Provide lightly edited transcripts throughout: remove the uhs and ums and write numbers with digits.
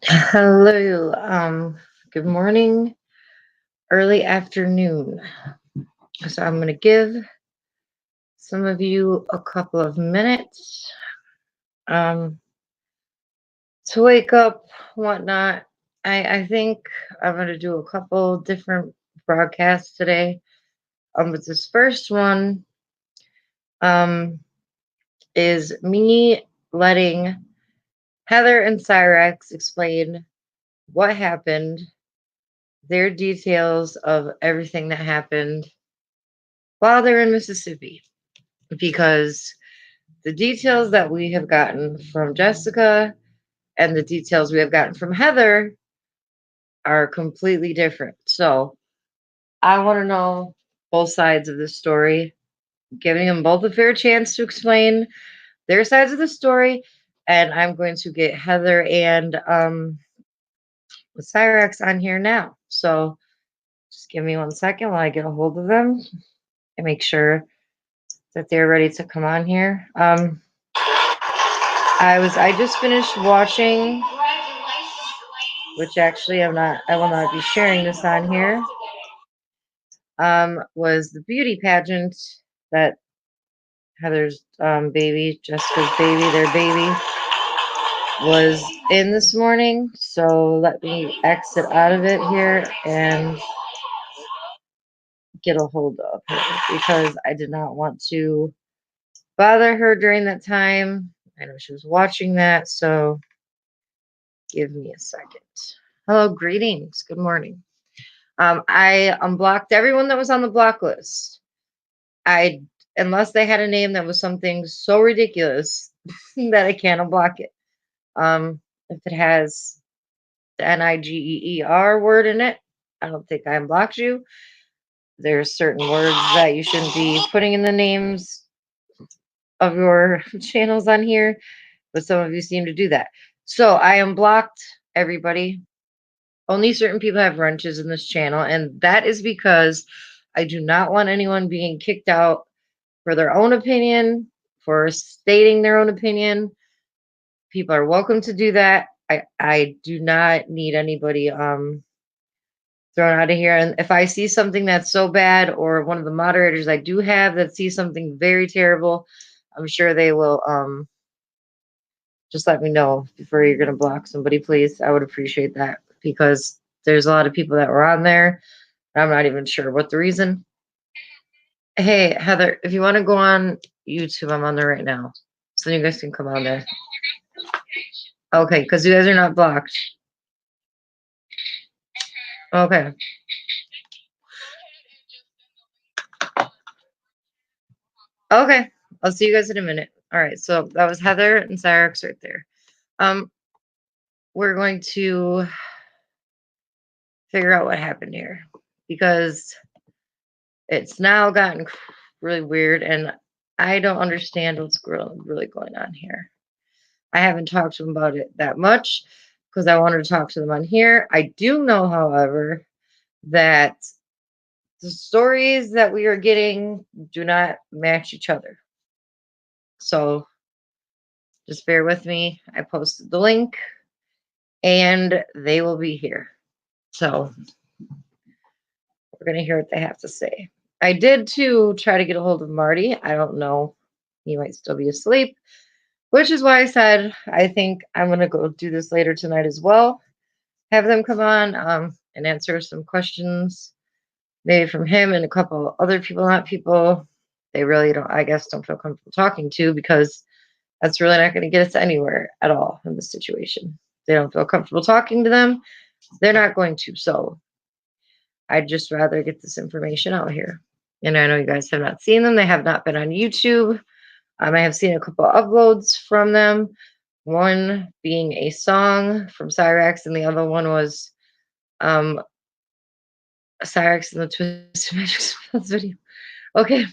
Hello. Good morning, early afternoon. So I'm gonna give some of you a couple of minutes um to wake up, whatnot. I think I'm gonna do a couple different broadcasts today. But this first one um is me letting Heather and Cyrax explain what happened, their details of everything that happened while they're in Mississippi. Because the details that we have gotten from Jessica and the details we have gotten from Heather are completely different. So I want to know both sides of the story, giving them both a fair chance to explain their sides of the story. And I'm going to get Heather and Cyrax on here now. So just give me 1 second while I get a hold of them and make sure that they're ready to come on here. I just finished watching, which actually I will not be sharing this on here. Was the beauty pageant that Heather's baby, Jessica's baby, their baby, was in this morning. So let me exit out of it here and get a hold of her because I did not want to bother her during that time. I know she was watching that, so give me a second. Hello, greetings. Good morning. I unblocked everyone that was on the block list. I Unless they had a name that was something so ridiculous that I can't unblock it. If it has the NIGEER word in it, I don't think I unblocked you. There's certain words that you shouldn't be putting in the names of your channels on here, but some of you seem to do that. So I unblocked everybody. Only certain people have wrenches in this channel, and that is because I do not want anyone being kicked out for their own opinion, for stating their own opinion. People are welcome to do that. I do not need anybody thrown out of here. And if I see something that's so bad, or one of the moderators I do have that sees something very terrible, I'm sure they will just let me know before you're gonna block somebody, please. I would appreciate that because there's a lot of people that were on there. I'm not even sure what the reason. Hey, Heather, if you want to go on YouTube, I'm on there right now. So you guys can come on there. Okay, because you guys are not blocked. Okay. Okay. I'll see you guys in a minute. All right. So that was Heather and Cyrax right there. Um, we're going to figure out what happened here because it's now gotten really weird and I don't understand what's really going on here. I haven't talked to them about it that much because I wanted to talk to them on here. I do know, however, that the stories that we are getting do not match each other. So just bear with me. I posted the link and they will be here. So we're going to hear what they have to say. I did too try to get a hold of Marty. I don't know. He might still be asleep, which is why I said I think I'm going to go do this later tonight as well. Have them come on and answer some questions, maybe from him and a couple other people, not people they really don't, I guess, don't feel comfortable talking to because that's really not going to get us anywhere at all in this situation. They don't feel comfortable talking to them. They're not going to. So I'd just rather get this information out here. And I know you guys have not seen them. They have not been on YouTube. I have seen a couple uploads from them. One being a song from Cyrax, and the other one was Cyrax and the Twisted Magic Spells video. Okay.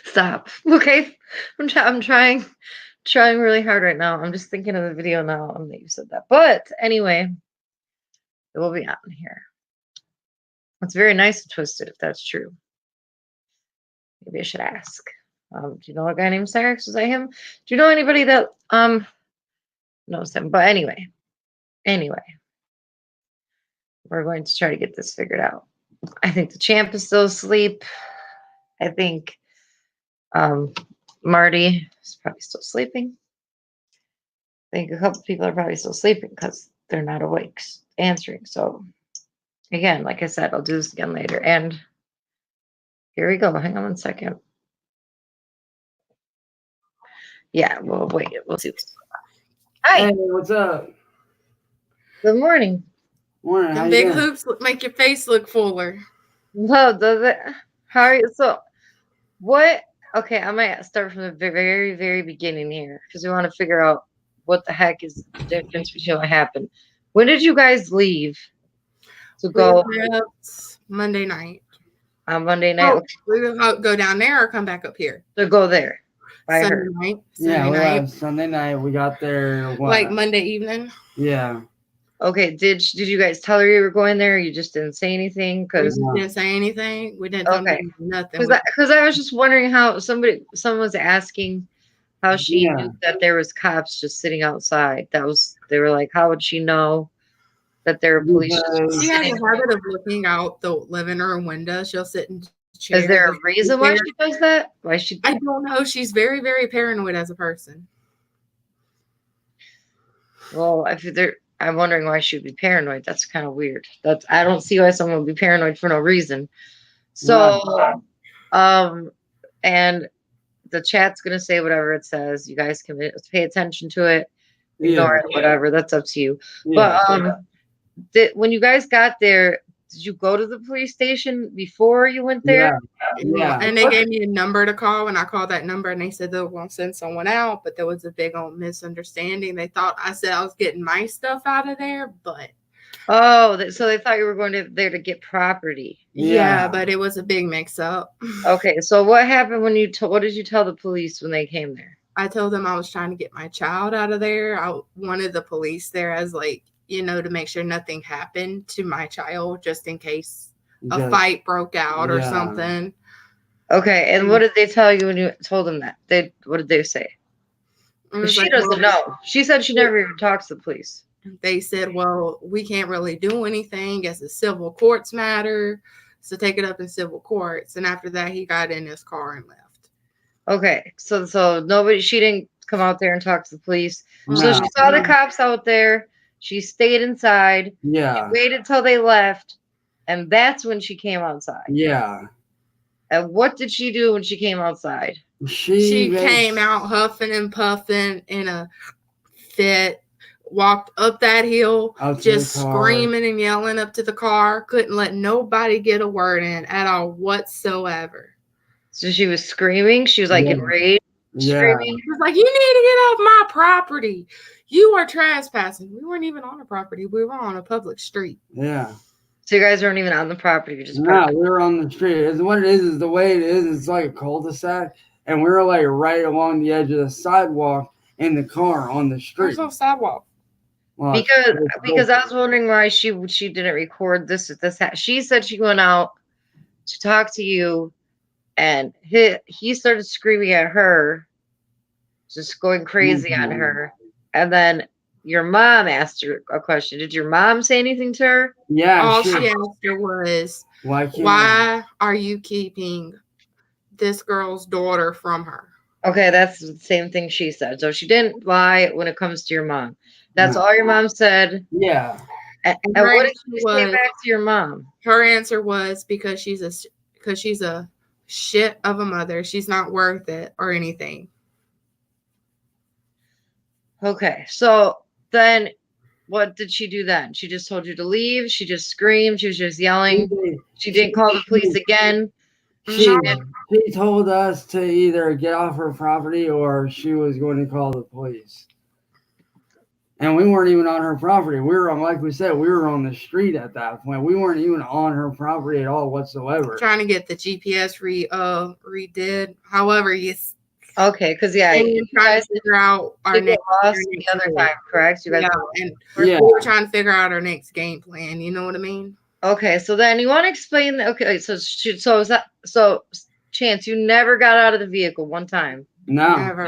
Stop. Okay. I'm trying really hard right now. I'm just thinking of the video now that you said that. But anyway, it will be on here. It's very nice and twisted if that's true. Maybe I should ask. Do you know a guy named Cyrax? Was that him? Do you know anybody that knows him? But anyway, we're going to try to get this figured out. I think the champ is still asleep. I think Marty is probably still sleeping. I think a couple people are probably still sleeping because they're not awake answering. So again, like I said, I'll do this again later. And here we go. Hang on 1 second. Yeah, we'll wait. We'll see. Hi. Hey, what's up? Good morning. Morning. The big hoops make your face look fuller. No, does it? How are you? So, what? Okay, I might start from the very, very beginning here because we want to figure out what the heck is the difference between what happened. When did you guys leave to go? Monday night. On Monday night? Oh, we will go down there or come back up here. To go there. Sunday night. Yeah, we left Sunday night. We got there like Monday evening. Yeah. Okay. Did you guys tell her you were going there? Or you just didn't say anything? Because we didn't say anything. We didn't tell her nothing. Because I was just wondering how someone was asking how she knew that there was cops just sitting outside. They were like, how would she know that there were police? She has a habit of looking out the living room window. She'll sit in chairs. Is there a reason why she does that? I don't know. She's very, very paranoid as a person. Well, I'm wondering why she'd be paranoid. That's kind of weird. I don't see why someone would be paranoid for no reason. So, and the chat's gonna say whatever it says. You guys can pay attention to it, ignore it, whatever. That's up to you. Yeah. But when you guys got there, did you go to the police station before you went there? Yeah. And they gave me a number to call, and I called that number, and they said they won't send someone out. But there was a big old misunderstanding. They thought I said I was getting my stuff out of there, but so they thought you were going there to get property. Yeah, but it was a big mix-up. Okay, so what happened when what did you tell the police when they came there? I told them I was trying to get my child out of there. I wanted the police there as to make sure nothing happened to my child, just in case a fight broke out or something. Okay, and what did they tell you when you told them that? What did they say? She doesn't know. She said she never even talks to the police. They said, well, we can't really do anything as a civil courts matter, so take it up in civil courts. And after that, he got in his car and left. Okay, so she didn't come out there and talk to the police. No. So she saw the cops out there. She stayed inside. Yeah. She waited till they left, and that's when she came outside. Yeah. And what did she do when she came outside? She came out huffing and puffing in a fit, walked up that hill, just screaming and yelling up to the car. Couldn't let nobody get a word in at all whatsoever. So she was screaming. She was like enraged, screaming. She was like, "You need to get off my property. You are trespassing." We weren't even on a property. We were on a public street. Yeah. So you guys weren't even on the property. We were on the street. It's what it is the way it is. It's like a cul-de-sac, and we were like right along the edge of the sidewalk in the car on the street. There's no sidewalk. Well, because I was wondering why she didn't record this. She said she went out to talk to you, and he started screaming at her, just going crazy on her, and then your mom asked her a question. Did your mom say anything to her? Yeah. All she asked her was, why are you keeping this girl's daughter from her? Okay, that's the same thing she said. So she didn't lie when it comes to your mom. That's all your mom said. Yeah. And what did she say back to your mom? Her answer was because she's a shit of a mother. She's not worth it or anything. Okay, so then what did she do then? She just told you to leave? She just screamed? She was just yelling? She didn't call the police again? She told us to either get off her property or she was going to call the police. And we weren't even on her property. We were on, like we said, we were on the street at that point. We weren't even on her property at all whatsoever. Trying to get the GPS redid. However, okay, because you trying to figure out our next lost the other time, correct? You guys we were trying to figure out our next game plan. You know what I mean? Okay, so then you want to explain? Okay, so chance you never got out of the vehicle one time? No. Never.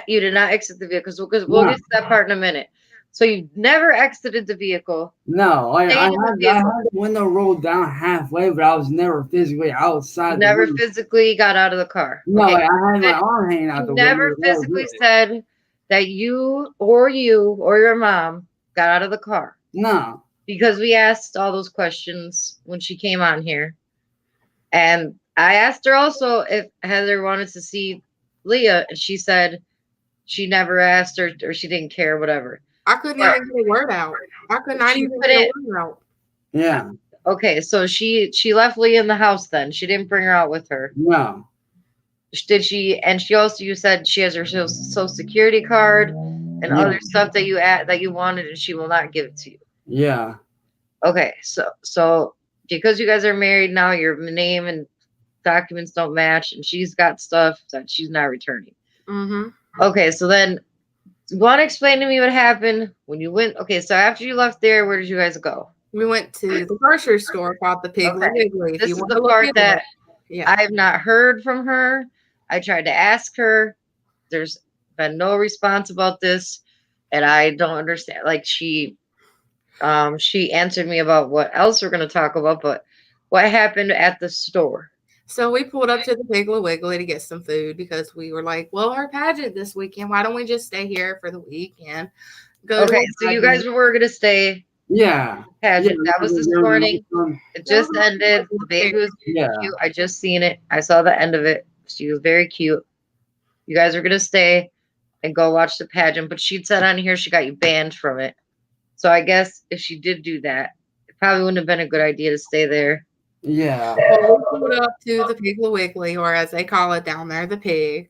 You did not exit the vehicle because we'll get to that part in a minute. So you never exited the vehicle. No, I Stayed in the had vehicle. the window rolled down halfway, but I was never physically outside. Never physically got out of the car. No, Okay. I had my arm hanging out You the never window. physically said that you or your mom got out of the car. No. Because we asked all those questions when she came on here. And I asked her also if Heather wanted to see Leah, and she said she never asked her or she didn't care, whatever. I couldn't even get a word out. I could not even get a word out. Yeah. Okay, so she left Leah in the house then. She didn't bring her out with her. No. Did she? And she also, you said she has her social security card and other stuff that you wanted, and she will not give it to you. Yeah. Okay, so because you guys are married now, your name and documents don't match, and she's got stuff that she's not returning. Mm-hmm. Okay, so then you want to explain to me what happened when you went? Okay, so after you left there, where did you guys go? We went to the grocery store, bought the Piggly Wiggly. This is the part that I have not heard from her. I tried to ask her. There's been no response about this, and I don't understand. Like she answered me about what else we're going to talk about, but what happened at the store? So we pulled up to the Piggly Wiggly to get some food because we were like, well, our pageant this weekend. Why don't we just stay here for the weekend? Okay, so you guys were going to stay. Yeah. Pageant. That was this morning. It just ended. The baby was cute. I just seen it. I saw the end of it. She was very cute. You guys are going to stay and go watch the pageant, but she'd said on here she got you banned from it. So I guess if she did do that, it probably wouldn't have been a good idea to stay there. Yeah. Well, we pulled up to the Piggly Wiggly, or as they call it down there, the pig.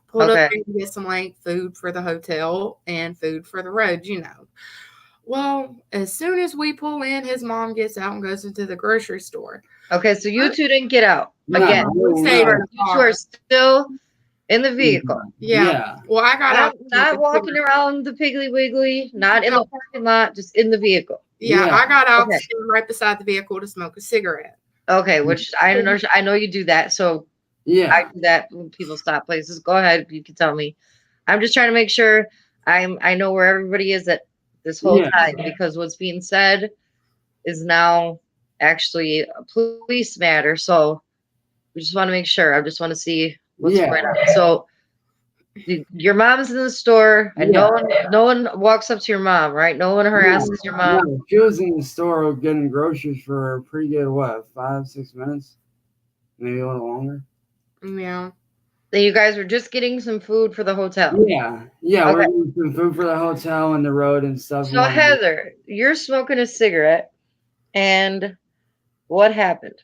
Pulled up there to get some like food for the hotel and food for the road, you know. Well, as soon as we pull in, his mom gets out and goes into the grocery store. Okay, so you two didn't get out. No, Again, we stayed in the you two car. are still in the vehicle. Yeah. Well, I got out. Not walking around the Piggly Wiggly, not in the parking lot, just in the vehicle. Yeah, I got out right beside the vehicle to smoke a cigarette. Okay, which I know you do that. So yeah, I do that when people stop places. Go ahead, you can tell me. I'm just trying to make sure I know where everybody is at this whole time, because what's being said is now actually a police matter. So we just want to make sure. I just want to see what's going on. So your mom's in the store, and no one walks up to your mom, right? No one harasses your mom. No, she was in the store getting groceries for a pretty good 5-6 minutes, maybe a little longer. Yeah. Then you guys were just getting some food for the hotel. Yeah, we're getting some food for the hotel and the road and stuff. So Heather, you're smoking a cigarette, and what happened?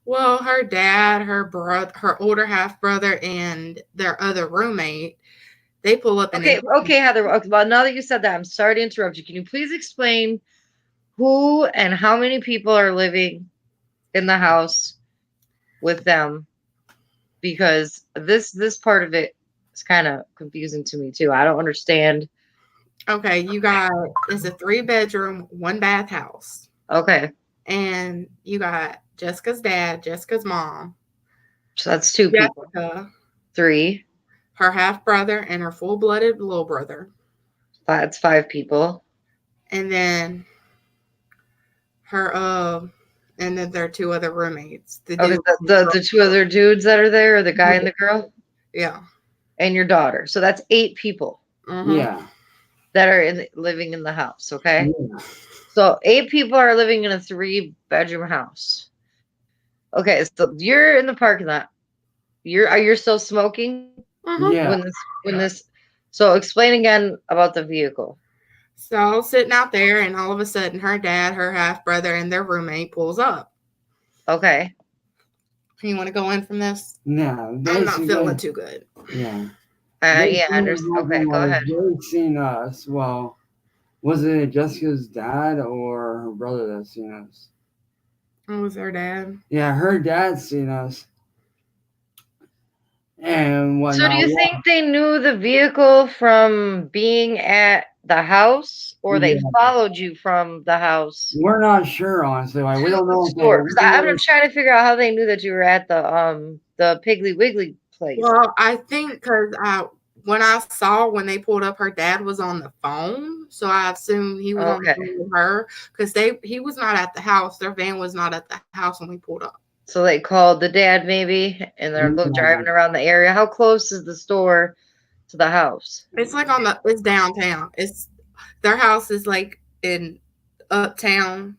Well, her dad, her brother, her older half brother, and their other roommate, they pull up. Okay, Heather. Okay, well, now that you said that, I'm sorry to interrupt you. Can you please explain who and how many people are living in the house with them? Because this part of it is kind of confusing to me too. I don't understand. Okay, it's a 3-bedroom, 1-bath house. Okay. And you got Jessica's dad, Jessica's mom. So that's 2 people. 3. Her half brother and her full-blooded little brother. That's 5 people. And then and then their 2 other roommates. The 2 other dudes that are there, or the guy and the girl? Yeah. And your daughter. So that's 8 people. Mm-hmm. Yeah. That are living in the house, okay? Yeah. So 8 people are living in a 3-bedroom house. Okay, so you're in the parking lot. You're still smoking? Mm-hmm. Yeah. So explain again about the vehicle. So I was sitting out there, and all of a sudden, her dad, her half brother, and their roommate pulls up. Okay. You want to go in from this? No, I'm not feeling too good. Yeah. I understand. Okay, go ahead. They've seen us. Well, was it Jessica's dad or her brother that seen us? It was her dad. Yeah, her dad seen us. And whatnot. So do you think they knew the vehicle from being at the house, or they followed you from the house? We're not sure, honestly. We don't know. I'm trying to figure out how they knew that you were at the the Piggly Wiggly place? Well, I think because when they pulled up, her dad was on the phone, so I assumed he was on the Okay. phone with her because he was not at the house. Their van was not at the house when we pulled up. So they called the dad maybe, and they're driving around the area. How close is the store to the house? It's like it's downtown. Their house is like in uptown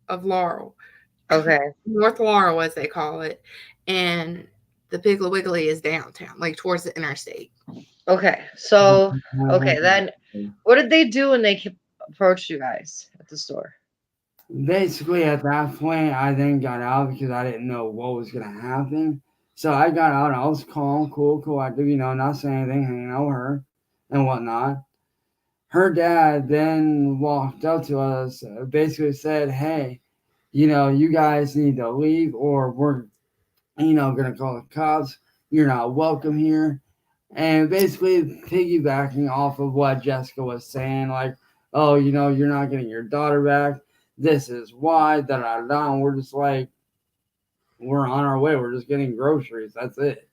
of Laurel, Okay. North Laurel as they call it, and the Piggly Wiggly is downtown, like towards the interstate. Okay. So then what did they do when they approached you guys at the store? Basically, at that point, I then got out because I didn't know what was going to happen. So I got out. I was calm, cool, collective, not saying anything, hanging out with her and whatnot. Her dad then walked up to us, basically said, hey, you guys need to leave or we're, going to call the cops. You're not welcome here. And basically piggybacking off of what Jessica was saying, like, oh, you're not getting your daughter back. This is why, da da da. And we're just like, we're on our way. We're just getting groceries. That's it.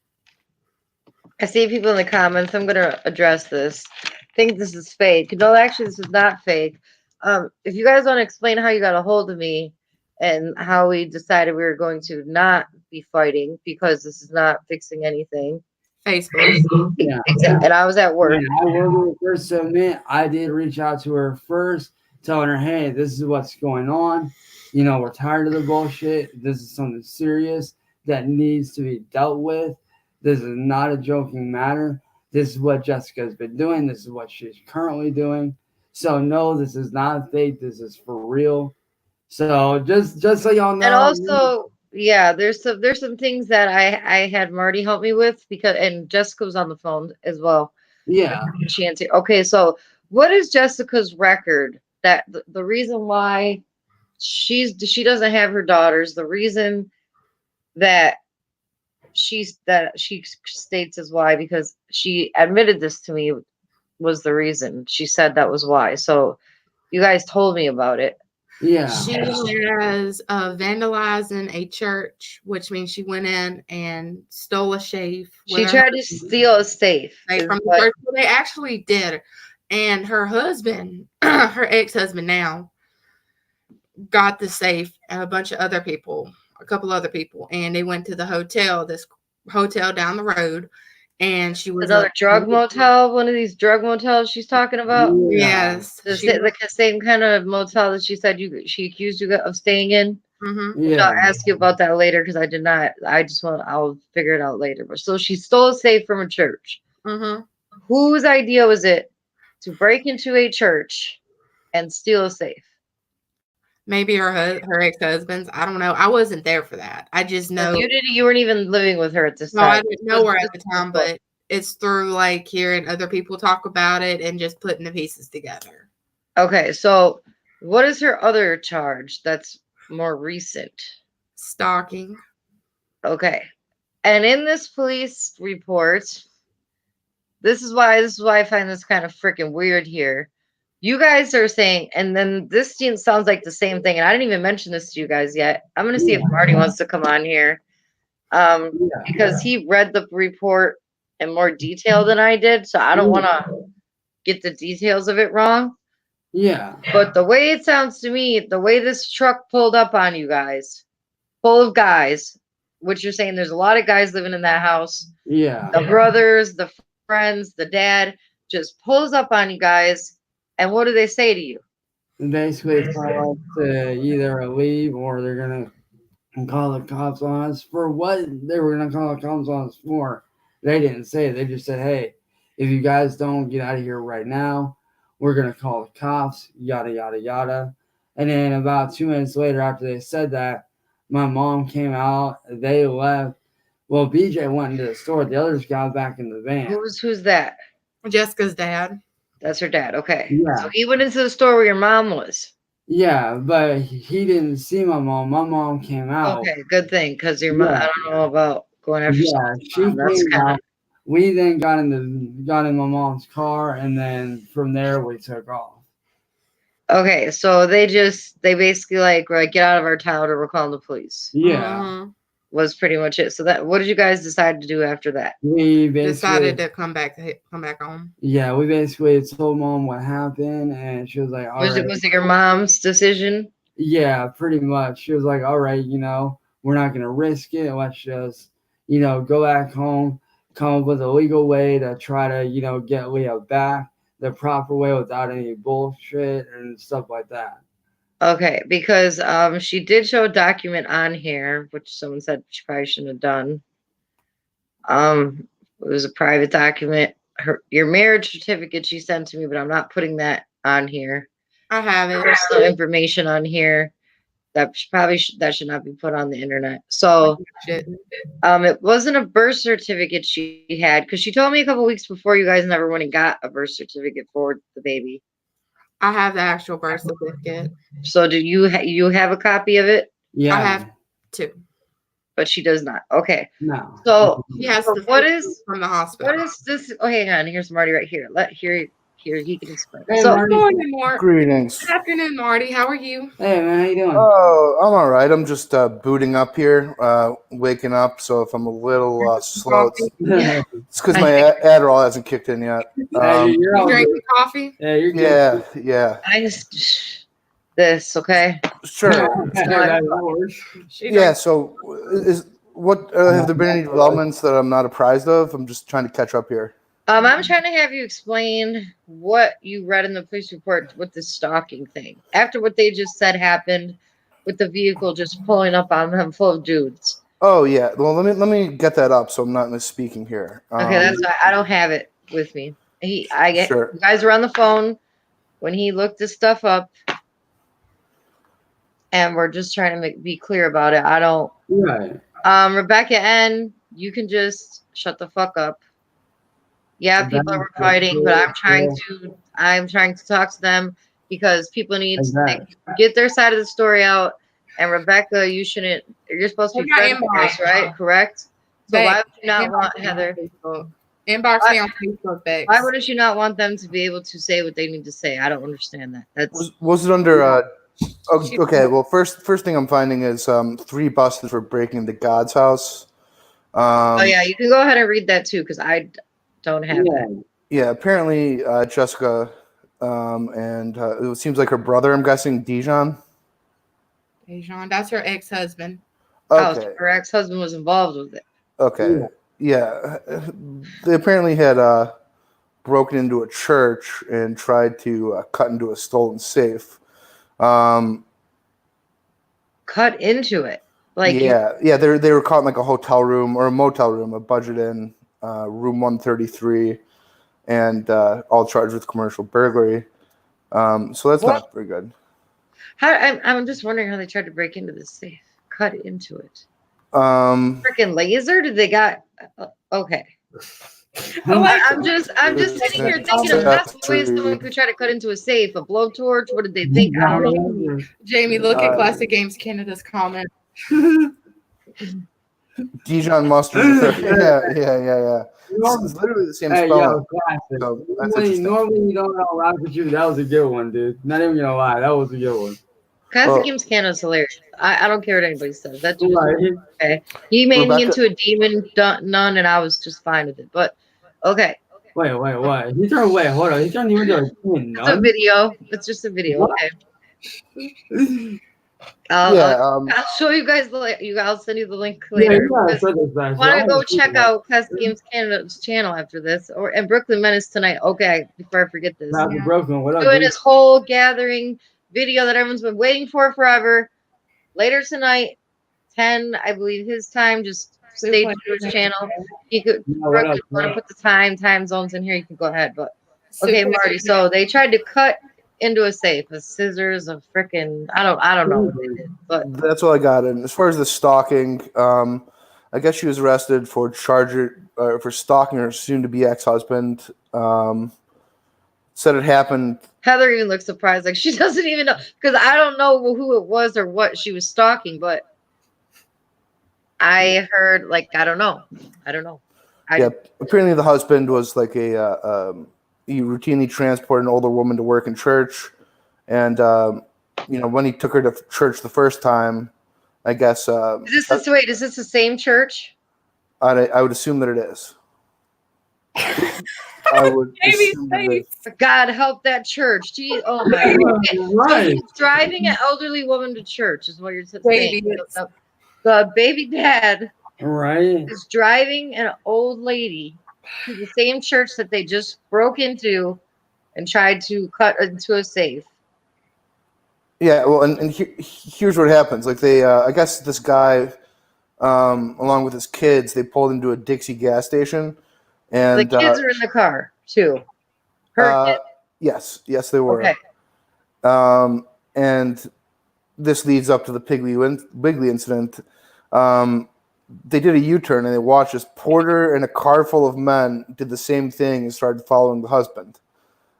I see people in the comments. I'm going to address this. I think this is fake. No, actually, this is not fake. If you guys want to explain how you got a hold of me and how we decided we were going to not be fighting because this is not fixing anything. Facebook. Yeah. And I was at work. I will first admit, I did reach out to her first, telling her, hey, this is what's going on. We're tired of the bullshit. This is something serious that needs to be dealt with. This is not a joking matter. This is what Jessica's been doing. This is what she's currently doing. So no, this is not fake. This is for real. So just so y'all know. And also, yeah, there's some things that I had Marty help me with and Jessica was on the phone as well. Yeah. She answered. Okay, so what is Jessica's record? That the reason why she doesn't have her daughters, the reason that she states is why, because she admitted this to me was the reason. She said that was why. So you guys told me about it. Yeah. She has vandalizing a church, which means she went in and stole a safe. She tried to steal a safe. From the church. Well, they actually did. And her husband, her ex-husband now, got the safe and a bunch of other people, a couple other people, and they went to the hotel, this hotel down the road, and she was another drug motel, one of these drug motels she's talking about. Yes, the same kind of motel that she said she accused you of staying in. Mm-hmm. Yeah, I'll ask you about that later because I did not. I'll figure it out later. But so she stole a safe from a church. Mm-hmm. Whose idea was it to break into a church and steal a safe? Maybe her ex-husband's. I don't know. I wasn't there for that. I just know you weren't even living with her at this time. No, I didn't know her at the time, but it's through like hearing other people talk about it and just putting the pieces together. Okay, so what is her other charge that's more recent? Stalking. Okay. And in this police report, this is why I find this kind of freaking weird here. You guys are saying, and then this sounds like the same thing, and I didn't even mention this to you guys yet. I'm going to see if Marty wants to come on here, because he read the report in more detail than I did, so I don't want to get the details of it wrong. Yeah. But the way it sounds to me, the way this truck pulled up on you guys, full of guys, which you're saying there's a lot of guys living in that house. Yeah. The brothers, the friends, the dad just pulls up on you guys. And what do they say to you? Basically, tell us to either leave or they're going to call the cops on us. For what they were going to call the cops on us for, they didn't say it. They just said, hey, if you guys don't get out of here right now, we're going to call the cops, yada, yada, yada. And then about 2 minutes later, after they said that, my mom came out. They left. Well, BJ went into the store. The others got back in the van. Who's that? Jessica's dad. That's her dad. Okay. Yeah. So he went into the store where your mom was. Yeah, but he didn't see my mom. My mom came out. Okay, good thing, because your mom. I don't know about going after. Yeah, she came out. We then got in my mom's car, and then from there we took off. Okay, so they basically were like, get out of our town or we're calling the police. Yeah. was pretty much it. So that what did you guys decide to do after that? We Decided basically, to come back home. yeah, we basically told mom what happened, and she was like, "All Was right." it your mom's decision? Yeah, pretty much. She was like, "All right, we're not gonna risk it. Let's just, go back home, come up with a legal way to try to, get Leah back the proper way without any bullshit and stuff like that." Okay, because she did show a document on here, which someone said she probably shouldn't have done. It was a private document. Your marriage certificate she sent to me, but I'm not putting that on here. I have it. Personal information on here that that should not be put on the internet. So Shit. it wasn't a birth certificate she had because she told me a couple weeks before you guys never went and got a birth certificate for the baby. I have the actual birth certificate. So do you you have a copy of it? Yeah. I have two. But she does not. Okay. No. So She has so the what is from the hospital. what is this? Oh, hang on. Here's Marty right here. Here he can explain. Hey, So Marty. Good morning, Marty. Greetings. Good afternoon, Marty. How are you? Hey man, how you doing? Oh, I'm all right. I'm just booting up here, waking up. So if I'm a little slow, it's because my Adderall hasn't kicked in yet. Hey, you're You all drinking good. coffee? Yeah, you're good. Yeah, I just this okay. sure. That works. She Yeah. drinks- So have there been any developments that I'm not apprised of? I'm just trying to catch up here. I'm trying to have you explain what you read in the police report with the stalking thing. After what they just said happened with the vehicle just pulling up on them full of dudes. Oh yeah. Well, let me get that up so I'm not misspeaking here. Okay, that's why I don't have it with me. Sure. You guys were on the phone when he looked this stuff up, and we're just trying to be clear about it. I don't. Right. Rebecca N, you can just shut the fuck up. Yeah, people are fighting, but I'm trying to talk to them because people need to get their side of the story out. And Rebecca, you're supposed to be friends with us, right? Correct? So why would you not want Heather? Inbox me on Facebook, Bex. Why would you not want them to be able to say what they need to say? I don't understand that. Was it under? Okay. Well, first thing I'm finding is 3 buses were breaking into God's house. Oh yeah, you can go ahead and read that too because I don't have that. Yeah, apparently Jessica, and it seems like her brother. I'm guessing Dijon. Dejan, that's her ex-husband. Oh, Okay. so her ex-husband was involved with it. Okay. Yeah. They apparently had broken into a church and tried to cut into a stolen safe. Cut into it, like yeah. They were caught in like a hotel room or a motel room, a budget in room 133, and all charged with commercial burglary. So that's not very good. I'm just wondering how they tried to break into the safe. Cut into it. Freaking laser? Did they got? Okay. I'm just sitting here thinking of that's the way someone could try to cut into a safe. A blowtorch? What did they think? I don't know. Jamie, look at Classic Games Canada's comment. Dijon mustard. Yeah. It's literally the same spelling. So Normally you don't know rock with you. That was a good one, dude. Not even gonna lie, that was a good one. Classic Games Canada's hilarious. I don't care what anybody says. That dude, Right. okay. He made me into a demon nun, and I was just fine with it. But okay. Wait. Hold on. He turned you into a demon nun? It's a video. It's just a video. What? Okay. I'll show you guys the link. I'll send you the link later. Want to go check out Classic Games Canada's channel after this, and Brooklyn Menace tonight. Okay, before I forget this. Brooklyn, what up, doing dude? his whole gathering video that everyone's been waiting for forever. Later tonight, 10, I believe his time. Just stay tuned to his channel. You could want to put the time zones in here. You can go ahead, but okay, Marty. So they tried to cut into a safe, a scissors, a freaking I don't know what they did, but that's all I got. And as far as the stalking, I guess she was arrested for stalking her soon-to-be ex-husband. Said it happened. Heather even looks surprised, like she doesn't even know because I don't know who it was or what she was stalking, but I heard like I don't know. Apparently the husband was like he routinely transported an older woman to work in church, and when he took her to church the first time, I guess Is this the same church? I would assume that it is. I would assume that it is. God help that church. Gee, oh my God. So Right. he's driving an elderly woman to church, is what you're saying. Baby. The baby dad Right. is driving an old lady to the same church that they just broke into and tried to cut into a safe. Yeah, well, and here's what happens. Like they, I guess this guy, along with his kids, they pulled into a Dixie gas station, and The kids are in the car too. Her kids. yes, they were. Okay. And this leads up to the Bigley incident. They did a U-turn and they watched as Porter and a car full of men did the same thing and started following the husband.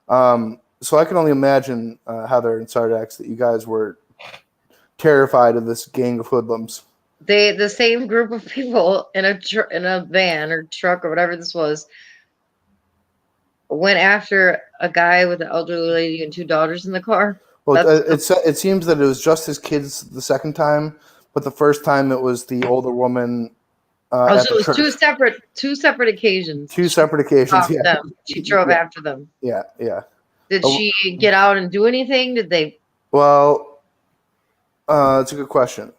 So I can only imagine, Heather and Cyrax, that you guys were terrified of this gang of hoodlums. The same group of people in a van or truck or whatever this was went after a guy with an elderly lady and 2 daughters in the car. Well, it seems that it was just his kids the second time, but the first time it was the older woman. So it was two separate occasions. 2 separate occasions. Yeah. She drove after them. Yeah. Did she get out and do anything? Did they? Well, that's a good question.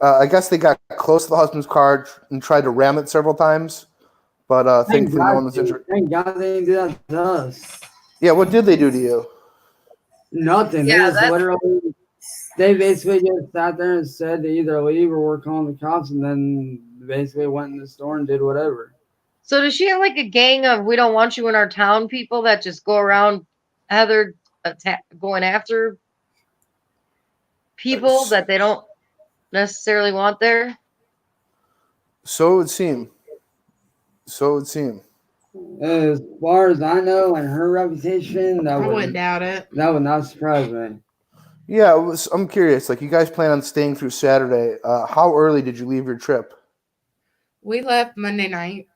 I guess they got close to the husband's car and tried to ram it several times, but thankfully no one was injured. Thank God they didn't do that to us. Yeah, what did they do to you? Nothing. Yeah, they basically just sat there and said to either leave or we're calling the cops, and then basically went in the store and did whatever. So does she have like a gang of "we don't want you in our town" people that just go around, Heather, going after people that they don't necessarily want there? So it would seem. As far as I know, and her reputation, I wouldn't doubt it. That would not surprise me. Yeah, I'm curious. Like, you guys plan on staying through Saturday. How early did you leave your trip? We left Monday night.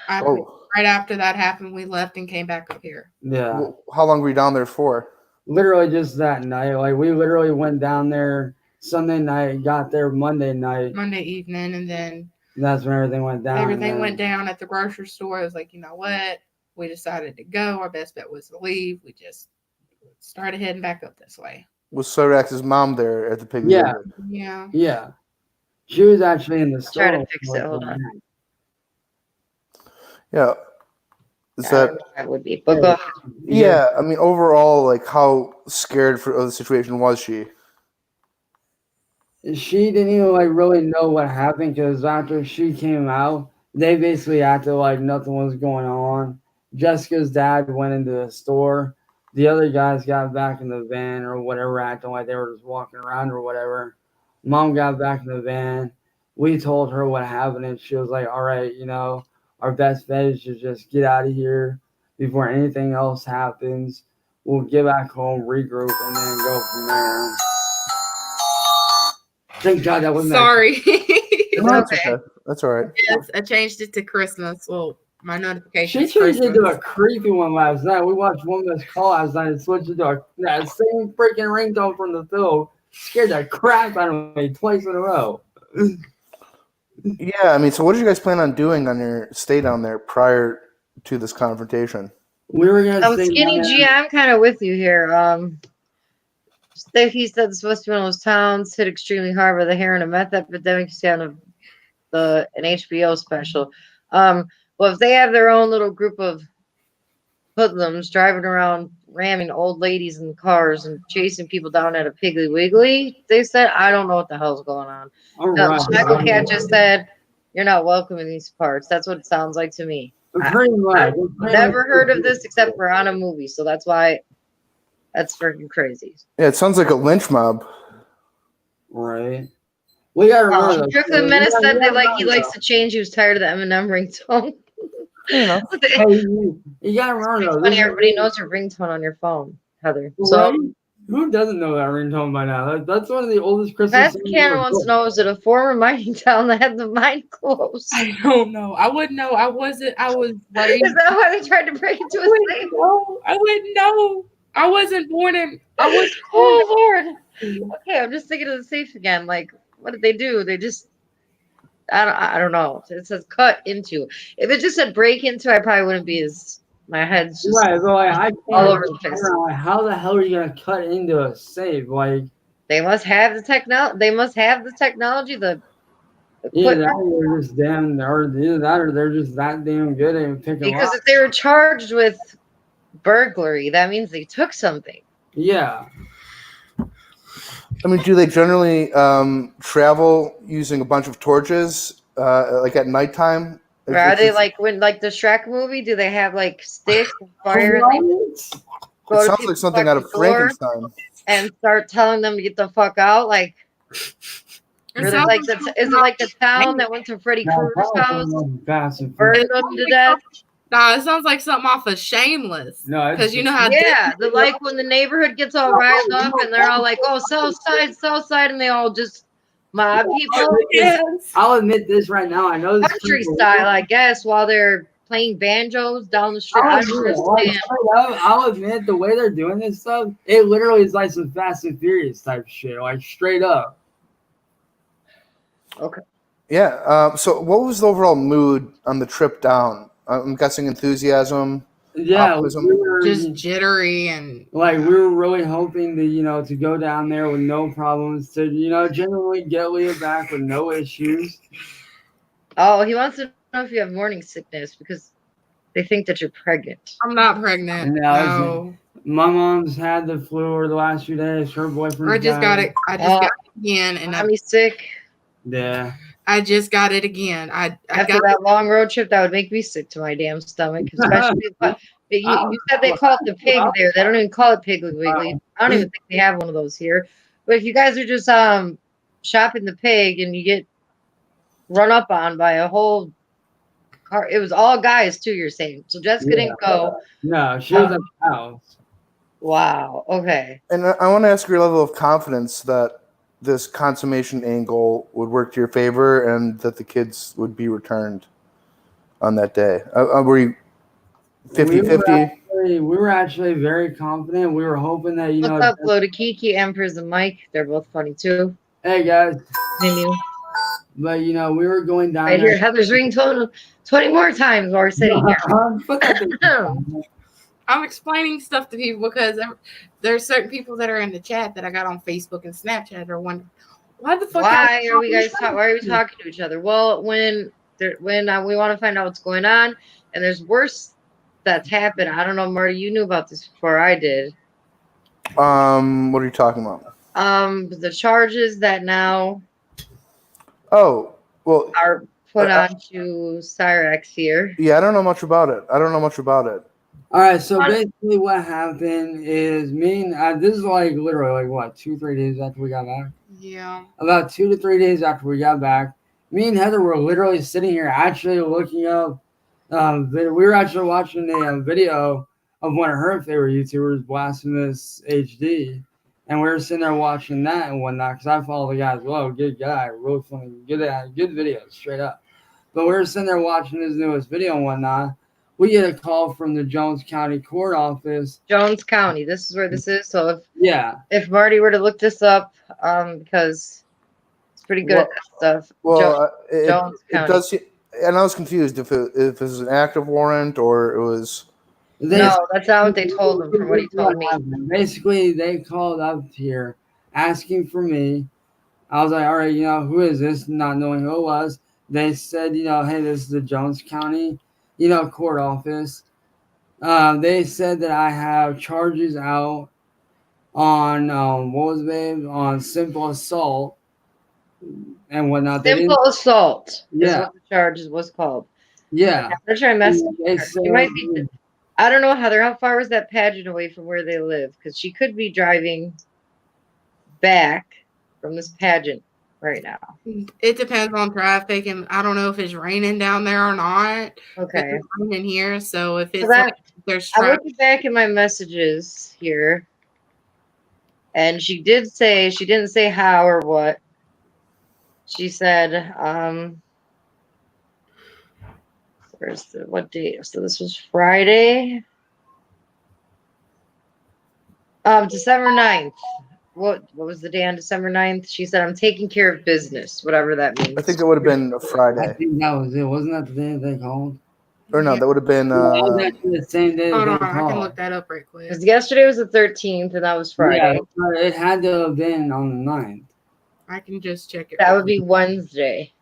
Right after that happened, we left and came back up here. Yeah. Well, how long were you down there for? Literally just that night. Like, we literally went down there Sunday night, got there Monday night. Monday evening, and then that's when everything went down. Everything went down at the grocery store. I was like, you know what? We decided to go. Our best bet was to leave. We just started heading back up this way. Was Cyrax's mom there at the pig? Yeah. Yeah. She was actually in the store. Try to fix it. Hold on. Yeah. That would be. But go ahead. Yeah, I mean, overall, like, how scared of the situation was she? She didn't even really know what happened, because after she came out, they basically acted like nothing was going on. Jessica's dad went into the store. The other guys got back in the van or whatever, acting like they were just walking around or whatever. Mom got back in the van. We told her what happened, and she was like, all right, our best bet is to just get out of here before anything else happens. We'll get back home, regroup, and then go from there. Thank God that wasn't. Sorry. That's okay. That's all right. Yes, I changed it to Christmas. Well, my notification. She changed it to a creepy one last night. We watched one of those call last night and switched it to that same freaking ringtone from the film. Scared the crap out of me twice in a row. Yeah, I mean, so what did you guys plan on doing on your stay down there prior to this confrontation? We were gonna. Skinny G, I'm kind of with you here. He said it's supposed to be one of those towns hit extremely hard by the heroin and meth epidemic. Sound of an HBO special. Well, if they have their own little group of hoodlums driving around ramming old ladies in cars and chasing people down at a Piggly Wiggly, they said, I don't know what the hell's going on. Michael Cat just said, you're not welcome in these parts. That's what it sounds like to me. Pretty much. I've never heard of this except for on a movie, so that's why that's freaking crazy. Yeah, it sounds like a lynch mob. Right. We gotta remember. Brooklyn Menace said he likes to change. He was tired of the Eminem ringtone. You gotta remember. Funny, everybody knows your ringtone on your phone, Heather. Right? So who doesn't know that ringtone by now? That's one of the oldest Christmas songs. Cannon wants to know: is it a former mining town that had the mine closed? I don't know. I wouldn't know. I was worried. Is that why they tried to break into a safe? I wouldn't know. I wasn't born in. Oh Lord. Okay, I'm just thinking of the safe again. Like, what did they do? They just I don't know. It says cut into. If it just said break into, I probably wouldn't be as my head's just Right, but like, I all can't over the place. figure out, like, how the hell are you gonna cut into a safe? Like, They must have the technology. They must have the technology. The either that equipment. or they're just damn, or either that or they're just that damn good at picking Because locks. if they were charged with burglary, that means they took something. Yeah. I mean, do they generally travel using a bunch of torches, like at nighttime? Or are they like when like the Shrek movie? Do they have like sticks and fire and they What? go It to sounds people's like something out of fucking door Frankenstein. and start telling them to get the fuck out? Like, It or sounds like is it like the town that went to Freddy No, Krueger's probably house, something Fast and burned Furious. them to death? Nah, it sounds like something off of Shameless. No, Because you know how Yeah, the like when the neighborhood gets all riled up and they're all like, "Oh, south side," and they all just mob people. Yes. I'll admit this right now. I know this Country style, I guess, while they're playing banjos down the street. I don't understand. I'll admit the way they're doing this stuff, it literally is like some Fast and Furious type shit, like straight up. Okay. Yeah. So, what was the overall mood on the trip down? I'm guessing enthusiasm. Yeah, Optimism. we were Just jittery and like we were really hoping to go down there with no problems, to genuinely get Leah back with no issues. Oh, he wants to know if you have morning sickness because they think that you're pregnant. I'm not pregnant. No. My mom's had the flu over the last few days. Her boyfriend. I just got it. I just got it again, and Mommy's sick. Yeah. I just got it again. I After got that long road trip, that would make me sick to my damn stomach. Especially, you said they call it the pig there. They don't even call it Piggly Wiggly. I don't even think they have one of those here. But if you guys are just shopping the pig and you get run up on by a whole car, it was all guys too. You're saying so? Jessica didn't go. No, she was at the house. Wow. Okay. And I want to ask your level of confidence that this consummation angle would work to your favor and that the kids would be returned on that day. Were you 50-50? We were actually very confident. We were hoping that, What's up, Flo to Kiki, Empress, and Mike? They're both funny too. Hey, guys. Continue. But, we were going down I there. hear Heather's ringtone 20 more times while we're sitting here. Put that thing I'm explaining stuff to people because there's certain people that are in the chat that I got on Facebook and Snapchat are wondering why the fuck. Why are we talking to each other? Well, when we want to find out what's going on, and there's worse that's happened. I don't know, Marty. You knew about this before I did. What are you talking about? The charges that now Oh, well, are put onto Cyrax here. yeah, I don't know much about it. All right, so basically what happened is this is like literally like what, 2-3 days after we got back? Yeah. About 2 to 3 days after we got back, me and Heather were literally sitting here actually looking up. We were actually watching a video of one of her favorite YouTubers, Blasphemous HD, and we were sitting there watching that and whatnot because I follow the guy as well. Good guy, real funny, good video, straight up. But we were sitting there watching his newest video and whatnot. We get a call from the Jones County Court Office. Jones County. This is where this is. So if if Marty were to look this up, because it's pretty good at that stuff. Well, Jones it County. does. And I was confused if it was an active warrant or it was. No, that's not what they told him. From what he told me. Basically, they called up here asking for me. I was like, all right, who is this? Not knowing who it was. They said, hey, this is the Jones County, court office. They said that I have charges out on on simple assault and whatnot. Simple assault. Yeah. Is what the charges was called. Yeah. They're trying to mess with her. She might be. I don't know, Heather. How far was that pageant away from where they live? Because she could be driving back from this pageant right now. It depends on traffic, and I don't know if it's raining down there or not. Okay. It's raining here, so if it's So that- like there's I'm traffic. looking back in my messages here, and she didn't say how or what. She said, what date? So this was Friday. December 9th. what was the day on December 9th? She said, I'm taking care of business, whatever that means. I think it would have been a I Friday. think that was it. Wasn't that the day they called? Or no, Yeah. that would have been. That was actually the same day Hold they on, I can called. look that up right quick. Because yesterday was the 13th, and that was Friday. Yeah, but it had to have been on the 9th. I can just check it. That would be Wednesday.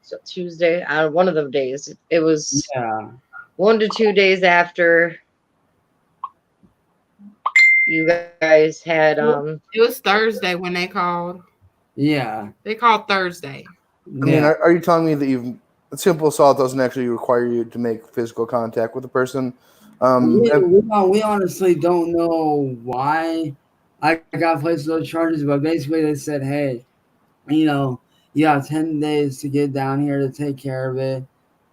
So Tuesday, one of them days. It was Yeah. 1 to 2 days after you guys had It was Thursday when they called. Yeah. They called Thursday. I mean, are you telling me that simple assault doesn't actually require you to make physical contact with a person? We honestly don't know why I got placed those charges, but basically they said, hey, you have 10 days to get down here to take care of it.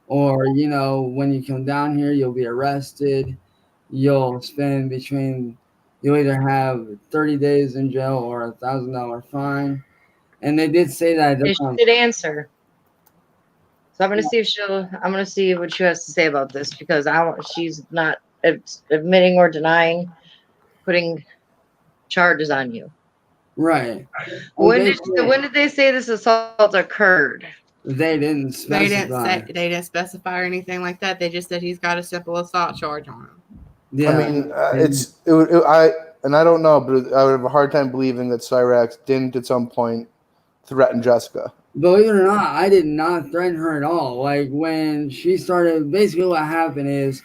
Or, when you come down here, you'll be arrested. You'll either have 30 days in jail or $1,000 fine. And they did say that. She did answer. So I'm gonna see what she has to say about this because she's not admitting or denying putting charges on you. Right. When did they say this assault occurred? They didn't specify. They didn't specify or anything like that. They just said he's got a simple assault charge on him. Yeah. I mean, I don't know, but I would have a hard time believing that Cyrax didn't at some point threaten Jessica. Believe it or not, I did not threaten her at all. Like, when she started, basically what happened is,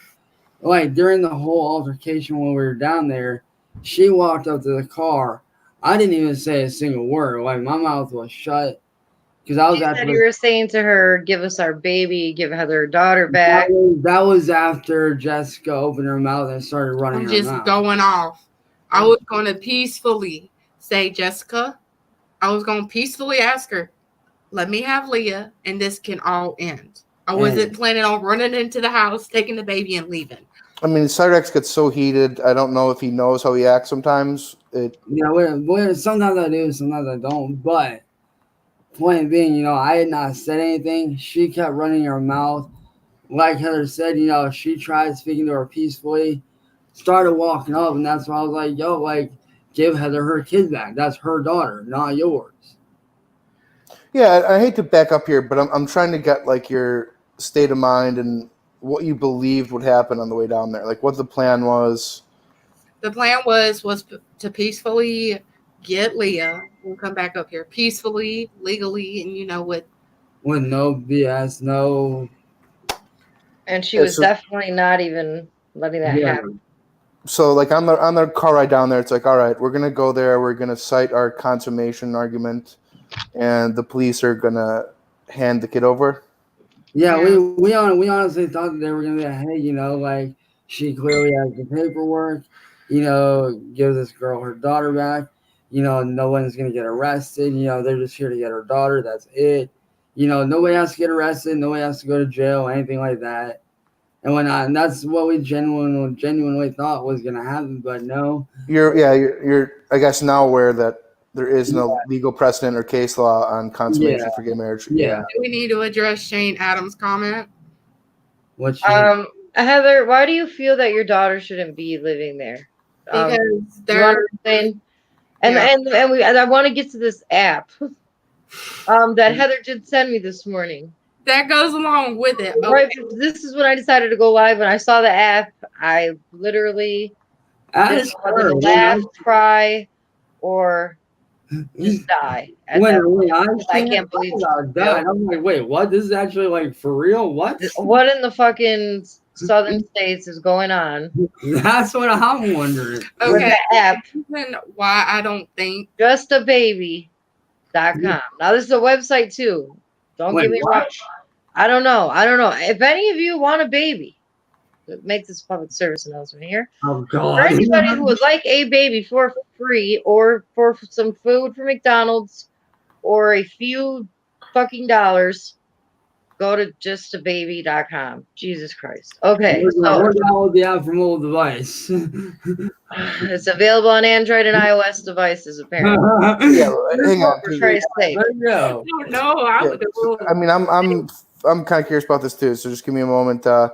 like, during the whole altercation when we were down there, she walked up to the car. I didn't even say a single word. Like, my mouth was shut. Because I was said you were saying to her, give us our baby, give Heather her daughter back. That was after Jessica opened her mouth and started running her mouth. Going off. I was going to peacefully say, Jessica, I was going to peacefully ask her, let me have Leah, and this can all end. I wasn't planning on running into the house, taking the baby, and leaving. I mean, Cyrax gets so heated. I don't know if he knows how he acts sometimes. Sometimes I do, sometimes I don't. But point being, I had not said anything. She kept running her mouth. Like Heather said, she tried speaking to her peacefully, started walking up, and that's why I was like, yo, like, give Heather her kid back. That's her daughter, not yours. Yeah, I hate to back up here, but I'm trying to get like your state of mind and what you believed would happen on the way down there, like what the plan was. The plan was to peacefully get Leah and come back up here peacefully, legally, and with no BS, no. And she was definitely not even letting that happen. So, like on their car ride down there, it's like, all right, we're gonna go there. We're gonna cite our consummation argument, and the police are gonna hand the kid over. Yeah, we honestly thought that they were gonna be like, hey, like, she clearly has the paperwork. Give this girl her daughter back. No one's gonna get arrested. They're just here to get her daughter. That's it. Nobody has to get arrested. Nobody has to go to jail. Anything like that. And whatnot. And that's what we genuinely thought was gonna happen. But no. You're I guess now aware that there is no legal precedent or case law on consummation for gay marriage. Yeah. Do we need to address Shane Adams' comment? Heather, why do you feel that your daughter shouldn't be living there? Because and I want to get to this app that Heather did send me this morning. That goes along with it. Okay. Right. This is when I decided to go live. When I saw the app, I literally just wanted to laugh, cry, or just die. I can't believe that. I'm like, wait, what? This is actually like for real? What? What in the fucking southern states is going on? That's what I'm wondering. Okay. The app. Why I don't think justababy.com. Now this is a website too. Don't get me wrong. I don't know. If any of you want a baby, make this public service announcement here. Oh God! For anybody who would like a baby for free or for some food from McDonald's or a few fucking dollars, go to justababy.com. Jesus Christ. Okay. We're down with the app from mobile device. It's available on Android and iOS devices, apparently. Hang on. For Christ's sake. No. I mean, I'm kind of curious about this too. So just give me a moment. Let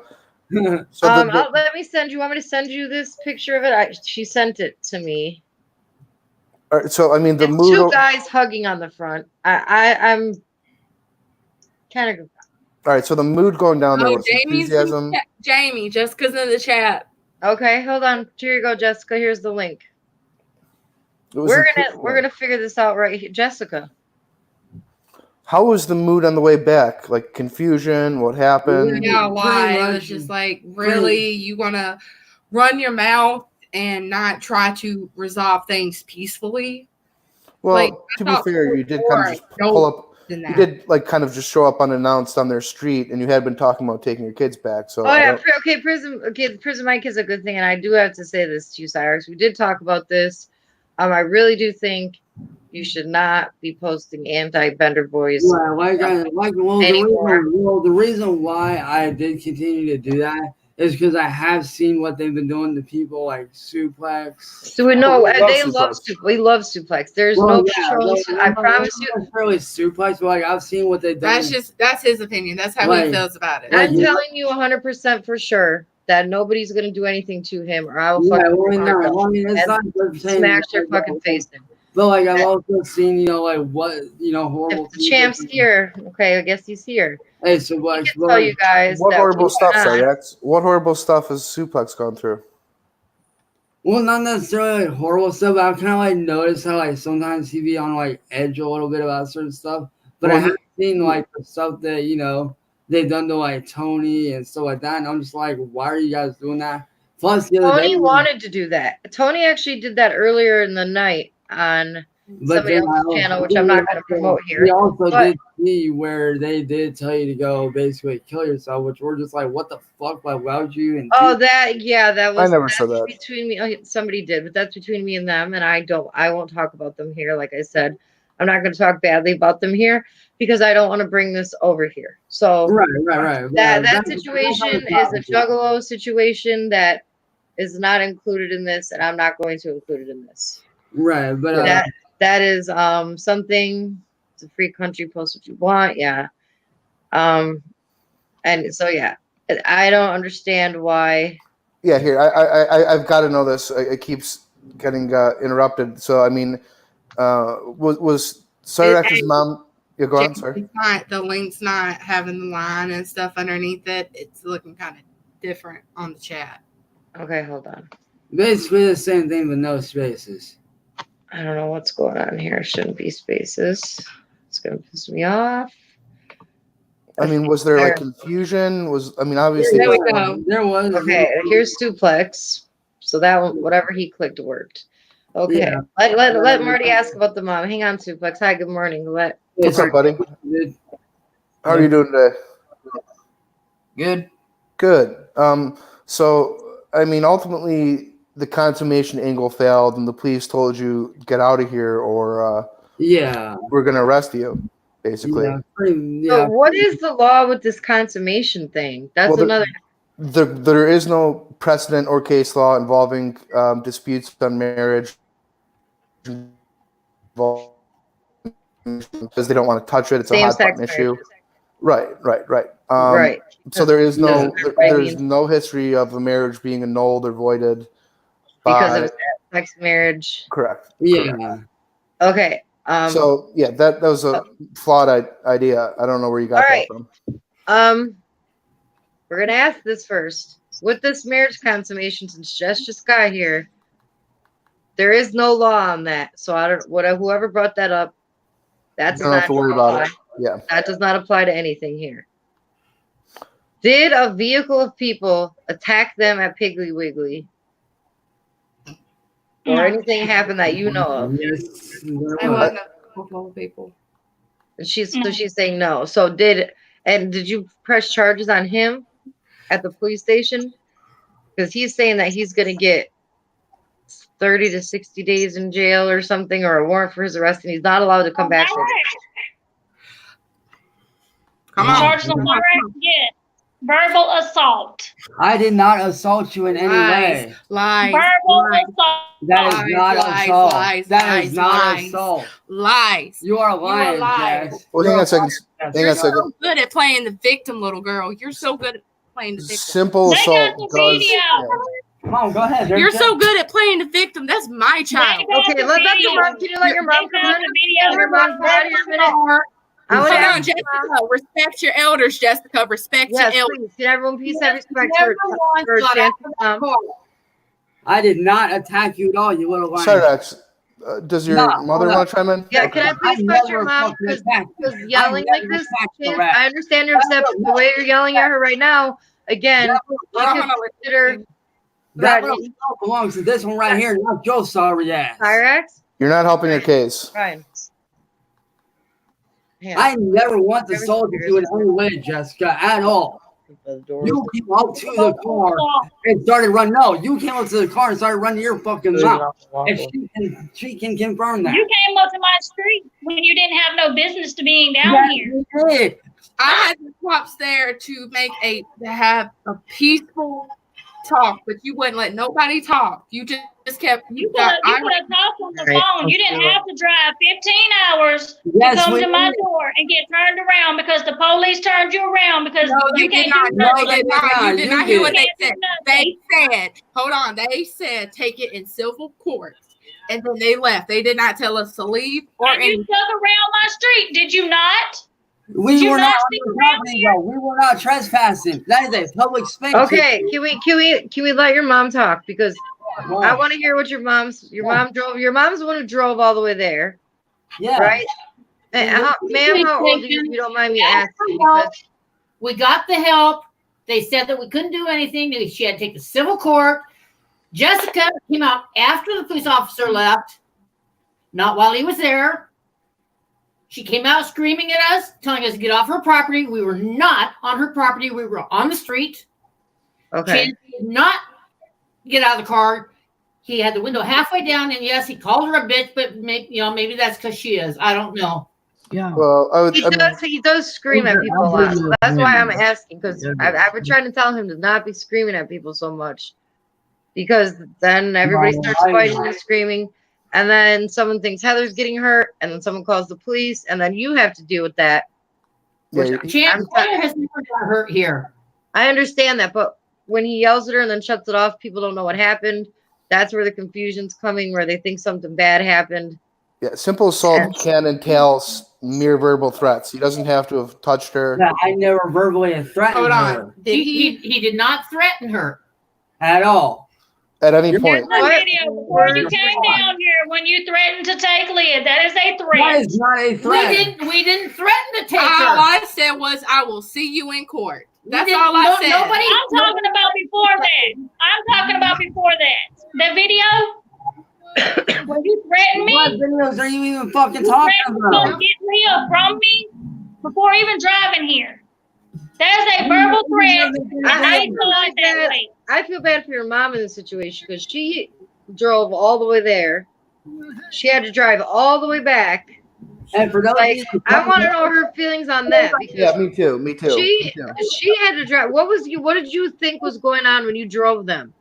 me send you. Want me to send you this picture of it? She sent it to me. All right, so I mean the It's mood. two guys hugging on the front. I'm kind of All right, so the mood going down there Oh, was Jamie's enthusiasm. Jamie, Jessica's in the chat. okay. Hold on. Here you go, Jessica. Here's the link. It was We're gonna figure this out right here, Jessica. How was the mood on the way back? Like confusion? What happened? Yeah, Pretty why? It was much. just like, really, you want to run your mouth and not try to resolve things peacefully? Well, Like, to be fair, you did kind of just no pull up. than You that. did like kind of just show up unannounced on their street, and you had been talking about taking your kids back. So Oh I yeah, don't- okay. Prison Mike is a good thing, and I do have to say this to you, Cyrax. We did talk about this. I really do think you should not be posting anti-Bender boys. Yeah, the reason why I did continue to do that is because I have seen what they've been doing to people like Suplex. So we know We love they love Suplex. we love Suplex. There's Well, no yeah, shows. well, I not promise you. necessarily Suplex, but like I've seen what they've done. That's his opinion. That's how he Like- feels about it. like- I'm telling you 100% for sure that nobody's gonna do anything to him, or I will Yeah, fucking well, no, well, I mean, it's and not good saying smash that, their but, fucking face in. But like I've also seen, like what horrible. If the champ's here, okay, I guess he's here. Hey, so I like, can tell you guys What that horrible we stuff, cannot- Cyrax? What horrible stuff has Suplex gone through? well, not necessarily like horrible stuff, but I've kind of like noticed how like sometimes he be on like edge a little bit about certain stuff. But Well, I haven't seen like the stuff that they've done to like Tony and stuff like that. And I'm just like, why are you guys doing that? Plus, the other Tony day, wanted to do that. Tony actually did that earlier in the night on somebody then else's channel, which I'm not going to promote here. We also But- did see where they did tell you to go basically kill yourself, which we're just like, what the fuck? Like, why would you even? Oh, do that was. I never that's said that. between me. Oh, somebody did, but that's between me and them, and I won't talk about them here. Like I said, I'm not going to talk badly about them here because I don't want to bring this over here. So Right. that situation is a juggalo situation that is not included in this, and I'm not going to include it in this. Right, but That is something. It's a free country. Post what you want. Yeah. And so yeah, I don't understand why. Yeah, here I've got to know this. It keeps getting interrupted. So I mean, was Cyrax's mom? Yeah, go on. Sorry. The link's not having the line and stuff underneath it. It's looking kind of different on the chat. Okay, hold on. basically the same thing with no spaces. I don't know what's going on here. Shouldn't be spaces. It's gonna piss me off. I mean, was there like confusion? Obviously. There we go. There was. Okay, here's Suplex. So that one, whatever he clicked worked. Okay. Yeah. Let Marty ask about the mom. Hang on, Suplex. Hi, good morning. What's up, buddy? How are you doing today? Good. Good. So, I mean, ultimately, the consummation angle failed, and the police told you get out of here, or Yeah. we're going to arrest you, basically. So what is the law with this consummation thing? That's Well, another. There is no precedent or case law involving disputes on marriage because they don't want to touch it. It's a hot Same-sex button issue. marriages. Right. Right. So there is no Yeah. there's no history of a marriage being annulled or voided Because by of sex marriage. correct. Yeah. Okay. So yeah, that was a flawed idea. I don't know where you got All right. that from. We're gonna ask this first. With this marriage consummation, since just got here, there is no law on that. So I don't. Whoever brought that up, that does Don't have not to worry apply. about it. Yeah. That does not apply to anything here. Did a vehicle of people attack them at Piggly Wiggly? Or anything happen that you know of? Yes. I want a couple of people. She's saying no. So did you press charges on him at the police station? Because he's saying that he's gonna get 30 to 60 days in jail or something, or a warrant for his arrest, and he's not allowed to come back. Come on. Charges on direct get verbal assault. I did not assault you in any way. Lies. Verbal assault. That is Lies, not lies, assault. lies, That is lies, not lies. assault. Lies. You are lying, lying. Jess. Well, hang on a second. Yes. Hang on You're a second. so good at playing the victim, little girl. You're so good at playing the victim. Simple They assault got the does. video. Mom, go ahead. You're so good at playing the victim. That's my child. Okay, let your mom. Can you let your mom come on? Your mom come out here a minute. I want Hold to on, ask Jessica. Respect your elders, Jessica. Respect Yes, your elders. please. Can everyone please have respect for Chance's mom? I did not attack you at all, you little whiny. Cyrax, does your mother hold want to chime in? Yeah, Okay. can I please question your mom? Because yelling like this, Chance, I understand you're upset, but the way you're yelling at her right now, again, you could consider That one threatening. belongs to this one right here, not Joe's sorry ass. Cyrax? You're not helping your case. Fine. Yeah. I never once assaulted you in any way, Jessica, at all. You came up to the car and started running. No, you came up to the car and started running your fucking mouth. And she can confirm that. You came up to my street when you didn't have no business to being down here. You did. I had the cops there to have a peaceful talk, but you wouldn't let nobody talk. You just kept. You could have talked on the phone. You didn't have to drive 15 hours to come to my door and get turned around because the police turned you around because you can't do nothing. You did not hear what they said. They said, hold on. They said take it in civil court, and then they left. They did not tell us to leave or and you stuck around my street. Did you not? We were not we were not trespassing. That is a public space. Okay, can we let your mom talk? Because I want to hear what your mom drove. Your mom's the one who drove all the way there. Yeah. Right? Ma'am, how old are you, if you don't mind me asking? Because we got the help. They said that we couldn't do anything. She had to take the civil court. Jessica came out after the police officer left, not while he was there. She came out screaming at us, telling us to get off her property. We were not on her property. We were on the street. okay. She did not get out of the car. He had the window halfway down, and yes, he called her a bitch, but maybe that's because she is. I don't know. Yeah. Well, He does scream at people a lot. So that's why I'm asking, because I've been trying to tell him to not be screaming at people so much, because then everybody starts fighting and screaming, and then someone thinks Heather's getting hurt, and then someone calls the police, and then you have to deal with that. Chance has never got hurt here. I understand that, but when he yells at her and then shuts it off, people don't know what happened. That's where the confusion's coming, where they think something bad happened. Yeah, simple assault can entail mere verbal threats. He doesn't have to have touched her. No, I never verbally threatened her. He did not threaten her at all. At any point. There's a video before you came down here when you threatened to take Leah. That is a threat. That is not a threat. We didn't threaten to take her. All I said was, I will see you in court. That's all I said. I'm talking about before that. I'm talking about before that. The video when you threatened me. What videos are you even fucking talking about? To get Leah from me before even driving here. That's a verbal threat. I feel bad for your mom in this situation because she drove all the way there. She had to drive all the way back. And for those I want to know her feelings on that. Because yeah, me too. She had to drive. What did you think was going on when you drove them?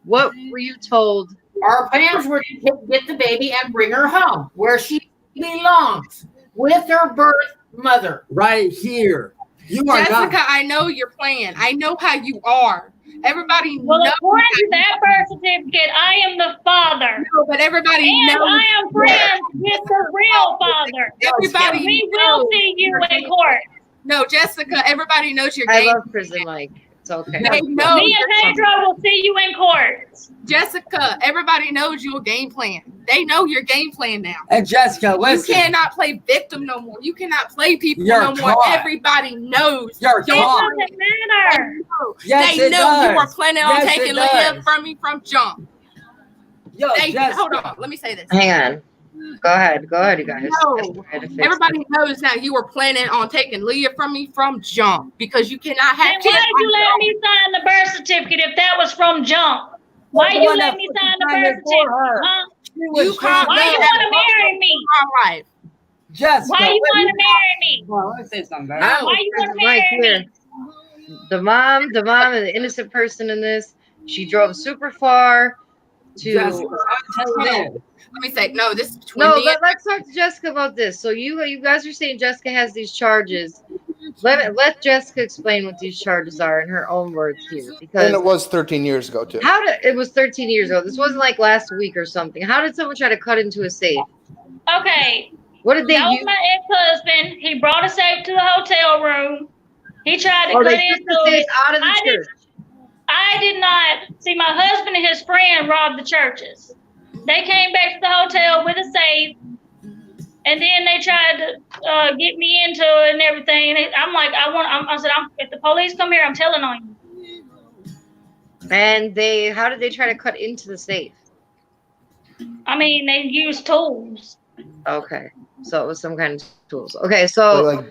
What were you told? Our plans were to get the baby and bring her home where she belongs with her birth mother. Right here. You are Jessica, I know your plan. I know how you are. Everybody knows. Well, according to that birth certificate, I am the father. No, but everybody knows. I am friends with the real father. Everybody we will see you in court. No, Jessica, everybody knows your game. I love prison, Mike. It's okay. They know. Me and Pedro will see you in court. Jessica, everybody knows your game plan. They know your game plan now. And Jessica, listen. You cannot play victim no more. You cannot play people no more. Everybody knows. It doesn't matter. Yes, they know does. you were planning on taking Leah from me from jump. Yo, hold on. Let me say this. Hang on. Go ahead, you guys. No. Everybody knows now you were planning on taking Leah from me from jump because you cannot have. Then why did you let me sign the birth certificate if that was from jump? Why you let me sign the birth certificate? Huh? Why you want to marry me? All right. Jessica, why you want to marry me? Well, let me say something. Why you want to marry me? The mom is the innocent person in this. She drove super far to. Jessica, let me say no. This no. Let's talk to Jessica about this. So you guys are saying Jessica has these charges Let Jessica explain what these charges are in her own words here, because And it was 13 years ago too. it was 13 years ago. This wasn't like last week or something. How did someone try to cut into a safe? Okay. What did they That was use? my ex-husband. He brought a safe to the hotel room. He tried to cut They took into the safe it. out of the church. I did not. See, my husband and his friend robbed the churches. They came back to the hotel with a safe, and then they tried to get me into it and everything. And I'm like, I said, if the police come here, I'm telling on you. And how did they try to cut into the safe? I mean, they used tools. Okay, so it was some kind of tools. Okay, so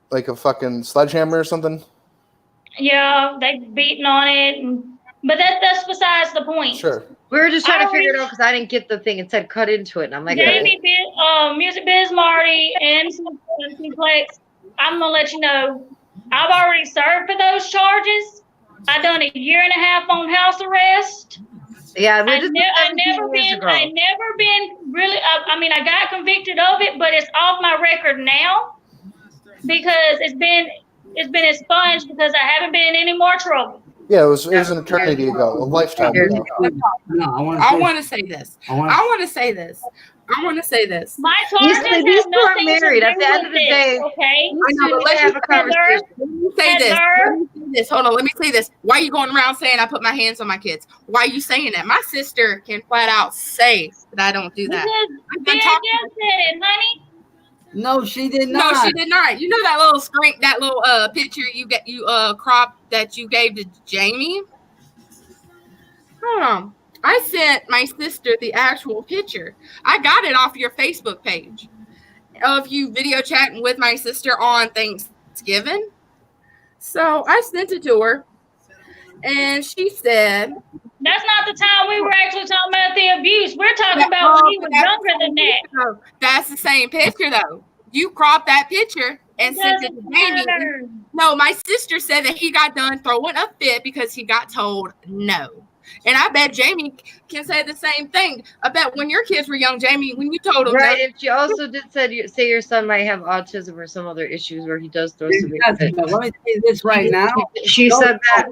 like a fucking sledgehammer or something. Yeah, they beating on it, but that's besides the point. Sure. We were just trying to figure it out because I didn't get the thing. It said cut into it, and I'm like, Jamie, Music Biz Marty, and Simplex. I'm gonna let you know, I've already served for those charges. I've done a 1.5 years on house arrest. Yeah, I never been really. I mean, I got convicted of it, but it's off my record now because it's been expunged because I haven't been in any more trouble. Yeah, it was an eternity ago, a lifetime ago. No, I want to say this. I want to say this. My charges have nothing are married. to do At the end of the with day, this, okay? I know, but let's have a conversation. Let me say this. Hold on. Let me say this. Why are you going around saying I put my hands on my kids? Why are you saying that? My sister can flat out say that I don't do that. Because just said it, honey. No, she did not. No, she did not. You know that little screen, that little picture you cropped that you gave to Jamie? Hold on. I sent my sister the actual picture. I got it off your Facebook page of you video chatting with my sister on Thanksgiving. So I sent it to her, and she said, "That's not the time we were actually talking about the abuse. We're talking about when he was younger than that." That's the same picture, though. You cropped that picture and sent it to Jamie. No, my sister said that he got done throwing a fit because he got told no. And I bet Jamie can say the same thing. I bet when your kids were young, Jamie, when you told them, right? And she also did say your son might have autism or some other issues where he does throw some. Let me say this right now. She said that.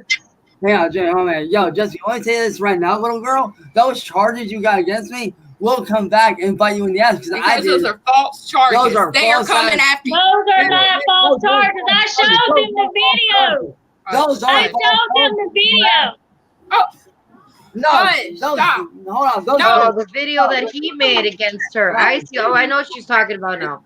Hang on, Jamie. Hold on. Yo, Jesse, let me say this right now, little girl. Those charges you got against me will come back and bite you in the ass because those are false charges. They are coming after you. Those are not false charges. I showed them the video. I showed them the video. Oh. No, stop. Hold on. The video that he made against her. I see. Oh, I know what she's talking about now.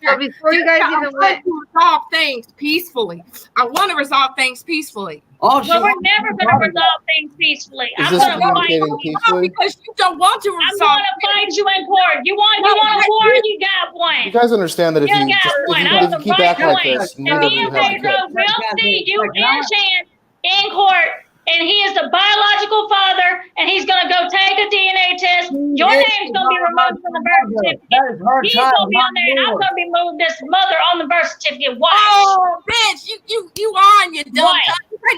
So before you guys even went, resolve things peacefully. I want to resolve things peacefully. Well, we're never going to resolve things peacefully. I'm going to fight you because you don't want to resolve. I'm going to fight you in court. You want a war? You got one. You guys understand that if you keep acting like this, and me and Pedro will see you and Chance in court. And he is the biological father, and he's going to go take a DNA test. Your name's going to be removed from the birth certificate. He's going to be on there, and I'm going to be moving this mother on the birth certificate. Watch. Oh, bitch, you on, you dumb.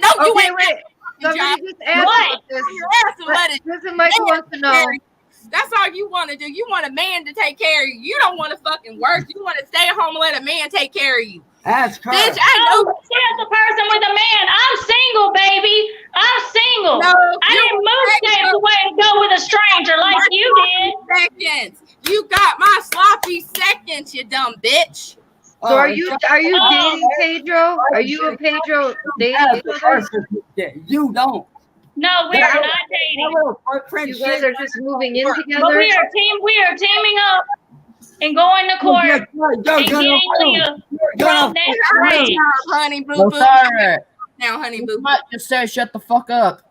No, you ain't. Wait. Somebody just asked this. Listen, Michael wants to know. That's all you want to do. You want a man to take care of you. You don't want to fucking work. You want to stay at home and let a man take care of you. Ask her. Bitch, I know. She's the person with a man. I'm single, baby. I'm single. No, I didn't move states away to go with a stranger like you did. Seconds. You got my sloppy seconds, you dumb bitch. So are you dating Pedro? Are you and Pedro dating? You don't. No, we are not dating. You guys are just moving in together. But we are teaming up and going to court and getting Leah from that grave. Honey boo boo. Now, honey boo. Just say shut the fuck up.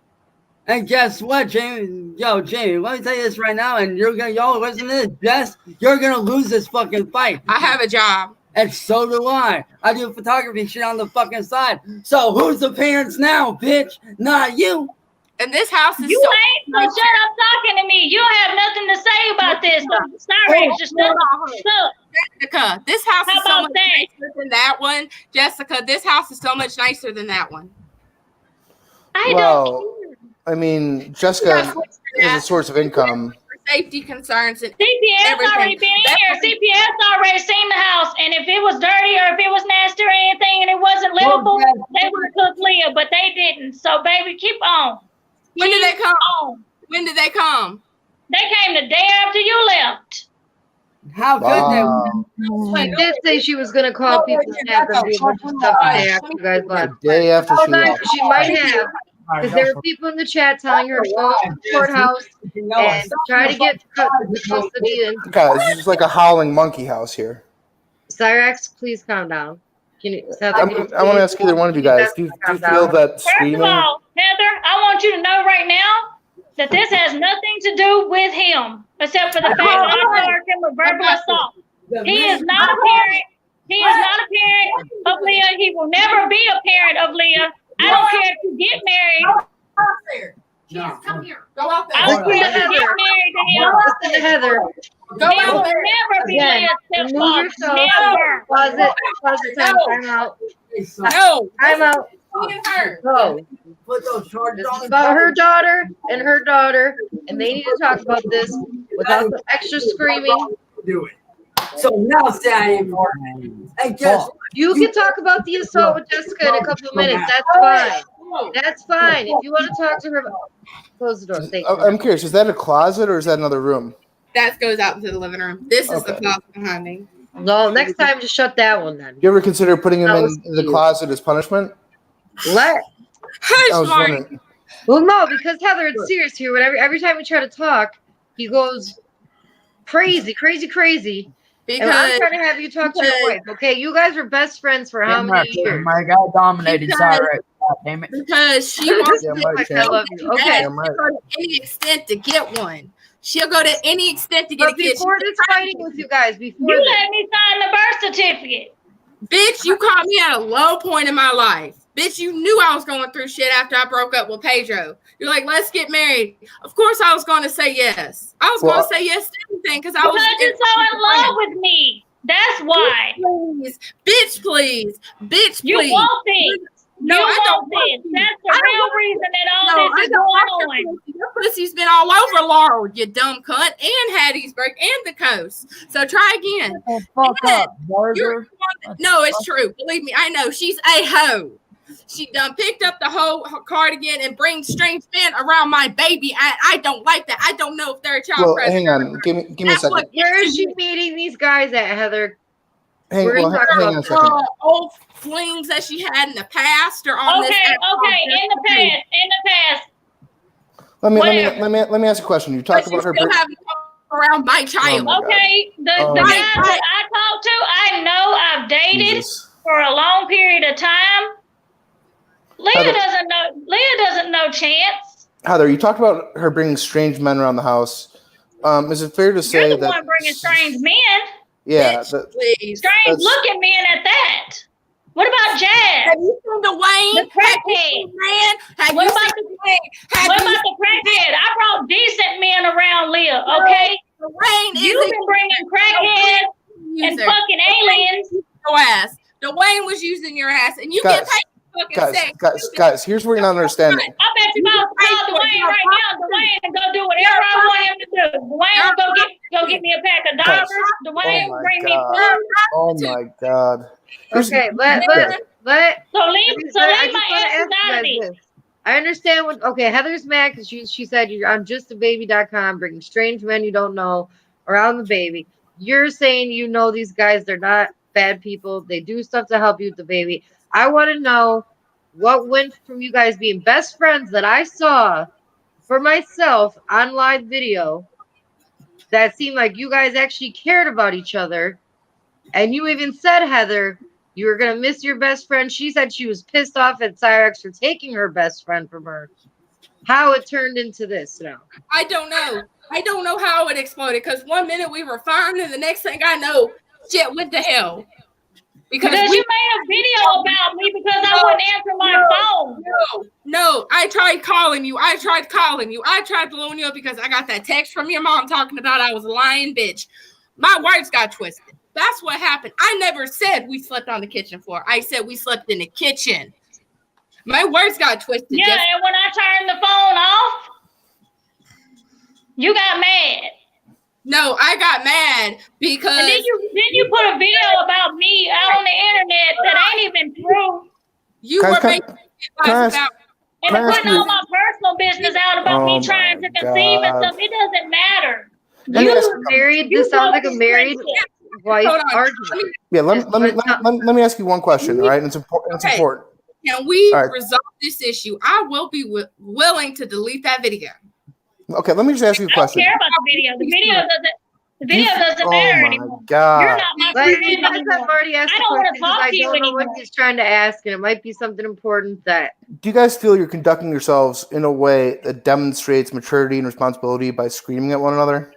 And guess what, Jamie? Jamie, let me tell you this right now, and y'all listen to this. Jess, you're gonna lose this fucking fight. I have a job. And so do I. I do photography shit on the fucking side. So who's the parents now, bitch? Not you. And this house is you ain't, so shut up talking to me. You have nothing to say about this. Cyrax, just shut up. Jessica, this house is so much nicer than that one. Jessica, this house is so much nicer than that one. I mean, Jessica is a source of income. Safety concerns and CPS already been in here. CPS already seen the house, and if it was dirty or if it was nasty or anything, and it wasn't available, they would have took Leah, but they didn't. So, baby, keep on. When did they come? On. When did they come? They came the day after you left. How could Wow. She did say she was going to call people and have them do a bunch of stuff the day after you guys The left. day after she left. She might have, because there were people in the chat telling her to go to the courthouse and try to get the custody. And Guys, this is like a howling monkey house here. Cyrax, please calm down. Can you, I want to ask either one of you guys. Do you feel that First screaming? of all, Heather, I want you to know right now that this has nothing to do with him, except for the fact that I charged him with verbal assault. He is not a parent. He is not a parent of Leah. He will never be a parent of Leah. I don't care if you get married. Yes, come here. Go out I there. don't care if you get married to him. listen to Heather. Go He will out there. never be Again, Leah's remove stepfather. yourself. Never. Pause it time. Time out. No. Time out. Look at her. Go. Put those charges This is about her daughter and her daughter, and they need to talk about this without the extra screaming. Do it. So now say I ain't important. Hey, guess You can talk about the assault with Jessica in a couple of minutes. That's fine. That's fine. If you want to talk to her, close the door. Thank you. I'm curious. Is that a closet or is that another room? That goes out into the living room. This is the Okay. closet behind me. No, next time just shut that one then. You ever consider putting him That was in the cute. closet as punishment? Let. I Hush, was Mark. wondering. Well, no, because Heather, it's serious here. Whenever every time we try to talk, he goes crazy. And I'm Because trying to have you talk to your wife. Okay, you guys were best friends for how many years? My God dominated Because- Cyrax. God damn it. because she This wants is Yeah, like Mike, I love you. Okay, Yes, Yeah, Mike. she'll go to any extent to get one. She'll go to any extent to get but a kid. before this fighting with you guys, before You this, let me sign the birth certificate. Bitch, you caught me at a low point in my life. Bitch, you knew I was going through shit after I broke up with Pedro. You're like, let's get married. Of course I was going to say yes. I was Well, going to say yes to everything because I was Because you're so in love with me. That's why. Please, bitch, please. Bitch, You please. want this. No, you I want don't want this. this. That's the I don't real want reason that all No, this I is don't going want on. your pussy. Your pussy's been all over Laurel, you dumb cunt, and Hattiesburg, and the coast. So try again. Oh, fuck up, You're burger. no, it's true. Believe me, I know. She's a hoe. She done picked up the whole cardigan and brings strange men around my baby. I don't like that. I don't know if they're a child Well, predator. hang on. Give me a That's second. what where is she meeting these guys at, Heather? Hang We're on a talking second. old flings that she had in the past or on Okay, this. okay. In the past. Let Whatever. me ask a question. You But talked you about her. still have around my child. Oh my Okay, the Oh. guys Right. that I talked to, I know I've dated Jesus. for a long period of time. Heather- Leah doesn't know Chance. Heather, you talked about her bringing strange men around the house. Is it fair to say You're the that? one bringing strange men. Yeah. Bitch, please. Strange That's- looking men at that. What about Jazz? Have you seen Dwayne? The crackhead. Man, have What you about seen Dwayne? Have What you about the crackhead? I brought decent men around Leah, okay? Dwayne You've been bringing crackheads and user. fucking aliens. Your ass. Dwayne was using your ass, and you get Guys, paid for fucking sex. guys. Here's where you're not understanding. I bet you if I was to call Dwayne right now, Dwayne will go do whatever I want him to do. Dwayne will go get me a pack of Guys. dollars. Dwayne Oh will my bring me God. food. Oh my God. Here's- Okay, let So leave I just my want to asses ask you out of guys this. this. I understand what. Okay, Heather's mad because she said you're on justababy.com bringing strange men you don't know around the baby. You're saying you know these guys. They're not bad people. They do stuff to help you with the baby. I want to know what went from you guys being best friends that I saw for myself on live video that seemed like you guys actually cared about each other. And you even said, Heather, you were going to miss your best friend. She said she was pissed off at Cyrax for taking her best friend from her. How it turned into this now. I don't know. I don't know how it exploded because 1 minute we were fine, and the next thing I know, shit went to hell. Because you made a video about me because I wouldn't answer my phone. No, I tried calling you. I tried blowing you up because I got that text from your mom talking about I was a lying bitch. My words got twisted. That's what happened. I never said we slept on the kitchen floor. I said we slept in the kitchen. My words got twisted. Yeah, and when I turned the phone off, you got mad. No, I got mad because And then you put a video about me out on the internet that ain't even true. You Guys, were can- making can I advice ask- about. And Can I ask putting you- all my personal business out about Oh me trying my to conceive and God. stuff. It doesn't matter. Let me ask You married. This sounds like a married wife Hold on. argument. Yeah, let Just me ask you one question, all right? And it's important. It's Okay. important. Can we All right. resolve this issue? I will be willing to delete that video. Okay, let me just ask you a I don't question. care about the video. The video doesn't Oh matter my anymore. God. You're not my Like, friend you guys have anymore. already asked I the don't wanna question because talk I to you don't know what anymore. he's trying to ask, and it might be something important that Do you guys feel you're conducting yourselves in a way that demonstrates maturity and responsibility by screaming at one another?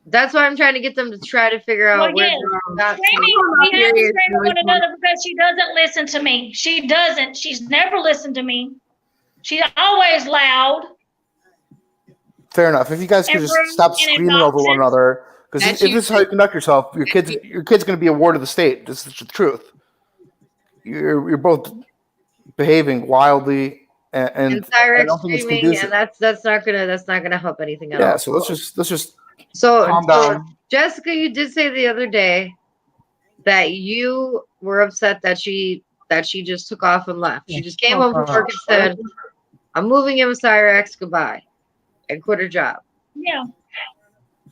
that's why I'm trying to get them to try to figure out Well, where yes. they're not Screaming, we have to scream at one another because she doesn't listen to me. She doesn't. She's never listened to me. She's always loud. Fair enough. If you guys could And just rude stop and screaming over one obnoxious. another, because That's if you this is how you conduct yourself, your kid's going to be a ward of the state. This is the truth. You're both behaving wildly, and I Cyrax don't think it's screaming, conducive. and that's not gonna help anything at Yeah, all. so let's just So, calm so down. Jessica, you did say the other day that you were upset that she just took off and left. She just came home from work and said, "I'm moving in with Cyrax, goodbye," and quit her job. Yeah.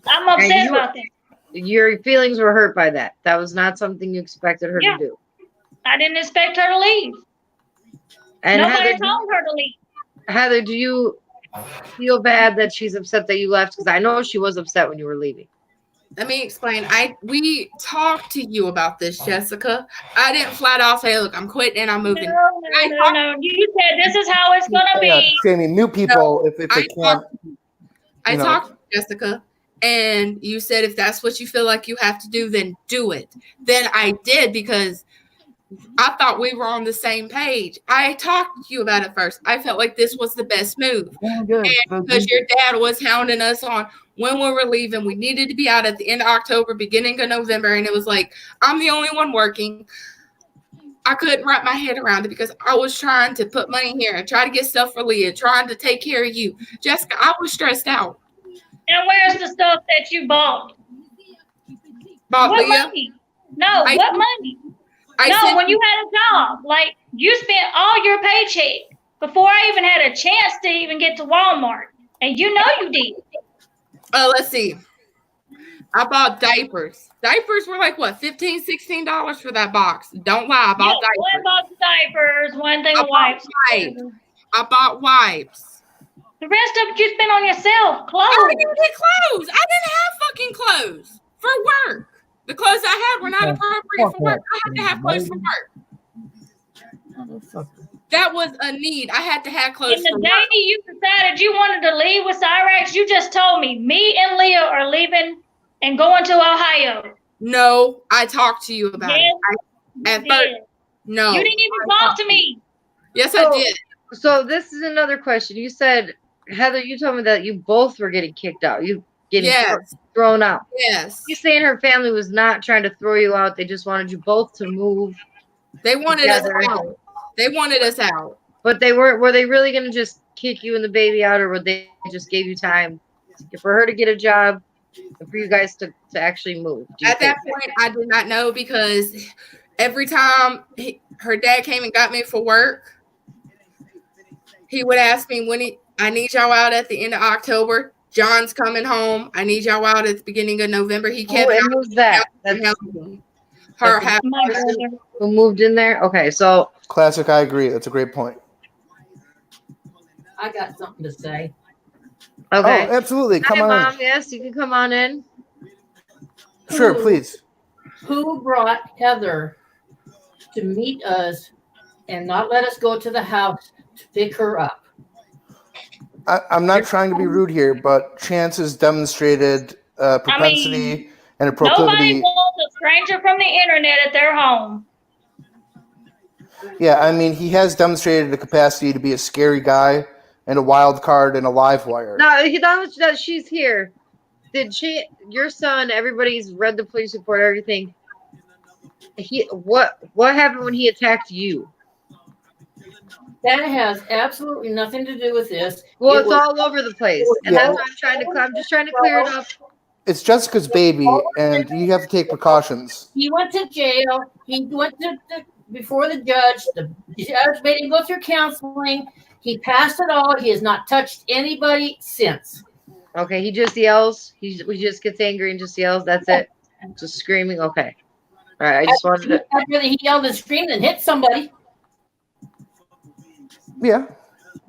I'm upset about that. Your feelings were hurt by that. That was not something you expected her Yeah. to do. I didn't expect her to leave. And Nobody Heather, told her to leave. Heather, do you feel bad that she's upset that you left? Because I know she was upset when you were leaving. Let me explain. We talked to you about this, Jessica. I didn't flat out say, "Look, I'm quitting and I'm moving." No. You said this is how it's gonna Yeah, be. Jamie, mute people if they can't. I you know. talked to Jessica, and you said if that's what you feel like you have to do, then do it. Then I did because I thought we were on the same page. I talked to you about it first. I felt like this was the best move. And because your dad was hounding us on when we were leaving, we needed to be out at the end of October, beginning of November. And it was like, I'm the only one working. I couldn't wrap my head around it because I was trying to put money here and try to get stuff for Leah, trying to take care of you. Jessica, I was stressed out. And where's the stuff that you bought? Bought What Leah. money? No, what money? I No, said, when you had a job, like you spent all your paycheck before I even had a chance to even get to Walmart. And you know you did. let's see. I bought diapers. Diapers were like what, $15, $16 for that box. Don't lie, I bought Yeah, one diapers. box of diapers, one thing I of bought wipes. wipes. I bought wipes. The rest of it you spent on yourself. Clothes. I didn't even get clothes. I didn't have fucking clothes for work. The clothes I had were not appropriate for work. I had to have clothes for work. That was a need. I had to have clothes And the for day work. you decided you wanted to leave with Cyrax, you just told me and Leah are leaving and going to Ohio. No, I talked to you about Yes, it. At you first, did. no. You didn't even talk to me. Yes, I did. So this is another question. You said, Heather, you told me that you both were getting kicked out. You getting Yes. thrown out. Yes. You saying her family was not trying to throw you out. They just wanted you both to move. They wanted together. us out. They wanted us out. But they were they really going to just kick you and the baby out, or would they just gave you time for her to get a job and for you guys to actually move? At that point, I did not know because every time her dad came and got me for work, he would ask me I need y'all out at the end of October. John's coming home. I need y'all out at the beginning of November. He kept who's that? That's her half. Who moved in there? Okay, so Classic. I agree. That's a great point. I got something to say. okay. Oh, absolutely. Come Hi, on Mom. Yes, you can come on in. in. Sure, please. Who brought Heather to meet us and not let us go to the house to pick her up? I'm not trying to be rude here, but Chance has demonstrated propensity and a Nobody proclivity. wants a stranger from the internet at their home. Yeah, I mean, he has demonstrated the capacity to be a scary guy and a wild card and a live wire. No, that she's here. Did your son? Everybody's read the police report. Everything. What happened when he attacked you? That has absolutely nothing to do with this. Well, it's all over the place, and Yeah. that's what I'm just trying to clear it up. It's Jessica's baby, and you have to take precautions. He went to jail. He went to before the judge. The Judge made him go through counseling. He passed it all. He has not touched anybody since. Okay, he just yells. He just gets angry and just yells. That's it. Just screaming. Okay. All right. I just wanted to. I'd rather he yelled and screamed than hit somebody. Yeah,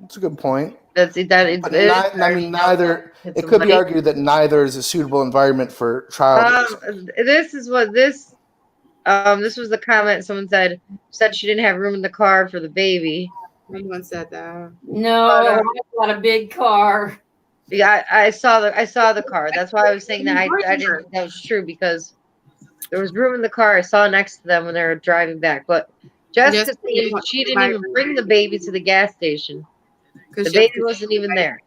that's a good point. That's that. But I mean, neither. It could be argued that neither is a suitable environment for child. This is what this. This was the comment someone said she didn't have room in the car for the baby. Someone said that. No, I got a big car. Yeah, I saw the car. That's why I was saying that I didn't think that was true because there was room in the car. I saw next to them when they were driving back. But Jessica said she didn't even bring the baby to the gas station. The baby wasn't even there.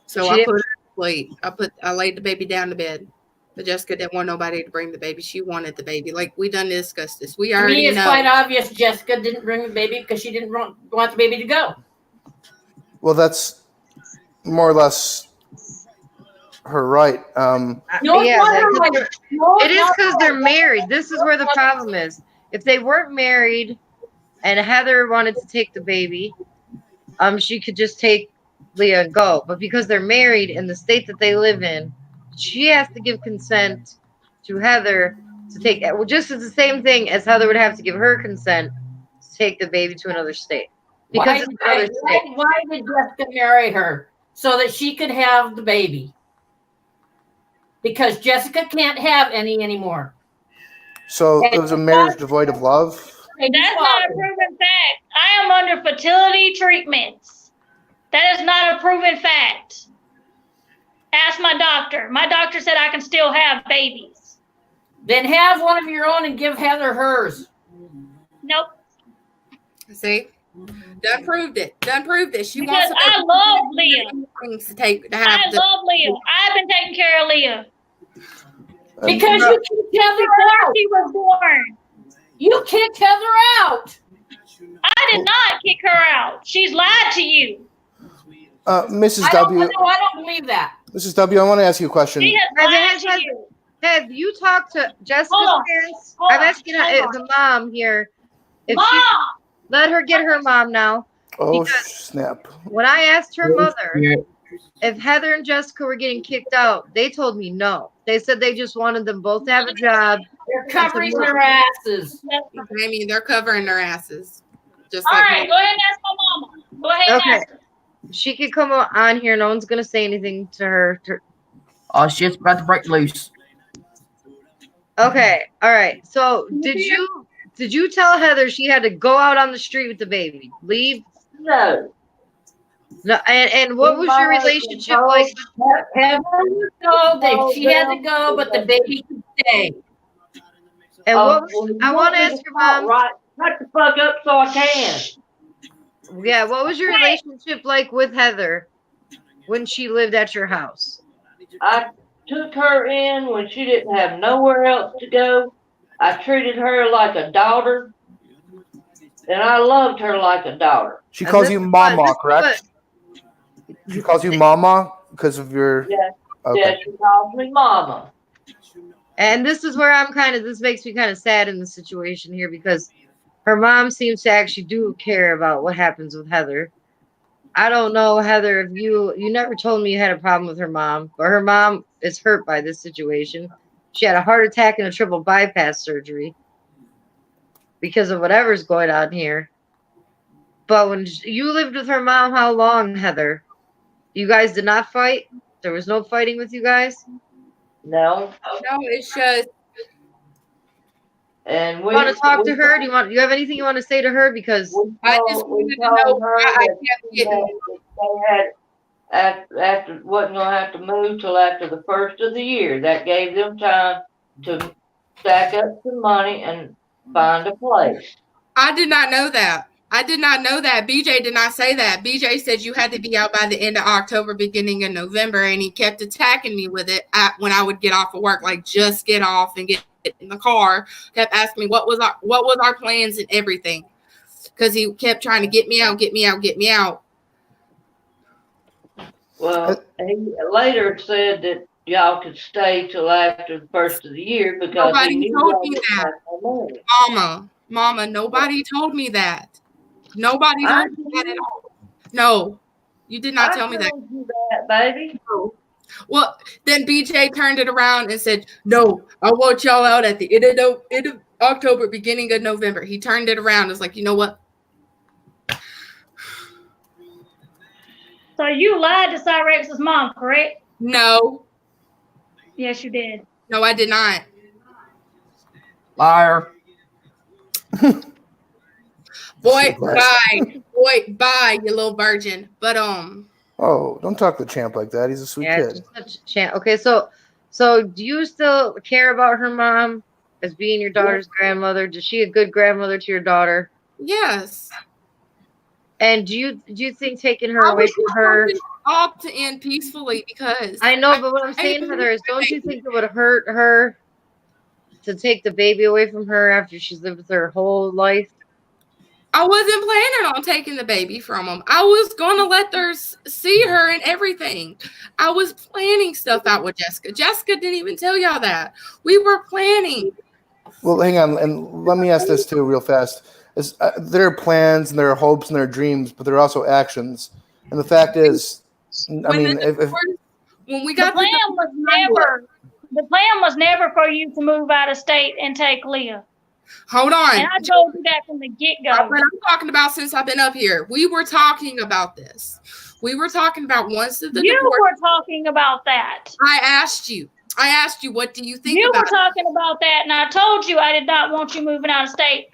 So I put her to sleep. I laid the baby down to bed. But Jessica didn't want nobody to bring the baby. She wanted the baby. Like we done discussed this. We already know. It's quite obvious Jessica didn't bring the baby because she didn't want the baby to go. Well, that's more or less her right. It is because they're married. This is where the problem is. If they weren't married and Heather wanted to take the baby, she could just take Leah and go. But because they're married in the state that they live in, she has to give consent to Heather to take it. Well, just as the same thing as Heather would have to give her consent to take the baby to another state. Because it's another state. Why did Jessica marry her? So that she could have the baby. Because Jessica can't have any anymore. So it was a marriage devoid of love? That's not a proven fact. I am under fertility treatments. That is not a proven fact. Ask my doctor. My doctor said I can still have babies. Then have one of your own and give Heather hers. Nope. See? Done proved it. She because wants to I love Leah. I love Leah. I've been taking care of Leah. Because you kicked Heather out. She was born. You kicked Heather out. I did not kick her out. She's lied to you. Mrs. W. I don't believe that. Mrs. W, I want to ask you a question. She has lied to you. Have you talked to Jessica's parents? I'm asking the mom here. If Mom! Let her get her mom now. Oh, snap. When I asked her mother if Heather and Jessica were getting kicked out, they told me no. They said they just wanted them both to have a job. They're covering their asses. I mean, they're covering their asses. Just all right, go ahead and ask my mama. Go ahead and ask her. She could come on here. No one's going to say anything to her. Oh, shit's about to break loose. Okay. All right. So did you tell Heather she had to go out on the street with the baby? Leave? No. No. And what was your relationship like? Heather was told that she had to go, but the baby could stay. And I want to ask your mom. Right. Shut the fuck up so I can. Yeah, what was your relationship like with Heather when she lived at your house? I took her in when she didn't have nowhere else to go. I treated her like a daughter, and I loved her like a daughter. She calls you Mama, correct? She calls you Mama because of your... Yes, okay. Yes, she calls me Mama. And this is where this makes me kind of sad in the situation here because her mom seems to actually do care about what happens with Heather. I don't know, Heather, if you never told me you had a problem with her mom, but her mom is hurt by this situation. She had a heart attack and a triple bypass surgery because of whatever's going on here. But when you lived with her mom, how long, Heather? You guys did not fight? There was no fighting with you guys? No. No, it's just... And you want to talk to her? Do you have anything you want to say to her? Because I just wanted to know I kept getting... After wasn't gonna have to move till after the first of the year. That gave them time to stack up some money and find a place. I did not know that. BJ did not say that. BJ said you had to be out by the end of October, beginning of November, and he kept attacking me with it when I would get off of work, like just get off and get in the car. Kept asking me what was our plans and everything, because he kept trying to get me out. Well, he later said that y'all could stay till after the first of the year because nobody told me that. Mama, nobody told me that. Nobody told me that at all. No, you did not tell me that. told you that, baby. Well, then BJ turned it around and said, "No, I want y'all out at the end of October, beginning of November." He turned it around. It's like, you know what? So you lied to Cyrax's mom, correct? No. Yes, you did. No, I did not. Liar. Boy, bye. Boy, bye, you little virgin. But Oh, don't talk to Champ like that. He's a sweet kid. Just such a chance. Okay, so do you still care about her mom as being your daughter's grandmother? Is she a good grandmother to your daughter? yes. And do you think taking her away from her? All to end peacefully because I know, but what I'm saying, Heather, is don't you think it would hurt her to take the baby away from her after she's lived with her whole life? I wasn't planning on taking the baby from him. I was going to let her see her and everything. I was planning stuff out with Jessica. Jessica didn't even tell y'all that. We were planning. Well, hang on, and let me ask this too, real fast. There are plans and there are hopes and there are dreams, but there are also actions. And the fact is, I mean, when we got the plan was never for you to move out of state and take Leah. Hold on. And I told you that from the get-go. What I'm talking about since I've been up here. We were talking about this. We were talking about once the You were talking about that. I asked you, what do you think You about were talking about that, and I told you I did not want you moving out of state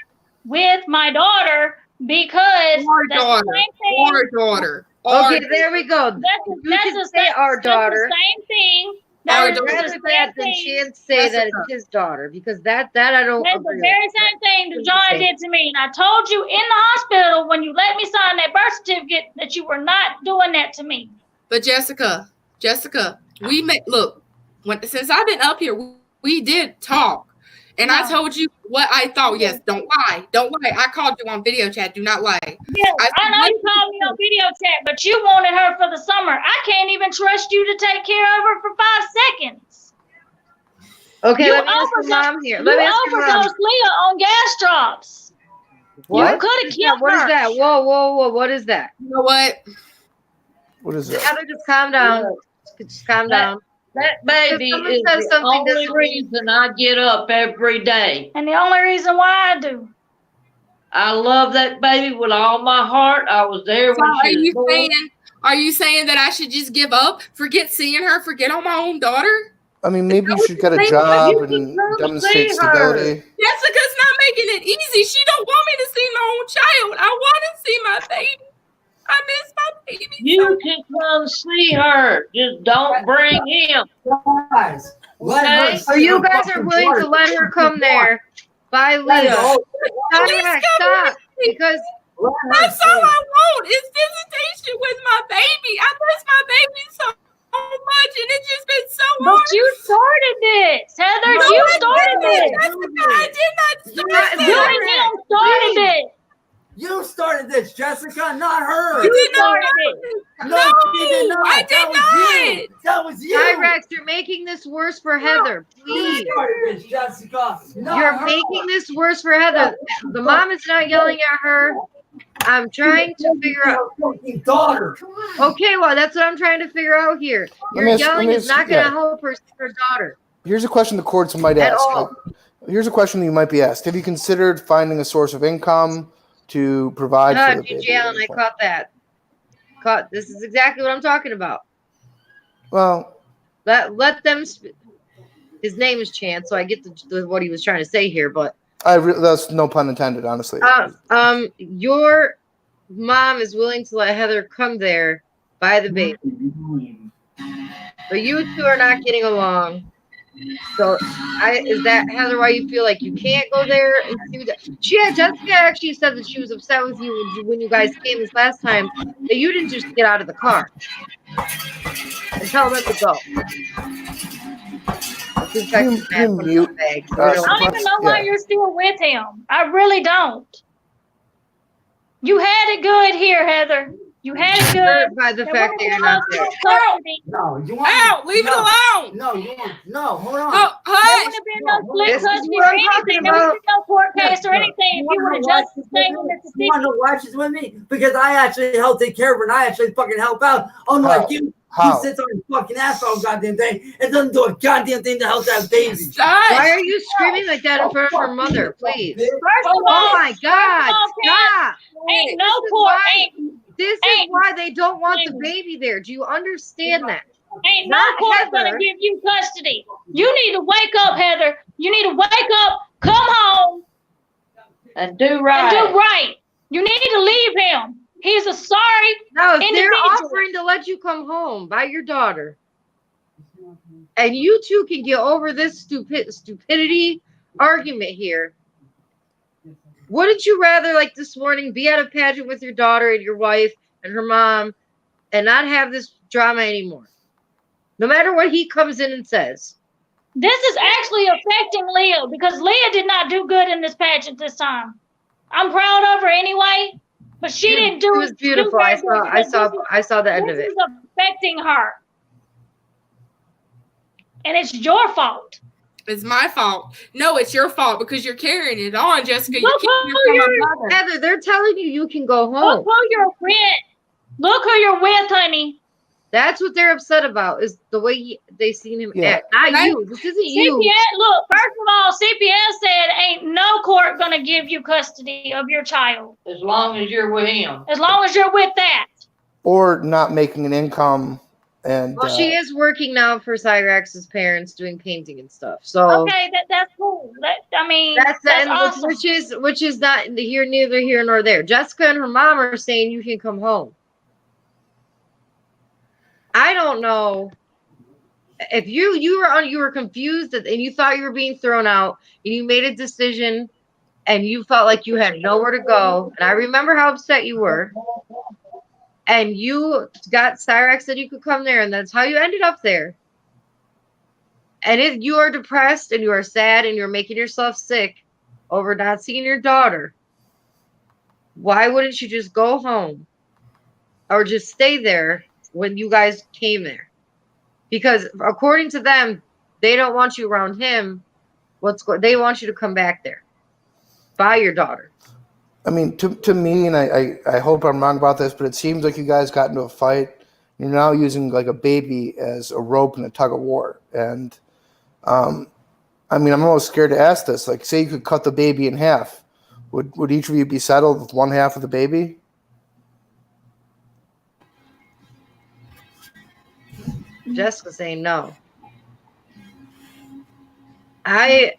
with my daughter because that's the same thing. Our daughter. Okay, there we go. That's our daughter. the same thing. I would rather that than Chance say that it's his daughter because that I don't That's agree the very with. same thing that John did to me. And I told you in the hospital when you let me sign that birth certificate that you were not doing that to me. But Jessica, we since I've been up here, we did talk. And I told you what I thought. Yes, don't lie. I called you on video chat. Do not lie. Yeah, I know you called me on video chat, but you wanted her for the summer. I can't even trust you to take care of her for 5 seconds. Okay, let me ask your mom here. Let me ask your mom. overdosed Leah on gas drops. What? You could have killed her. What is that? Whoa. What is that? You know what? What is that? Heather, just calm down. Just calm down. That baby someone is says the something only doesn't mean- reason I get up every day. And the only reason why I do. I love that baby with all my heart. I was there So when she was born. are you saying that I should just give up? Forget seeing her? Forget on my own daughter? I mean, maybe you should get a job and demonstrate stability. Jessica's not making it easy. She don't want me to see my own child. I want to see my baby. I miss my baby. You can come see her. Just don't bring him. Guys, Okay? So you guys are willing to let her come there by Leah. Stop. Because that's all I want is visitation with my baby. I miss my baby so much, and it's just been so hard. But you started this, Heather. No, You I started didn't. this. Jessica, I did not start You and him started it. You started this, Jessica, not her. You did not. No, she did not. I did not. That was you. Cyrax, you're making this worse for Heather. Please. You started this, Jessica. You're making this worse for Heather. The mom is not yelling at her. I'm trying to figure out. Daughter. Okay, well, that's what I'm trying to figure out here. Your yelling is not going to help her daughter. Here's a question the courts might At ask. all. Here's a question you might be asked. Have you considered finding a source of income to provide for the baby? Allen, I caught that. This is exactly what I'm talking about. Well, let them. His name is Chance, so I get what he was trying to say here, but that's no pun intended, honestly. Your mom is willing to let Heather come there by the baby, but you two are not getting along. So, is that Heather? Why you feel like you can't go there and do that? Jessica actually said that she was upset with you when you guys came this last time. That you didn't just get out of the car and tell them to go. I don't even know why you're still with him. I really don't. You had it good here, Heather. You had it good. Hurt by the There fact wouldn't that have you're not been there. no split custody. No, you want Ow, leave it alone. No, you want no. Hold on. Oh, There hush. wouldn't have been no split This is custody what or I'm talking anything. There wouldn't about. be no court case or Look, anything you if you would wanna have know why just she's stayed with in me? Mississippi. You want to know why she's with me? Because I actually help take care of her, and I actually fucking help out. Unlike How? you, How? who sits on his fucking ass all goddamn day and doesn't do a goddamn thing to help that baby. Why Hush. are you screaming like that in front of her mother, please? First of Oh all, my God! Ken, Stop! ain't no This is court, why- This is ain't- why they don't want the baby there. Do you understand that? ain't no Not court Heather. gonna give you custody. You need to wake up, Heather. You need to wake up, come home, And do and right. do right. You need to leave him. He's a sorry Now, if they're individual. offering to let you come home by your daughter, and you two can get over this stupidity argument here, wouldn't you rather, like this morning, be at a pageant with your daughter and your wife and her mom and not have this drama anymore? No matter what he comes in and says. This is actually affecting Leah because Leah did not do good in this pageant this time. I'm proud of her anyway, but she didn't do It was beautiful. do I very good saw because I saw the end of this it. is affecting her. And it's your fault. It's my fault. No, it's your fault because you're carrying it on, Jessica. You Look keep who your you're- mother. Heather, they're telling you you can go Look home. who you're with. Look who you're with, honey. That's what they're upset about, is the way they seen him Yeah. act. Not Right. you. This isn't you. CPS, look, first of all, CPS said ain't no court gonna give you custody of your child As long as you're with him. as long as you're with that. Or not making an income, and Well, she is working now for Cyrax's parents doing painting and stuff. So Okay, that's cool. I mean, that's awesome. which is not here, neither here nor there. Jessica and her mom are saying you can come home. I don't know if you were confused and you thought you were being thrown out and you made a decision and you felt like you had nowhere to go. And I remember how upset you were. And you got Cyrax said you could come there, and that's how you ended up there. And if you are depressed and you are sad and you're making yourself sick over not seeing your daughter, why wouldn't you just go home or just stay there when you guys came there? Because according to them, they don't want you around him. They want you to come back there by your daughter. I mean, to me, and I hope I'm wrong about this, but it seems like you guys got into a fight. You're now using like a baby as a rope in a tug of war. And I mean, I'm almost scared to ask this. Like, say you could cut the baby in half. Would each of you be settled with one half of the baby? Jessica's saying no. I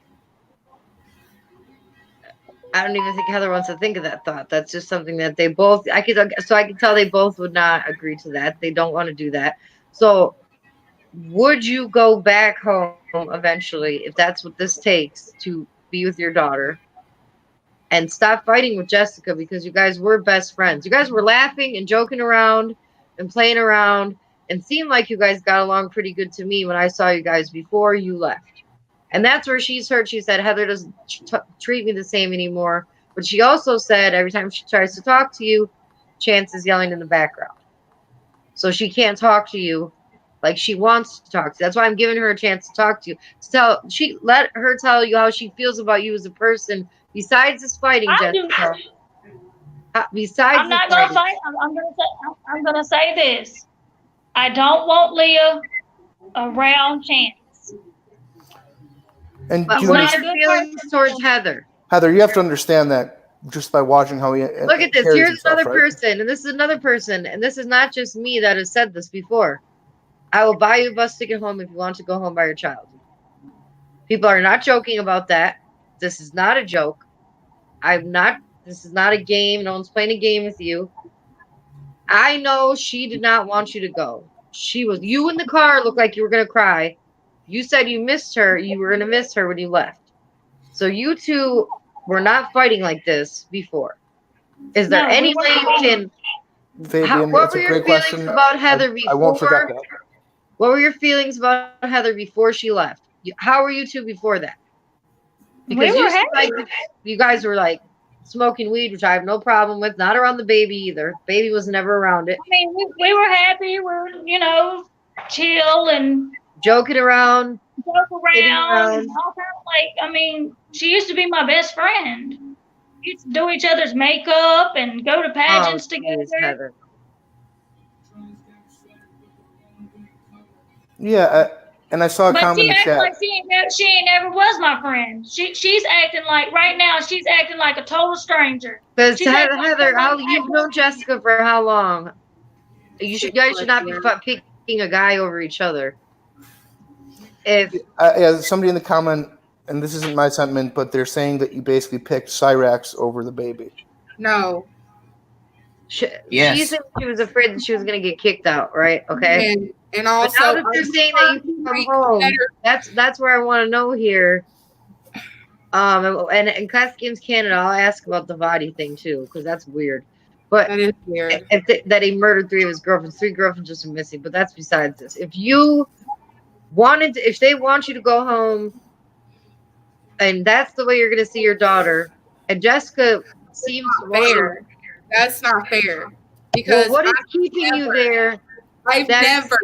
don't even think Heather wants to think of that thought. That's just something that they both. I can tell they both would not agree to that. They don't want to do that. So, would you go back home eventually if that's what this takes to be with your daughter, and stop fighting with Jessica because you guys were best friends? You guys were laughing and joking around and playing around, and seemed like you guys got along pretty good to me when I saw you guys before you left. And that's where she's hurt. She said Heather doesn't treat me the same anymore. But she also said every time she tries to talk to you, Chance is yelling in the background. So she can't talk to you like she wants to talk to you. That's why I'm giving her a chance to talk to you. Let her tell you how she feels about you as a person. Besides this fighting, Jessica. Besides I'm not gonna fight. I'm gonna say this. I don't want Leah around Chance. And But do what you are your feelings towards Heather? Heather, you have to understand that just by watching how he Look at this. carries Here's himself, another right? person, and this is another person, and this is not just me that has said this before. I will buy you a bus ticket home if you want to go home by your child. People are not joking about that. This is not a joke. This is not a game. No one's playing a game with you. I know she did not want you to go. You in the car looked like you were going to cry. You said you missed her. You were going to miss her when you left. So you two were not fighting like this before. Is there any way you can... Fabian, what it's were a your great feelings question. about Heather before? I won't forget that. What were your feelings about Heather before she left? How were you two before that? Because We were happy. you guys were like smoking weed, which I have no problem with. Not around the baby either. Baby was never around it. I mean, we were happy. We were, chill and Joking around. joke Kidding around. around. All kind of I mean, she used to be my best friend. We used to do each other's makeup and go to pageants together. Heather. Yeah, and I saw a But comment she in the acts chat. like she ain't never was my friend. She's acting like right now. She's acting like a total stranger. Because She's acting Heather, like how you've known Jessica for how long? Guys should not be picking a guy over each other. If Yeah, somebody in the comment, and this isn't my sentiment, but they're saying that you basically picked Cyrax over the baby. No. Yes. She said she was afraid that she was going to get kicked out, right? Okay. And But also, now that they're saying that you can come home, that's where I want to know here. And Class Games Canada, I'll ask about the body thing too, because that's weird. But that is weird. That he murdered 3 of his girlfriends. 3 girlfriends just are missing. But that's besides this. If you wanted to, if they want you to go home, and that's the way you're going to see your daughter, and Jessica seems fair. That's not fair. Because what is keeping you there? I've never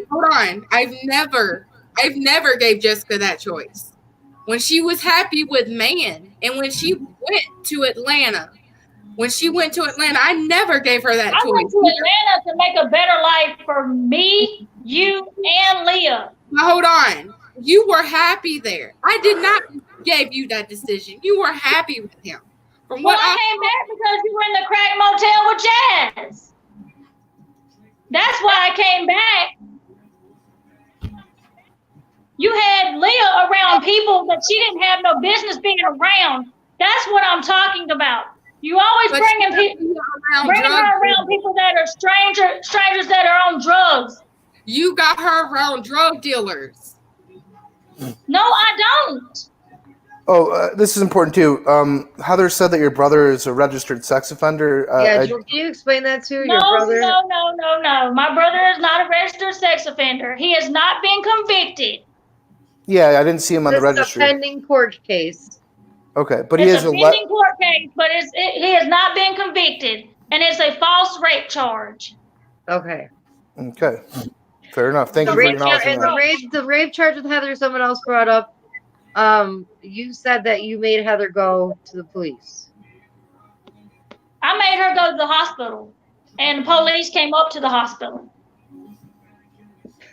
gave Jessica that choice. When she was happy with man, and when she went to Atlanta, I never gave her that choice. I went to Atlanta to make a better life for me, you, and Leah. Now, hold on. You were happy there. I did not give you that decision. You were happy with him. From what I came back because you were in the crack motel with Jazz. That's why I came back. You had Leah around people that she didn't have no business being around. That's what I'm talking about. You always bringing her around people that are strangers that are on drugs. You got her around drug dealers. No, I don't. Oh, this is important too. Heather said that your brother is a registered sex offender. Can you explain that to your brother? No. My brother is not a registered sex offender. He has not been convicted. Yeah, I didn't see him on the registry. It's a pending court case. Okay, but it's a pending court case, but he has not been convicted, and it's a false rape charge. Okay. Okay. Fair enough. Thank you for acknowledging that. The rape charge with Heather, someone else brought up. You said that you made Heather go to the police. I made her go to the hospital, and the police came up to the hospital.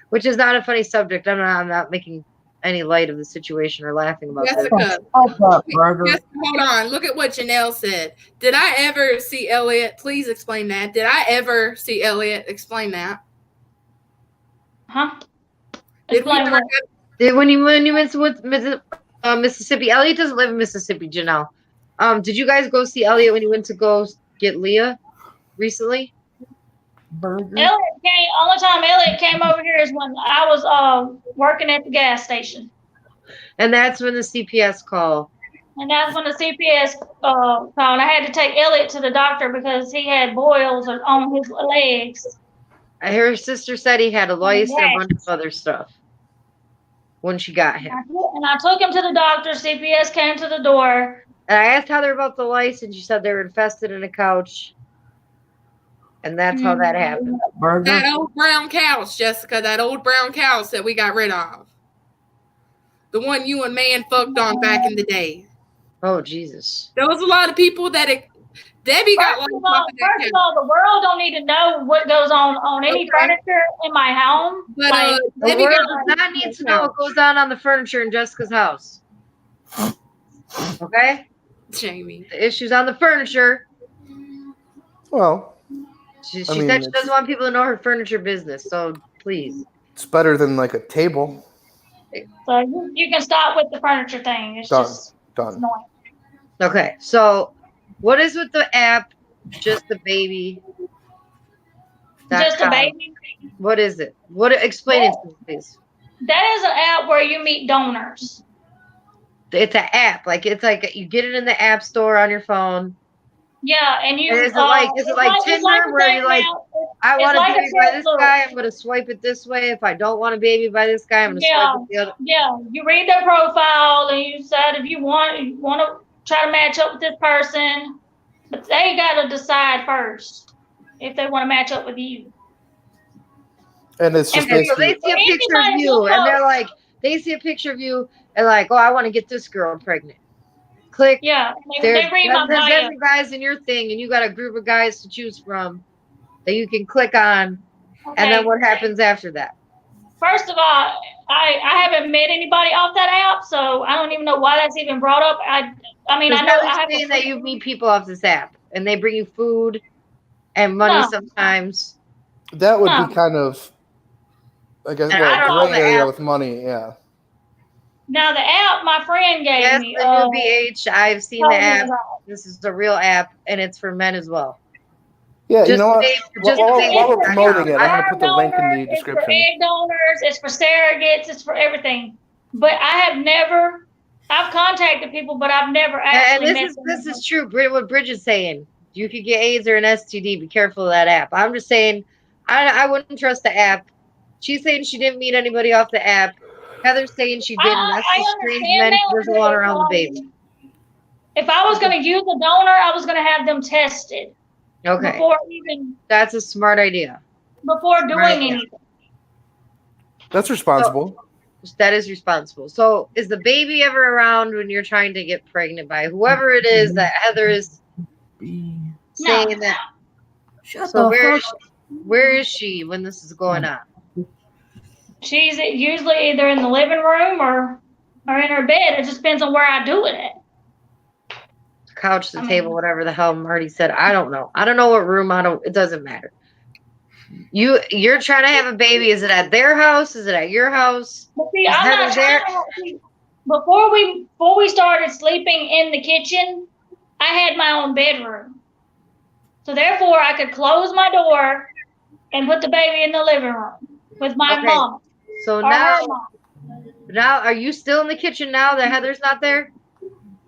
Which is not a funny subject. I'm not making any light of the situation or laughing about Jessica, hold on. Look at what Janelle said. Did I ever see Elliot? Please explain that. Did I ever see Elliot? Explain that. Huh? When you went to Mississippi, Elliot doesn't live in Mississippi, Janelle. Did you guys go see Elliot when you went to go get Leah recently? Elliot came. Only time Elliot came over here is when I was working at the gas station. And that's when the CPS called. And that's when the CPS called. I had to take Elliot to the doctor because he had boils on his legs. Her sister said he had a lice and a bunch of other stuff when she got him. And I took him to the doctor. CPS came to the door. And I asked Heather about the lice, and she said they were infested in a couch. And that's how that happened. That old brown couch, Jessica. That old brown couch that we got rid of. The one you and man fucked on back in the day. Oh, Jesus. There was a lot of people that Debbie got First of all, the world don't need to know what goes on any furniture in my home. But the world does not need to know what goes on the furniture in Jessica's house. Okay? Jamie. The issue's on the furniture. Well, she said she doesn't want people to know her furniture business, so please. It's better than like a table. So you can stop with the furniture thing. It's done. Annoying. Okay, so what is with the app? Just a baby. Just a baby. What is it? Explain it to me, please. That is an app where you meet donors. It's an app. It's like you get it in the app store on your phone. Yeah, and you. Is it like Tinder where you're like, I want a baby by this guy, I'm going to swipe it this way. If I don't want a baby by this guy, I'm going to swipe it the other. Yeah, you read their profile and you said if you want to try to match up with this person, But they got to decide first if they want to match up with you. And it's just Okay, so they basically see a picture of you, and they're like, they see a picture of you, and like, oh, I want to get this girl pregnant. Click. Yeah, There's they read my bio. dozens guys in your thing, and you got a group of guys to choose from that you can click on, and then what happens after that? First of all, I haven't met anybody off that app, so I don't even know why that's even brought up. I mean, I know I have saying that you meet people off this app, and they bring you food and money sometimes. That would be kind of, I guess, well, gray area with money. Yeah. Now the app my friend gave me. The new BH. I've seen the app. This is the real app, and it's for men as well. Yeah, you know what? While we're promoting it, I'm going to put the link in the description. It's for egg donors. It's for surrogates. It's for everything. But I've contacted people, but I've never actually met them. This is true. What Bridget's saying. You could get AIDS or an STD. Be careful of that app. I'm just saying, I wouldn't trust the app. She's saying she didn't meet anybody off the app. Heather's saying she didn't. That's the strange men doesn't want around the baby. If I was going to use a donor, I was going to have them tested. Okay. That's a smart idea. Before doing anything. That's responsible. That is responsible. So is the baby ever around when you're trying to get pregnant by whoever it is that Heather is saying that? So where is she when this is going on? She's usually either in the living room or in her bed. It just depends on where I do it at. Couch, the table, whatever the hell Marty said. I don't know. I don't know what room. It doesn't matter. You're trying to have a baby. Is it at their house? Is it at your house? See, I'm not there. Before we started sleeping in the kitchen, I had my own bedroom. So therefore I could close my door and put the baby in the living room with my mom. So now are you still in the kitchen now that Heather's not there?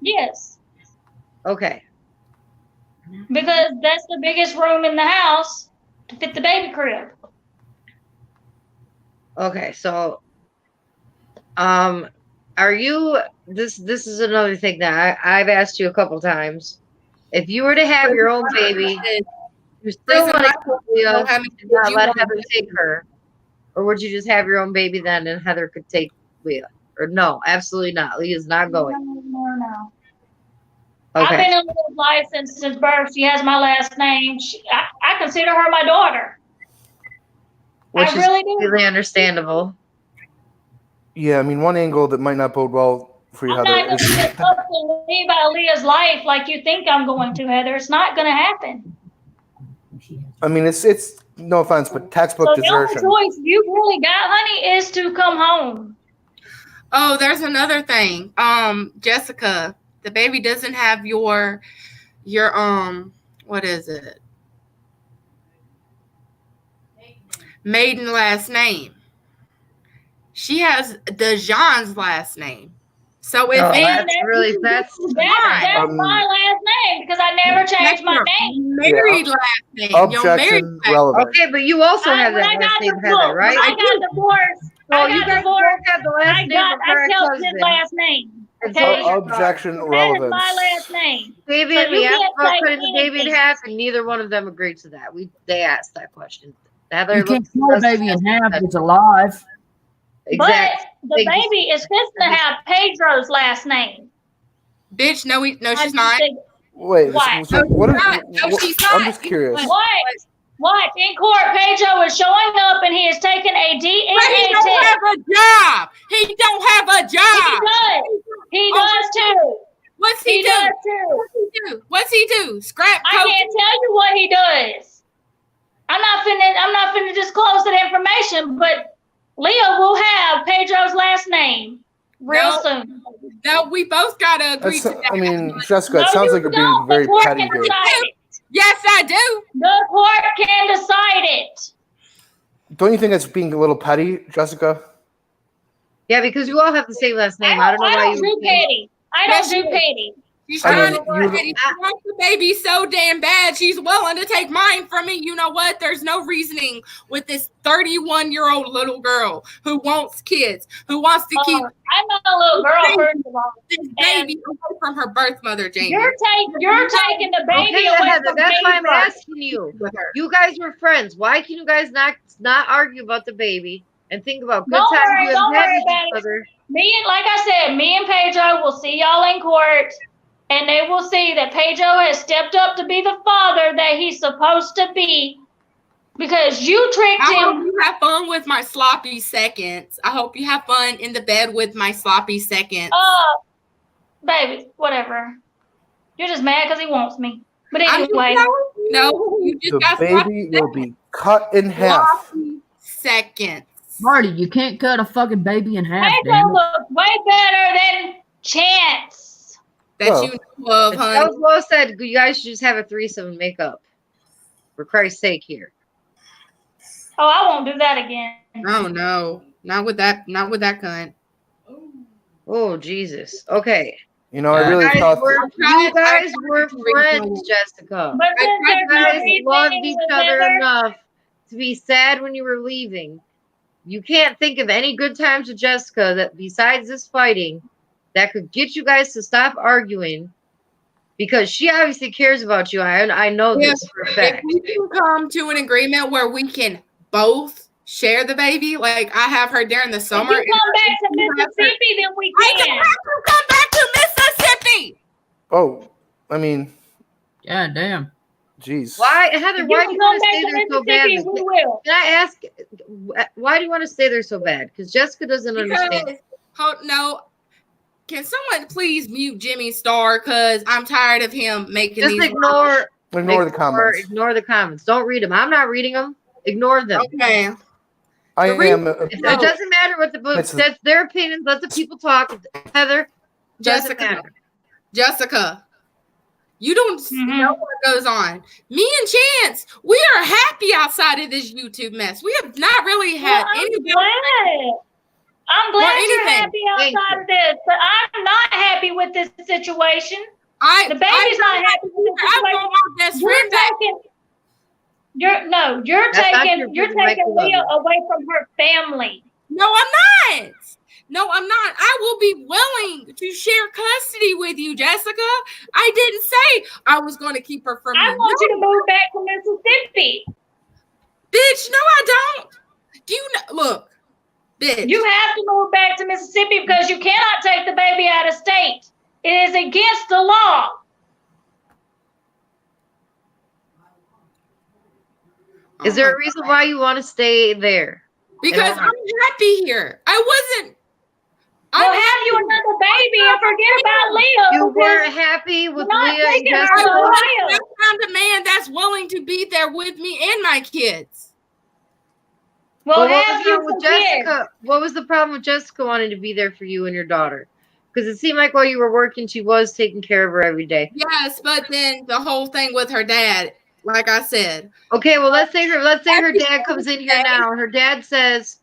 Yes. Okay. Because that's the biggest room in the house to fit the baby crib. Okay, so are you this is another thing that I've asked you a couple times. If you were to have your own baby, you still want to not let Heather take her, or would you just have your own baby then and Heather could take Leah? Or no, absolutely not. Leah's not going. No. Okay. I've been in Leah's life since birth. She has my last name. I consider her my daughter. Which is really understandable. Yeah, I mean, one angle that might not bode well for you, Heather. I'm not going to up to leave out Leah's life like you think I'm going to, Heather. It's not going to happen. I mean, it's no offense, but textbook desertion. The only choice you really got, honey, is to come home. Oh, there's another thing. Jessica, the baby doesn't have your what is it? Maiden last name. She has Dejan's last name. So if that's my last name because I never changed my name. Married last name. Objection relevant. Okay, but you also have that last name, Heather, right? I got divorced. Well, you guys both have the last name of her ex-husband. His last name. Okay. Objection relevant. That is my last name. Baby, so we asked about cutting the baby in half, and neither one of them agreed to that. They asked that question. Heather, you can't cut a baby in half if it's alive. Exactly. But the baby is supposed to have Pedro's last name. Bitch, no, she's not. Wait, what? So what she's not. I'm just curious. What? In court, Pedro is showing up and he is taking a DNA but he don't have a job. He don't have a job. He does too. What's he do? What's he do? Scrap I can't tell you what he does. I'm not finna disclose that information, but Leah will have Pedro's last name real soon. No, we both gotta agree to that. I mean, Jessica, it sounds like you're being very petty here. Yes, I do. The court can decide it. Don't you think that's being a little petty, Jessica? Yeah, because you all have the same last name. I don't know why you do petty. I don't do petty. She's I trying mean, to get Eddie. She wants the baby so damn bad. She's willing to take mine from me. You know what? There's no reasoning with this 31-year-old little girl who wants kids, who wants to keep. I'm not a little girl, first of all. This baby away from her birth mother, Jamie. You're taking the baby away Heather, from that's why I'm Pedro. asking you. You guys were friends. Why can you guys not argue about the baby and think about good times you have had with each other? Like I said, me and Pedro will see y'all in court, and they will see that Pedro has stepped up to be the father that he's supposed to be, because you tricked him. I hope you have fun with my sloppy seconds. I hope you have fun in the bed with my sloppy seconds. Baby, whatever. You're just mad because he wants me. But anyway. No, you just got the baby will be cut in half. Seconds. Marty, you can't cut a fucking baby in half. Pedro looks way better than Chance. That you know of, honey. That was Lo said. You guys should just have a threesome and make up. For Christ's sake, here. Oh, I won't do that again. Oh no, not with that cunt. Oh Jesus. Okay. You know, I really thought you guys were friends, Jessica. But you guys loved each other enough to be sad when you were leaving. You can't think of any good times with Jessica that besides this fighting that could get you guys to stop arguing, because she obviously cares about you. I know this for a fact. If we can come to an agreement where we can both share the baby, like I have her during the summer. If you come back to Mississippi, then we can. Come back to Mississippi. Oh, I mean, God damn. Jeez. Why, Heather? Why do you want to stay there so badly? We will. Can I ask, why do you want to stay there so bad? Because Jessica doesn't understand. No. Can someone please mute Jimmy Star? Because I'm tired of him making Just these. Ignore the comments. Ignore the comments. Don't read them. I'm not reading them. Ignore them. Okay. I am. It doesn't matter what the book says. That's their opinions. Let the people talk. Heather, Jessica, you don't know what goes on. Me and Chance, we are happy outside of this YouTube mess. We have not really had any. I'm glad you're happy outside of this, but I'm not happy with this situation. The baby's not happy with this situation. I want my best friend back. You're taking Leah away from her family. No, I'm not. I will be willing to share custody with you, Jessica. I didn't say I was going to keep her from you. I want you to move back to Mississippi. Bitch, no, I don't. Do you know? Look, bitch. You have to move back to Mississippi because you cannot take the baby out of state. It is against the law. Is there a reason why you want to stay there? Because I'm happy here. Well, have you another baby and forget about Leah. You weren't happy with Leah and Jessica? I found a man that's willing to be there with me and my kids. Well, what was the problem with Jessica wanting to be there for you and your daughter? Because it seemed like while you were working, she was taking care of her every day. Yes, but then the whole thing with her dad, like I said. Okay, well, let's say her dad comes in here now. Her dad says,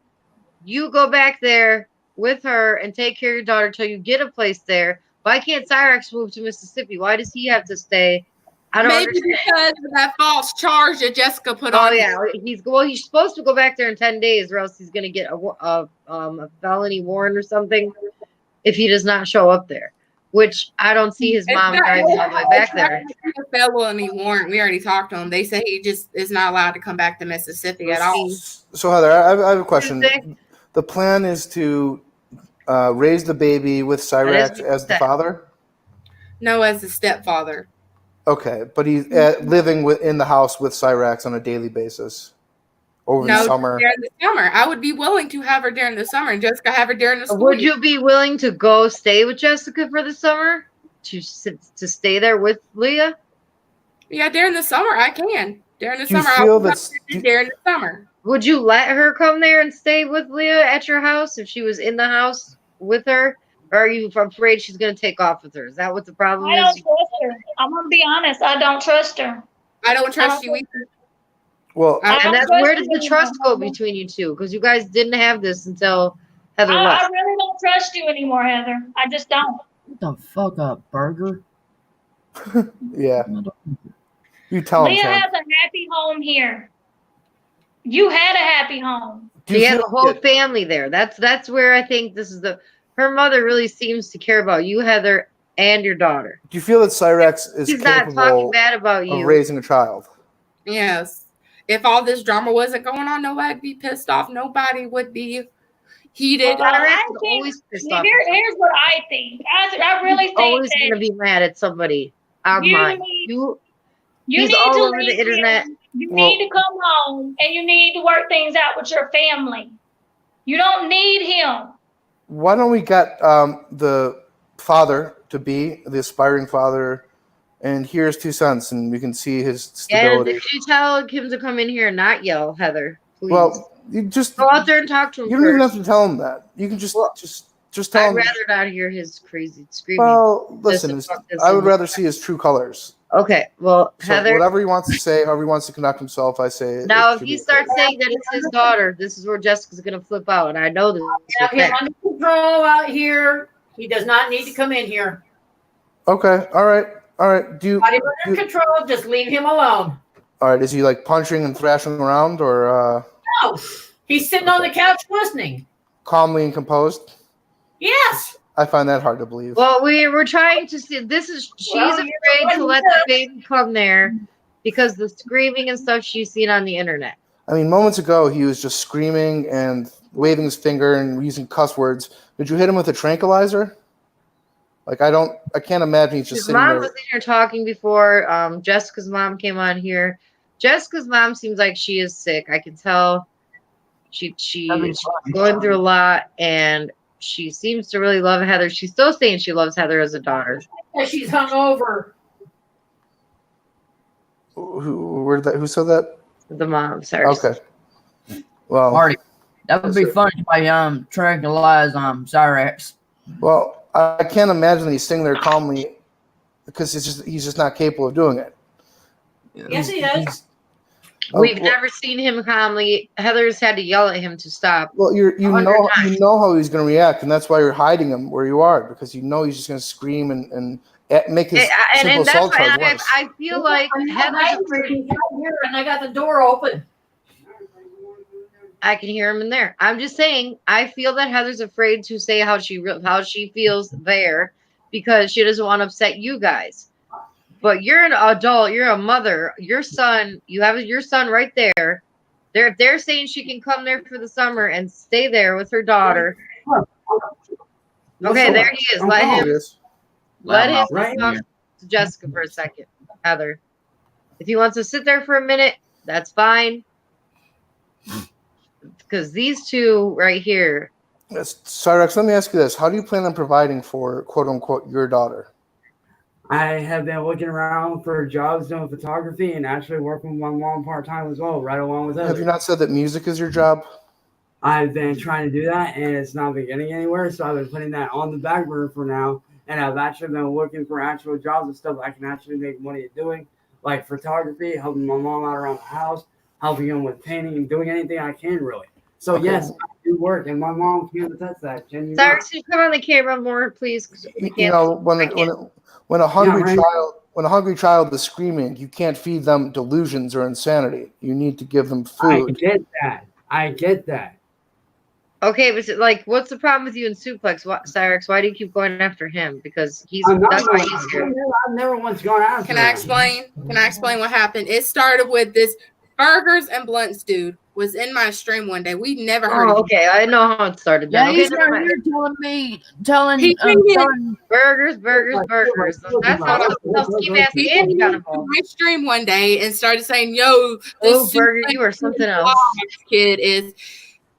you go back there with her and take care of your daughter till you get a place there. Why can't Cyrax move to Mississippi? Why does he have to stay? I don't understand. Because of that false charge that Jessica put on. Oh yeah, he's supposed to go back there in 10 days, or else he's going to get a felony warrant or something if he does not show up there. Which I don't see his mom driving all the way back there. A felony warrant. We already talked to him. They say he just is not allowed to come back to Mississippi at all. So Heather, I have a question. The plan is to raise the baby with Cyrax as the father? No, as the stepfather. Okay, but he's living in the house with Cyrax on a daily basis over the summer. During the summer. I would be willing to have her during the summer and Jessica have her during the school. Would you be willing to go stay with Jessica for the summer? To stay there with Leah? Yeah, during the summer I can. During the summer during the summer. Would you let her come there and stay with Leah at your house if she was in the house with her? Or are you afraid she's going to take off with her? Is that what the problem is? I don't trust her. I'm going to be honest. I don't trust her. I don't trust you either. Well, and that's where does the trust go between you two? Because you guys didn't have this until Heather left. I really don't trust you anymore, Heather. I just don't. What the fuck up, burger? Yeah. You tell him, Leah Sam. has a happy home here. You had a happy home. Do you She has feel a whole like family there. That's where I think this is her mother really seems to care about you, Heather, and your daughter. do you feel that Cyrax is She's not talking capable bad about of you. raising a child? Yes. If all this drama wasn't going on, nobody'd be pissed off. Nobody would be heated. Well, Cyrax I is think always pissed off. here's what I think. I really He's think always that gonna be mad at somebody you online. need, You you he's need all to over the leave internet. here. You Well- need to come home and you need to work things out with your family. You don't need him. Why don't we get the father to be the aspiring father, and here's 2 cents, and we can see his And stability. if you tell him to come in here and not yell, Heather, please Well, you just go out there and talk to him you don't even first. have to tell him that. You can just Well, just tell I'd him. rather not hear his crazy screaming. Well, listen, Just to talk this I would and- rather see his true colors. Okay, well, So Heather. whatever he wants to say, however he wants to conduct himself, I say. Now, it if should he be starts okay. saying that it's his daughter, this is where Jessica's gonna flip out, and I know this. Have for a him fact. under control out here. He does not need to come in here. Okay, all right. Do you? Got him under control. Just leave him alone. All right. Is he like punching and thrashing around, or No, he's sitting on the couch listening. calmly and composed? Yes. I find that hard to believe. Well, we're trying to see. She's Well, afraid to let the baby come there because the screaming and stuff she's seen on the internet. I mean, moments ago he was just screaming and waving his finger and using cuss words. Did you hit him with a tranquilizer? Like I can't imagine he's just His sitting mom there. was in here talking before. Jessica's mom came on here. Jessica's mom seems like she is sick. I can tell. She's going through a lot, and she seems to really love Heather. She's still saying she loves Heather as a daughter. She's hungover. Who said that? The mom, sorry. Okay. Well, Marty, that would be Yes, sir. funny if I tranquilize Cyrax. Well, I can't imagine that he's sitting there calmly because he's just not capable of doing it. Yes, he is. We've well, never seen him calmly. Heather's had to yell at him to stop. Well, you 100 know times. you know how he's going to react, and that's why you're hiding him where you are, because you know he's just going to scream and make his simple And that's assault why charge worse. I feel like Heather's afraid. Here, and I got the door open. I can hear him in there. I'm just saying, I feel that Heather's afraid to say how she feels there because she doesn't want to upset you guys. But you're an adult, you're a mother, your son, you have your son right there. They're saying she can come there for the summer and stay there with her daughter. Okay, there he is. Let him talk to Jessica for a second, Heather. If he wants to sit there for a minute, that's fine. Because these two right here. Yes, Cyrax, let me ask you this: how do you plan on providing for "quote unquote" your daughter? I have been looking around for jobs doing photography and actually working with my mom part time as well, right along with Have you others. not said that music is your job? I've been trying to do that and it's not been getting anywhere, so I've been putting that on the back burner for now. And I've actually been looking for actual jobs and stuff I can actually make money at doing, like photography, helping my mom out around the house, helping them with painting, and doing anything I can really. So Okay. yes, I do work, and my mom can attest that. Sorry, could you come on the camera more, please? 'Cause we You can't- know, when a hungry right. child is screaming, you can't feed them delusions or insanity. You need to give them I food. get that. Okay, but like, what's the problem with you and Suplex, Cyrax? Why do you keep going after him? Because I'm not that's why going- he's here. I've never once gone after Can I him. explain? Can I explain what happened? It started with this burgers and blunts dude was in my stream one day. We never heard Oh, of him. okay, I know how it started. Yeah, Then. he's Okay, never down mind. here telling me, telling Burgers. That's how ski mask He and came got into involved. my stream one day and started saying, "Yo, Oh, this Burger, you are something else. kid is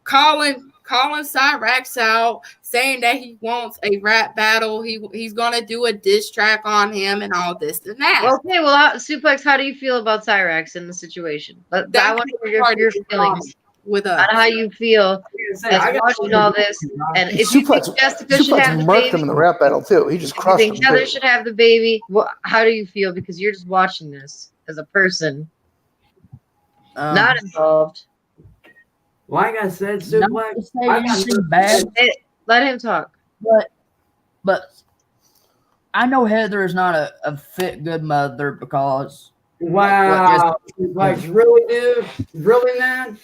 calling Cyrax out, saying that he wants a rap battle. He's gonna do a diss track on him and all this and that." Okay, well, Suplex, how do you feel about Cyrax in the situation? I That want to hear your feelings with on us. how you feel as watching all this. And if you think Jessica should have the murked him in baby, the rap battle too. He just if you crushed him. think Heather too. should have the baby, how do you feel? Because you're just watching this as a person, not involved. Like I said, not Suplex, to say I got anything bad, Let him talk. but I know Heather is not a fit, good mother because. Wow. Like, really, dude? Really, man?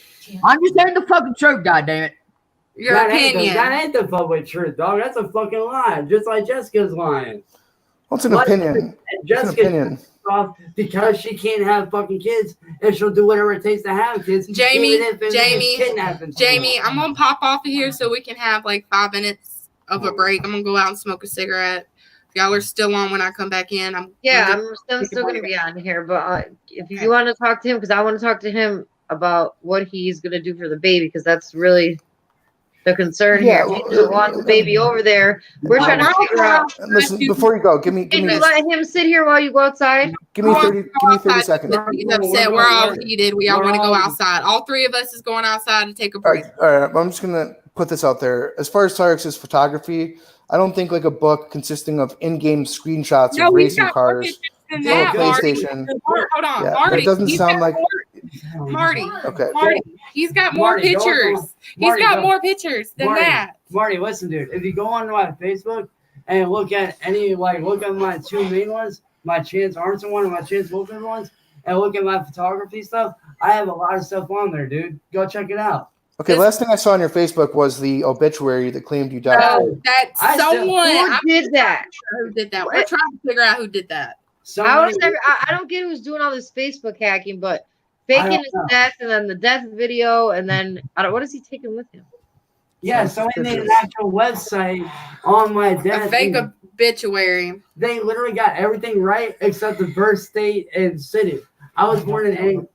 I'm just saying the fucking truth, goddammit. Your That opinion. ain't the fucking truth, dog. That's a fucking lie. Just like Jessica's lying. What's an Like, opinion? It's an Jessica's opinion. off because she can't have fucking kids, and she'll do whatever it takes to have kids. Jamie, even if it's Jamie, kidnapping. Jamie, I'm gonna pop off of here so we can have like 5 minutes of a break. I'm gonna go out and smoke a cigarette. If y'all are still on when I come back in, I'm still going to be on here. But if you want to talk to him, because I want to talk to him about what he's going to do for the baby, because that's really the concern Yeah, here. He doesn't want the baby over there. We're trying to figure out. Listen, before you go, give me Can you let him sit here while you go outside? give me 30 seconds. He's upset. We're all heated. We all want to go outside. All 3 of us is going outside to take a break. All right, I'm just gonna put this out there. As far as Cyrax's photography, I don't think like a book consisting of in-game screenshots of he's racing got more cars pictures than or that, Marty. PlayStation. Hold on, Yeah, Marty. that doesn't he's sound got like. Marty. Okay. Marty. He's got more Marty, go pictures. on. He's Marty, got go. more pictures than Marty, that. Marty, listen, dude. If you go on my Facebook and look at look at my 2 main ones, my Chance Arnson one and my Chance Wilkins ones, and look at my photography stuff, I have a lot of stuff on there, dude. Go check it out. Okay, last thing I saw on your Facebook was the obituary that claimed you died. That's I still- someone. Who did that? Who did that? We're trying to figure out who did that. How is there, I don't get who's doing all this Facebook hacking, but faking his know. death and then the death video and then what is he taking with him? Yeah, so they made an actual website on my A death. fake obituary. They literally got everything right except the birth state and city. I was born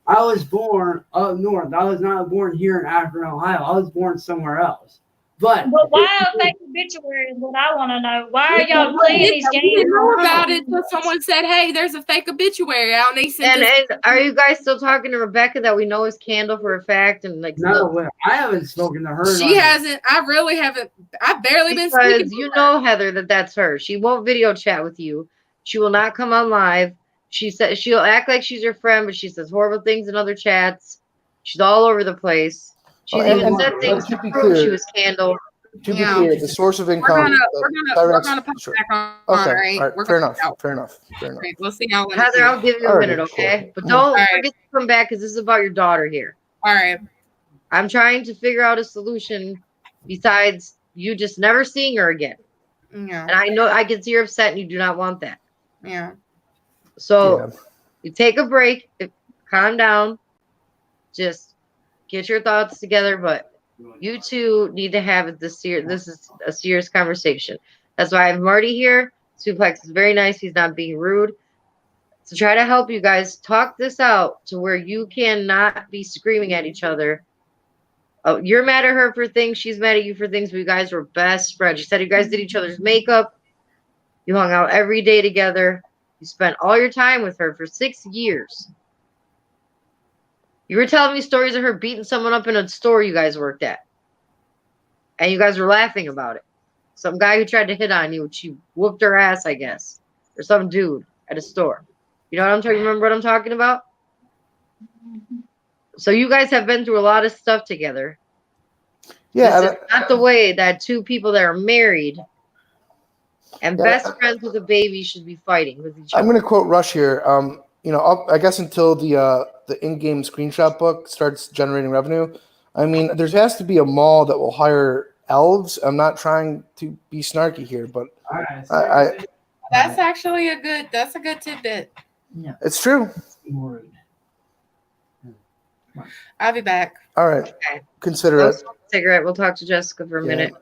I was born up north. I was not born here in Akron, Ohio. I was born somewhere else. But why a fake obituary is what I want to know. Why are y'all playing these We games? didn't know about it until someone said, "Hey, there's a fake obituary out." And they sent us. And are you guys still talking to Rebecca that we know is Candle for a fact? And like, no, I haven't spoken to her. She hasn't. I really haven't. I've barely been speaking. Because you know, Heather, that's her. She won't video chat with you. She will not come on live. She said she'll act like she's your friend, but she says horrible things in other chats. She's all over the place. She's even said things to prove she was Candle. To be clear, the source of income. We're gonna put it back on. Okay, Right? all right. Fair enough. Right, we'll see how. Heather, I'll give you a minute, okay? But don't forget to come back because this is about your daughter here. All right. I'm trying to figure out a solution besides you just never seeing her again. Yeah. And I know I can see you're upset and you do not want that. Yeah. So you take a break, calm down, just get your thoughts together. But you two need to have this is a serious conversation. That's why I have Marty here. Suplex is very nice. He's not being rude. To try to help you guys talk this out to where you cannot be screaming at each other. Oh, you're mad at her for things. She's mad at you for things. But you guys were best friends. You said you guys did each other's makeup. You hung out every day together. You spent all your time with her for 6 years. You were telling me stories of her beating someone up in a store you guys worked at. And you guys were laughing about it. Some guy who tried to hit on you, she whooped her ass, I guess. Or some dude at a store. You know what I'm talking? Remember what I'm talking about? So you guys have been through a lot of stuff together. Yeah. This is not the way that 2 people that are married and best friends with a baby should be fighting with each other. I'm going to quote Rush here. I guess until the in-game screenshot book starts generating revenue, I mean, there has to be a mall that will hire elves. I'm not trying to be snarky here, but that's actually a good tidbit. Yeah, it's true. I'll be back. All right. Okay. Consider it. Cigarette. We'll talk to Jessica for a minute.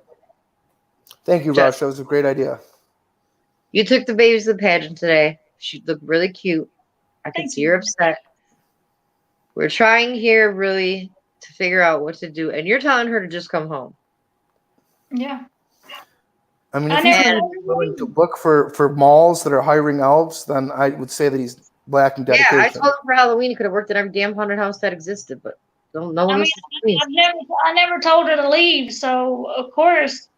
Thank you, Rush. That was a great idea. You took the babies to the pageant today. She looked really cute. I can see you're upset. We're trying here really to figure out what to do. And you're telling her to just come home. Yeah. I mean, if he's willing to look for malls that are hiring elves, then I would say that he's lacking dedication. Yeah, I told him for Halloween he could have worked at every damn haunted house that existed, but no one listens to me. I never told her to leave, so of course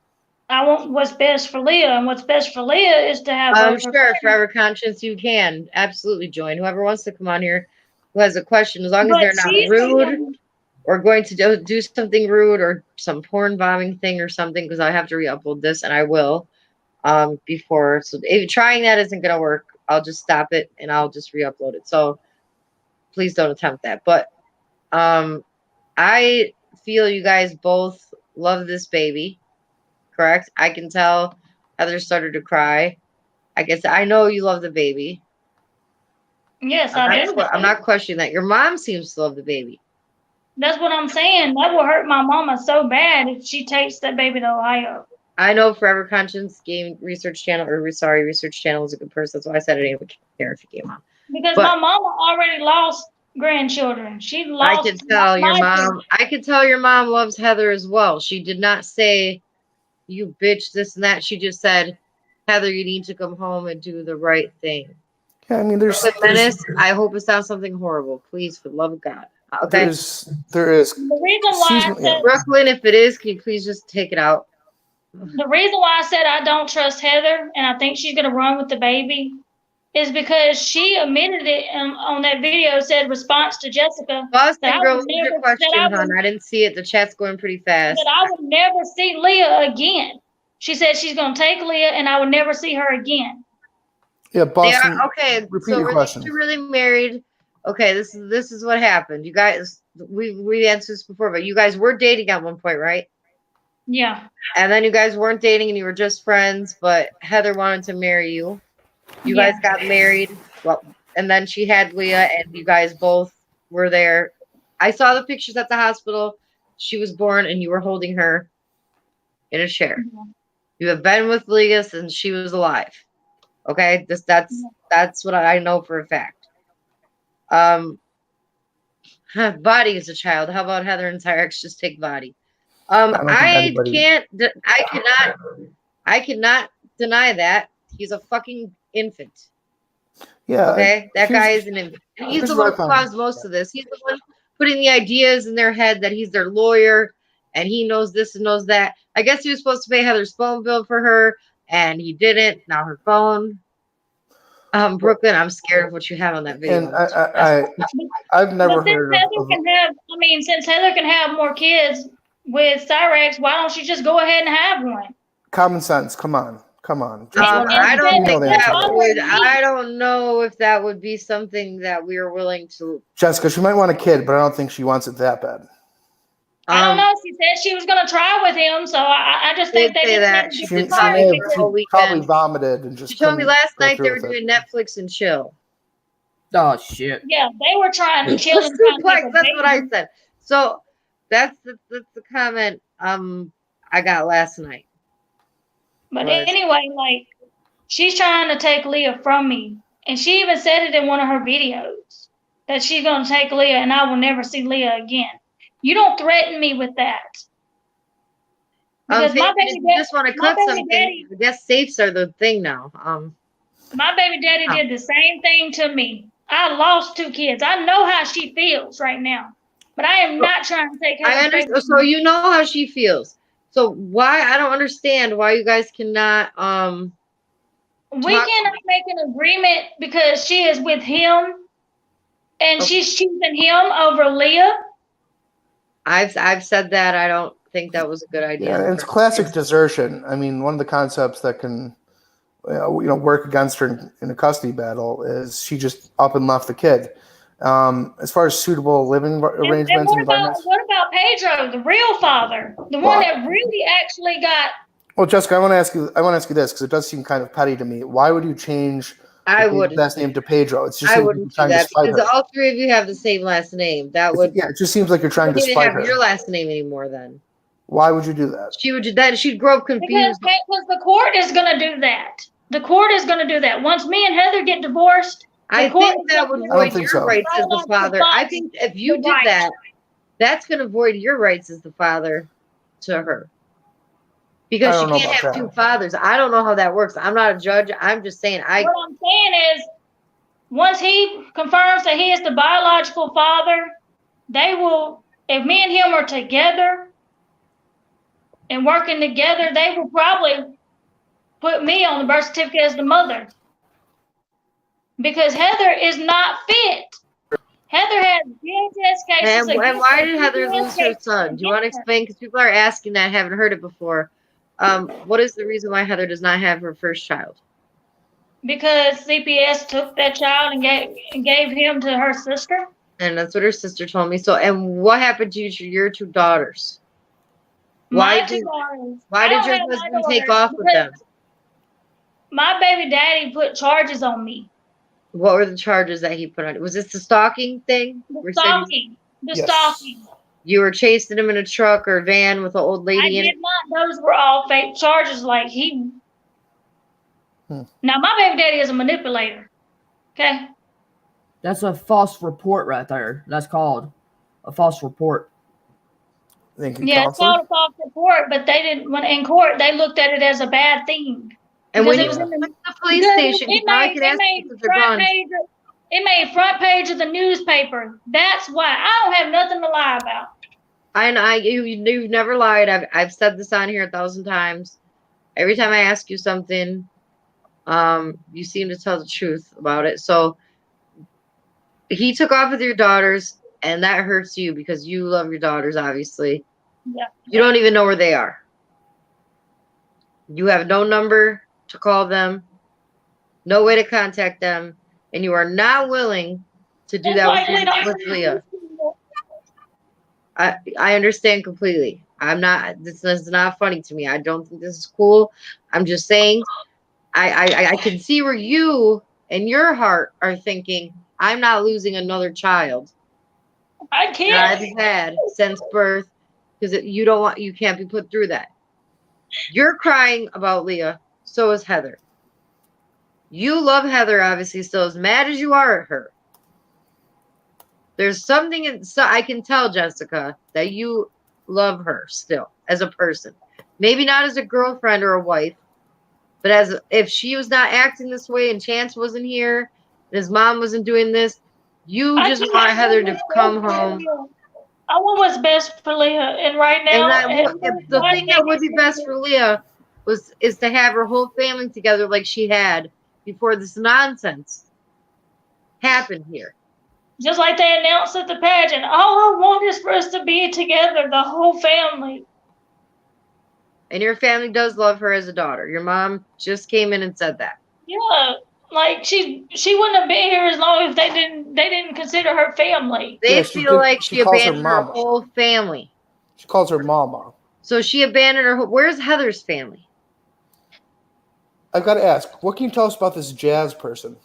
I want what's best for Leah, and what's best for Leah is to have. I'm sure, forever conscience, you can absolutely join. Whoever wants to come on here, who has a question, as long as they're not rude or going to do something rude or some porn bombing thing or something, because I have to re-upload this, and I will. before. So if trying that isn't gonna work, I'll just stop it and I'll just re-upload it. So please don't attempt that. But I feel you guys both love this baby, correct? I can tell Heather started to cry. I guess I know you love the baby. Yes, I do. I'm not questioning that. Your mom seems to love the baby. That's what I'm saying. That will hurt my mama so bad if she takes that baby to Ohio. I know Forever Conscience Game Research Channel, or sorry, Research Channel is a good person. That's why I said I didn't even care if he came on. Because But my mama already lost grandchildren. She lost. I can tell your my mom. children. I can tell your mom loves Heather as well. She did not say, "You bitch," this and that. She just said, "Heather, you need to come home and do the right thing." Yeah, I mean, there's Menace, I hope it's not something horrible. Please, for the love of God. Okay. there is. The reason why I said Brooklyn, if it is, can you please just take it out? the reason why I said I don't trust Heather and I think she's gonna run with the baby is because she admitted it on that video, said response to Jessica. Boston girl, what's your question, hon? I didn't see it. The chat's going pretty fast. That I would never see Leah again. She said she's gonna take Leah and I would never see her again. Yeah, Boston. Okay, repeat your question. You're really married. Okay, this is what happened. You guys, we answered this before, but you guys were dating at one point, right? Yeah. And then you guys weren't dating and you were just friends, but Heather wanted to marry you. You guys got married. Well, and then she had Leah and you guys both were there. I saw the pictures at the hospital. She was born and you were holding her in a chair. Mm-hmm. You have been with Leah since she was alive. Okay, that's what I know for a fact. Body is a child. How about Heather and Cyrax just take Body? I cannot deny that he's a fucking infant. Yeah. Okay, that guy is an infant. And he's the one who caused most of this. He's the one putting the ideas in their head that he's their lawyer and he knows this and knows that. I guess he was supposed to pay Heather's phone bill for her and he didn't. Now her phone. Brooklyn, I'm scared of what you have on that video. And I've never heard since Heather can have more kids with Cyrax, why don't you just go ahead and have one? Common sense. Come on. I don't know if that would be something that we are willing to. Jessica, she might want a kid, but I don't think she wants it that bad. I don't know. She said she was going to try with him, so I just think they did that. She probably vomited and just. She told me last night they were doing Netflix and chill. Oh shit! Yeah, they were trying to chill and that's what I said. So that's the comment I got last night. But anyway, like she's trying to take Leah from me, and she even said it in one of her videos that she's going to take Leah, and I will never see Leah again. You don't threaten me with that. Because my baby daddy just want to cut something. I guess safes are the thing now. My baby daddy did the same thing to me. I lost 2 kids. I know how she feels right now, but I am not trying to take her. I understand. So you know how she feels. So why I don't understand why you guys cannot we cannot make an agreement because she is with him and she's choosing him over Leah. I've said that. I don't think that was a good idea. Yeah, it's classic desertion. I mean, one of the concepts that can work against her in a custody battle is she just up and left the kid. As far as suitable living arrangements and environments. What about Pedro, the real father, the one that really actually got? Well, Jessica, I want to ask you this because it does seem kind of petty to me. Why would you change the last name to Pedro? It's just I wouldn't do that because all 3 of you have the same last name. That would it just seems like you're trying to spite her. Have your last name anymore then. Why would you do that? She would do that. She'd grow up confused. Because the court is going to do that. The court is going to do that. Once me and Heather get divorced, I think that would void your rights as the father. I think if you did that, that's going to void your rights as the father to her. Because she can't have 2 fathers. I don't know how that works. I'm not a judge. I'm just saying. What I'm saying is, once he confirms that he is the biological father, they will, if me and him are together and working together, they will probably put me on the birth certificate as the mother. Because Heather is not fit. Heather has DHS cases. And why did Heather lose her son? Do you want to explain? Because people are asking that, haven't heard it before. What is the reason why Heather does not have her first child? Because CPS took that child and gave him to her sister. And that's what her sister told me. So, and what happened to your two daughters? My two daughters. Why did your husband take off with them? My baby daddy put charges on me. What were the charges that he put on? Was this the stalking thing? The stalking. Yes. Stalking. You were chasing him in a truck or van with an old lady in it? I did not. Those were all fake charges. Like he. Now my baby daddy is a manipulator. Okay. That's a false report right there. That's called a false report. Yeah, it's called a false report, but they didn't. When in court, they looked at it as a bad thing. And when you went to the police station, it made front page of the newspaper. That's why I don't have nothing to lie about. You've never lied. I've said this on here 1,000 times. Every time I ask you something, you seem to tell the truth about it. So he took off with your daughters, and that hurts you because you love your daughters, obviously. Yeah. You don't even know where they are. You have no number to call them, no way to contact them, and you are not willing to do that with Leah. I understand completely. This is not funny to me. I don't think this is cool. I'm just saying, I can see where you in your heart are thinking, I'm not losing another child. I can't. I've had since birth because you can't be put through that. You're crying about Leah. So is Heather. You love Heather, obviously, still as mad as you are at her. There's something I can tell, Jessica, that you love her still as a person. Maybe not as a girlfriend or a wife, but if she was not acting this way and Chance wasn't here and his mom wasn't doing this, you just want Heather to come home. I want what's best for Leah, and right now, the thing that would be best for Leah is to have her whole family together like she had before this nonsense happened here. Just like they announced at the pageant, all I want is for us to be together, the whole family. And your family does love her as a daughter. Your mom just came in and said that. Yeah, like she wouldn't have been here as long as they didn't consider her family. They feel like she abandoned her whole family. She calls her mama. So she abandoned her. Where's Heather's family? I've got to ask, what can you tell us about this Jazz person?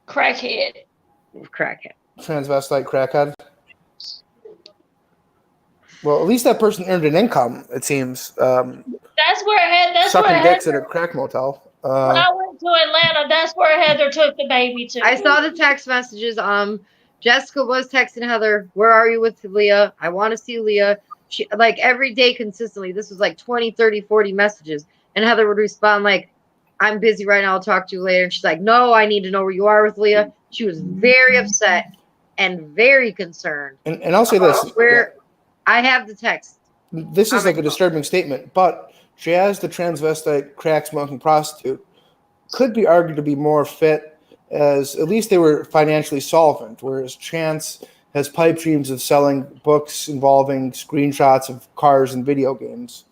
Crackhead. Transvestite crackhead. Well, at least that person earned an income, it seems. That's where sucking dicks at a crack motel. When I went to Atlanta, that's where Heather took the baby to. I saw the text messages. Jessica was texting Heather, where are you with Leah? I want to see Leah. She, like, every day consistently. This was like 20, 30, 40 messages. And Heather would respond like, I'm busy right now. I'll talk to you later. And she's like, no, I need to know where you are with Leah. She was very upset and very concerned. And I'll say this. I have the text. This is like a disturbing statement, but Jazz, the transvestite crack smoking prostitute, could be argued to be more fit, as at least they were financially solvent, whereas Chance has pipe dreams of selling books involving screenshots of cars and video games.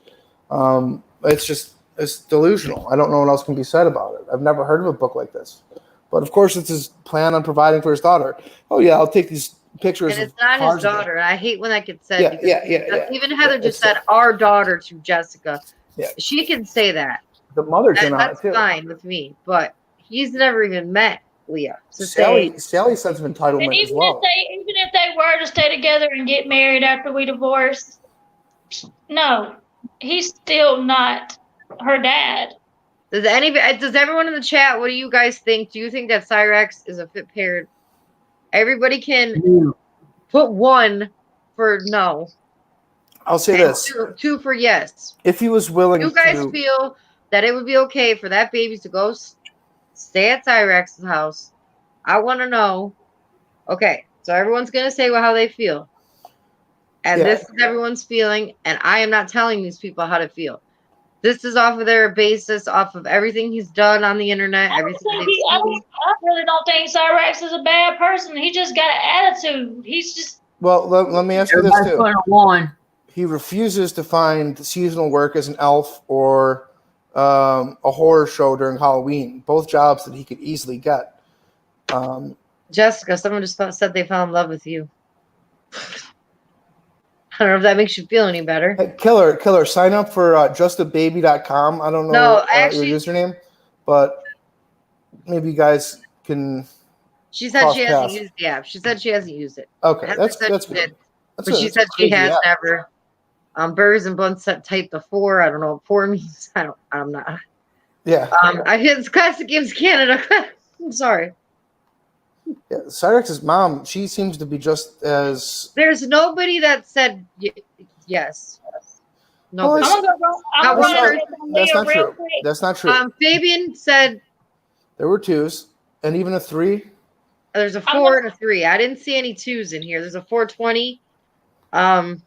It's delusional. I don't know what else can be said about it. I've never heard of a book like this. But of course, it's his plan on providing for his daughter. Oh yeah, I'll take these pictures. And it's not his daughter. I hate when that gets said. Yeah. Even Heather just said our daughter to Jessica. Yeah. She can say that. The mother can. That's fine with me. But he's never even met Leah. So Sally's sense of entitlement as well. Even if they were to stay together and get married after we divorce, no, he's still not her dad. Does everyone in the chat, what do you guys think? Do you think that Cyrax is a fit parent? Everybody can put 1 for no. I'll say this. 2 for yes. If he was willing to... You guys feel that it would be okay for that baby to go stay at Cyrax's house? I want to know. Okay, so everyone's going to say how they feel. And this is everyone's feeling, and I am not telling these people how to feel. This is off of their basis, off of everything he's done on the internet. I really don't think Cyrax is a bad person. He just got an attitude. He's just... Well, let me ask you this too. he refuses to find seasonal work as an elf or a horror show during Halloween. Both jobs that he could easily get. Jessica, someone just said they fell in love with you. I don't know if that makes you feel any better. Hey, Killer, sign up for justababy.com. I don't know No, actually, your username, but maybe you guys can. She said cross she hasn't paths. used the app. She said she hasn't used it. Okay, Heather that's said good. she did, That's but she that's a said she crazy has app. never. Burrs and Blunts type the 4. I don't know what 4 means. I'm not. Yeah. It's Classic Games Canada. I'm sorry. Yeah, Cyrax's mom, she seems to be just as. There's nobody that said yes. Well, Nobody. I'm That's gonna not, go that's Leah not real true. quick. That's not true. Fabian said There were 2s and even a 3. there's a 4 and a 3. I didn't see any 2s in here. There's a 420. 1,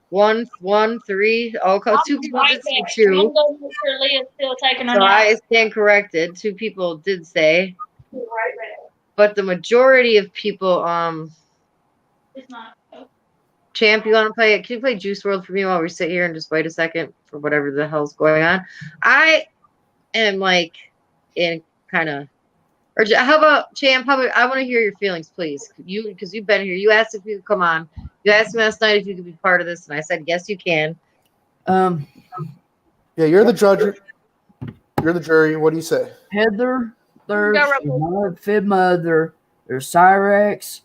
3. Oh, cause 2 people did say 2. I'm gonna make sure Leah's still taking her So nap. I stand corrected. 2 people did say, Right back. but the majority of people, It's not. Champ, you want to play? Can you play Juice World for me while we sit here and just wait a second for whatever the hell's going on? I am like in kind of, or how about Champ? I want to hear your feelings, please. Because you've been here. You asked if you could come on. You asked me last night if you could be part of this, and I said yes, you can. Yeah, you're the judge. You're the jury. What do you say? Heather, there's my fib mother, there's Cyrax.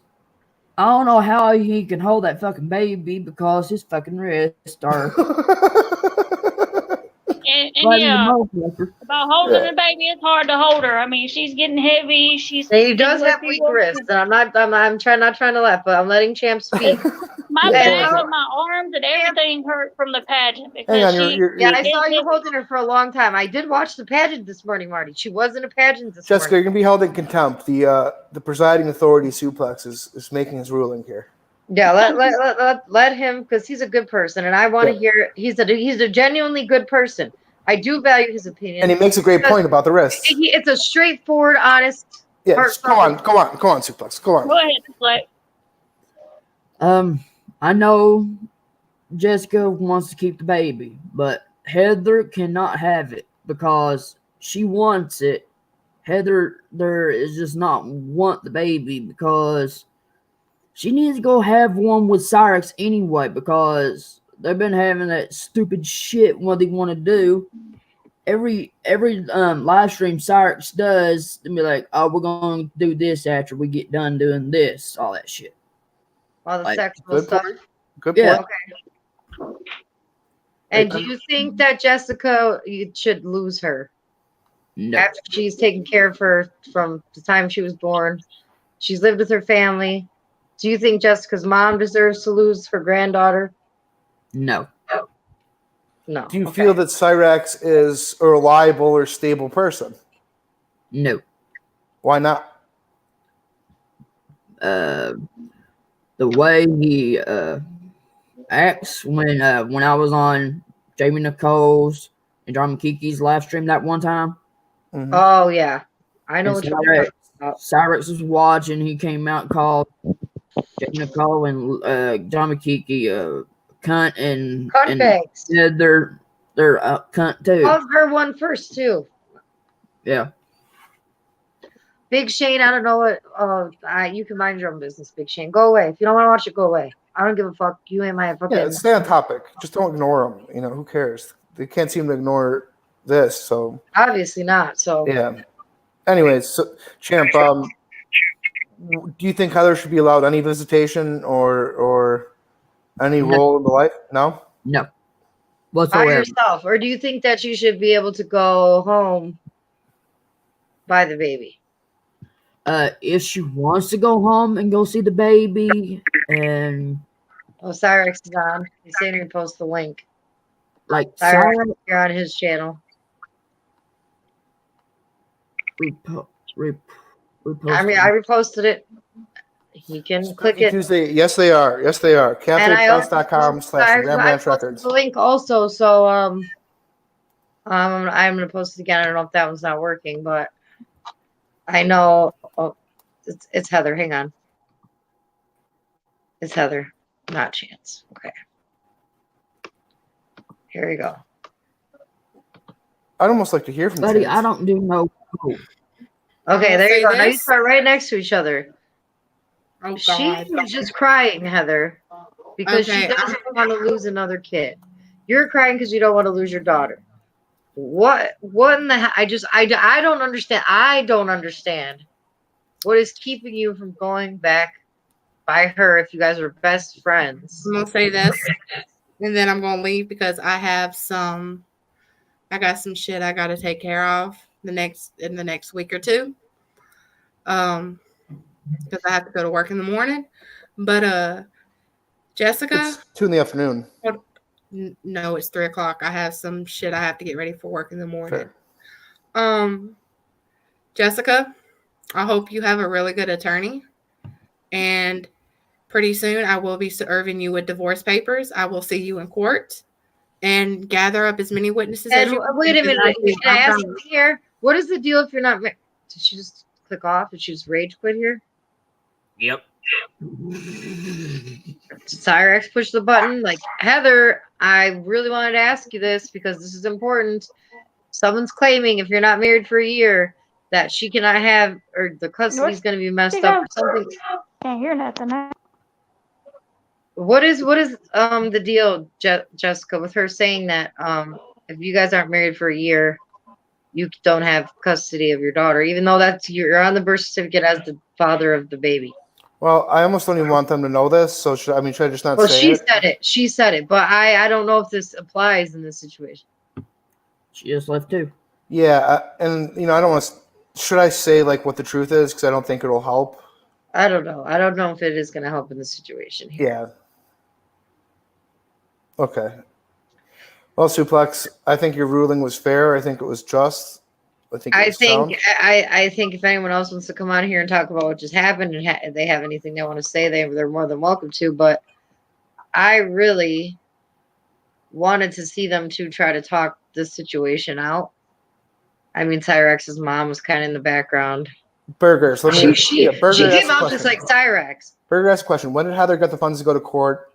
I don't know how he can hold that fucking baby because his fucking wrists are. And yeah, about holding the baby, it's hard to hold her. I mean, she's getting heavy. He does have weak wrists, and I'm not trying to laugh, but I'm letting Champ speak. My back and my arms and everything hurt from the pageant because I saw you holding her for a long time. I did watch the pageant this morning, Marty. She was in a pageant this Jessica, morning. you're gonna be held in contempt. The presiding authority, Suplex, is making his ruling here. Yeah, let him, because he's a good person, and I want to hear. He's a genuinely good person. I do value his opinion, And he makes a great point about the wrists. It's a straightforward, honest. Yeah, go on, Suplex. Go on. Go ahead, Suplex. I know Jessica wants to keep the baby, but Heather cannot have it because she wants it. Heather is just not want the baby because she needs to go have one with Cyrax anyway because they've been having that stupid shit what they want to do. Every live stream Cyrax does, and be like, oh, we're going to do this after we get done doing this, all that shit. All the Like, sexual stuff. Good Yeah. point. Okay. And do you think that Jessica, you should lose her? No. After she's taken care of her from the time she was born, she's lived with her family. Do you think Jessica's mom deserves to lose her granddaughter? No. No. Do you feel that Cyrax is a reliable or stable person? No. Why not? The way he acts when I was on Jamie Nicole's and Drama Kiki's live stream that one time. Mm-hmm. Oh yeah, I know what you're talking about. Cyrax was watching. He came out and called Jamie Nicole and Drama Kiki cunt and bags. Yeah, they're cunt too. Called her one first too. Yeah. Big Shane, I don't know what. You can mind your own business, Big Shane. Go away. If you don't want to watch it, go away. I don't give a fuck. You ain't my fucking. Yeah, stay on topic. Just don't ignore them. You know, who cares? They can't seem to ignore this. So obviously not. So yeah. Anyways, so, Champ, do you think Heather should be allowed any visitation or any role in the life? No. No. By yourself, or do you think that you should be able to go home by the baby? If she wants to go home and go see the baby, and Cyrax is on. He's saying he post the link. Like Cyrax, you're on his channel. I reposted it. He can click it. Tuesday. Yes, they are. Yes, they are. CafePlus.com/RamRanchRecords. The link also. So I'm gonna post it again. I don't know if that one's not working, but I know. Oh, it's Heather. Hang on. It's Heather, not Chance. Okay. Here we go. I'd almost like to hear from Buddy, Chance. I don't do no. Okay, there you go. Now you This. start right next to each other. Oh She's God. just crying, Heather, because she Okay. doesn't want to lose another kid. You're crying because you don't want to lose your daughter. What in the I don't understand. I don't understand what is keeping you from going back by her if you guys are best friends. I'm gonna say this, and then I'm gonna leave because I got some shit I gotta take care of in the next week or two. Because I have to go to work in the morning. But Jessica, It's 2 in the afternoon. no, it's 3:00. I have some shit I have to get ready for work in the morning. Fair. Jessica, I hope you have a really good attorney, and pretty soon I will be serving you with divorce papers. I will see you in court and gather up as many witnesses as And you. wait a minute, can I ask something here? What is the deal if you're not? Did she just click off? Did she just rage quit here? Yep. Did Cyrax push the button? Like, Heather, I really wanted to ask you this because this is important. Someone's claiming if you're not married for a year that she cannot have, or the custody is going to be messed up or something. Can't hear nothing now. What is the deal, Jessica, with her saying that if you guys aren't married for a year, you don't have custody of your daughter, even though you're on the birth certificate as the father of the baby? Well, I almost don't even want them to know this. So should I just not say she it? said it. She said it, but I don't know if this applies in this situation. She just left too. Yeah, and I don't want to. Should I say like what the truth is? Because I don't think it'll help. I don't know. I don't know if it is going to help in this situation here. Yeah. Okay. Well, Suplex, I think your ruling was fair. I think it was just. I think sound. I think if anyone else wants to come on here and talk about what just happened and if they have anything they want to say, they're more than welcome to. But I really wanted to see them two try to talk this situation out. I mean, Cyrax's mom was kind of in the background. Burger. So She came out just like Cyrax. Burger asked a question. When did Heather get the funds to go to court?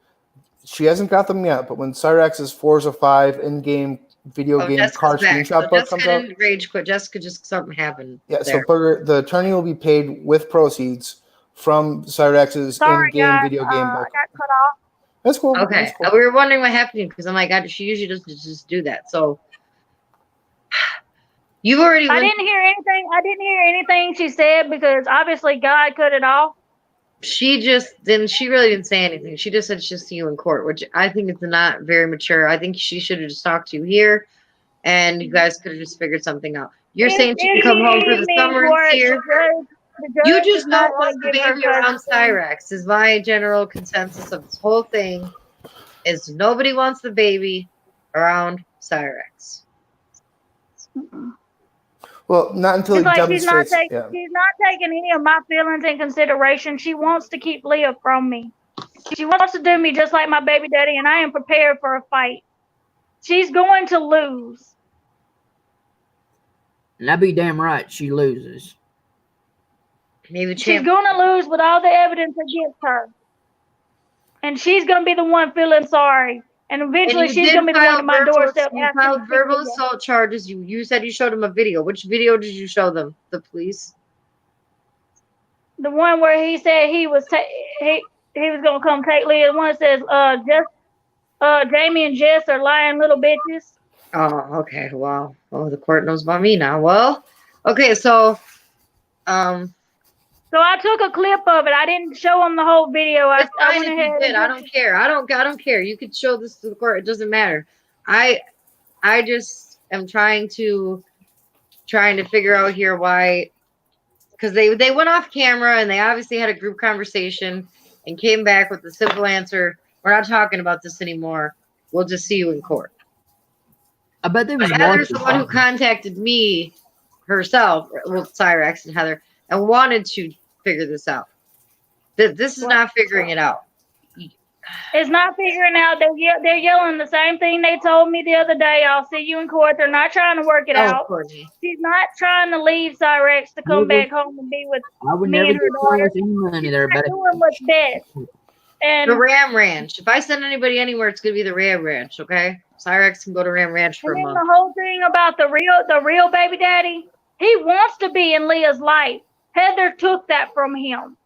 She hasn't got them yet, but when Cyrax's Forza 5 in-game video game Jessica's card back. screenshot So book Jessica comes out. didn't rage quit. Jessica just something happened. Yeah, there. so Burger, the attorney will be paid with proceeds from Cyrax's in-game video game book. I got cut off. That's cool. Okay. That's cool. We were wondering what happened because I'm like, she usually doesn't just do that. So you've already. I didn't hear anything she said because obviously God cut it off. She really didn't say anything. She just said she'll see you in court, which I think is not very mature. I think she should have just talked to you here, and you guys could have just figured something out. You're saying she can come home for the summer and see her. You just don't want the baby around Cyrax is my general consensus of this whole thing. Is nobody wants the baby around Cyrax. Well, not until he demonstrates. She's not taking any of my feelings in consideration. She wants to keep Leah from me. She wants to do me just like my baby daddy, and I am prepared for a fight. She's going to lose. And that'd be damn right. She loses. She's going to lose with all the evidence against her. And she's going to be the one feeling sorry. And eventually she's going to be the one at my doorstep. You filed verbal assault charges. You said you showed them a video. Which video did you show them? The police? The one where he said he was he was going to come take Leah. The one that says, Jamie and Jess are lying little bitches. Oh, okay. Wow. Oh, the court knows about me now. Well, okay. So I took a clip of it. I didn't show them the whole video. I went ahead. You did. I don't care. I don't care. You could show this to the court. It doesn't matter. I just am trying to figure out here why, because they went off camera and they obviously had a group conversation and came back with the simple answer: we're not talking about this anymore. We'll just see you in court. I bet there was Heather's the one who contacted me herself, well, Cyrax and Heather, and wanted to figure this out. This is not figuring it out. It's not figuring out. They're yelling the same thing they told me the other day. I'll see you in court. They're not trying to work it out. Courtney. She's not trying to leave Cyrax to come back home and be with I would me never and her get daughter. any money there, She's but doing what's best. And The Ram Ranch. If I send anybody anywhere, it's gonna be the Ram Ranch, okay? Cyrax can go to Ram Ranch for a and then month. the whole thing about the real baby daddy, he wants to be in Leah's life. Heather took that from him.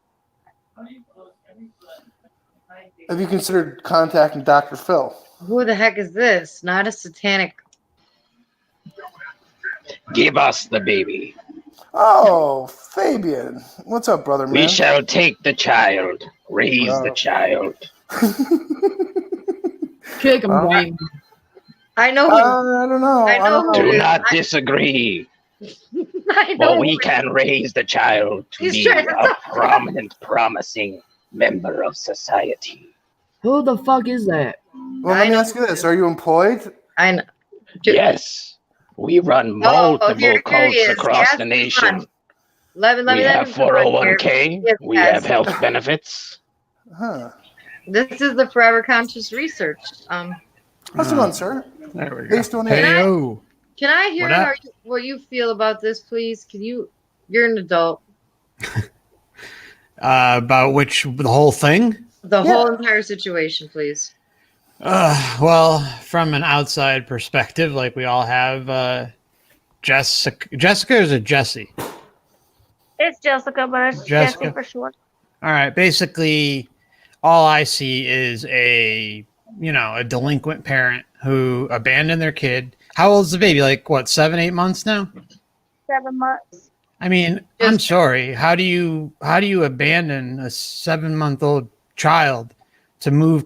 Have you considered contacting Dr. Phil? Who the heck is this? Not a satanic. Give us the baby. Oh, Fabian. What's up, brother, man? We shall take the child, raise the child. Kick him, Dwayne. I know. I don't know. I know who Do it is. not disagree. I know. But we can raise the child to He's be trying to a talk. prominent, promising member of society. Who the fuck is that? Well, let me ask you this. Are you employed? I know. Yes, we run multiple here cults he is. across Yes, the come nation. on. Let We me have him come on here. 401k. Yes, We yes. have health benefits. Huh. This is the Forever Conscious Research. How's it going, sir? There we go. Based on Can it. I- Can I hear What up? what you feel about this, please? You're an adult. About the whole thing? The whole entire situation, please. Well, from an outside perspective, like we all have, Jessica is a Jessie. It's Jessica, but it's Jessica. Jessie for short. All right. Basically, all I see is a delinquent parent who abandoned their kid. How old is the baby? Like what, 7, 8 months now? 7 months. I mean, I'm sorry. How do you abandon a 7-month-old child to move,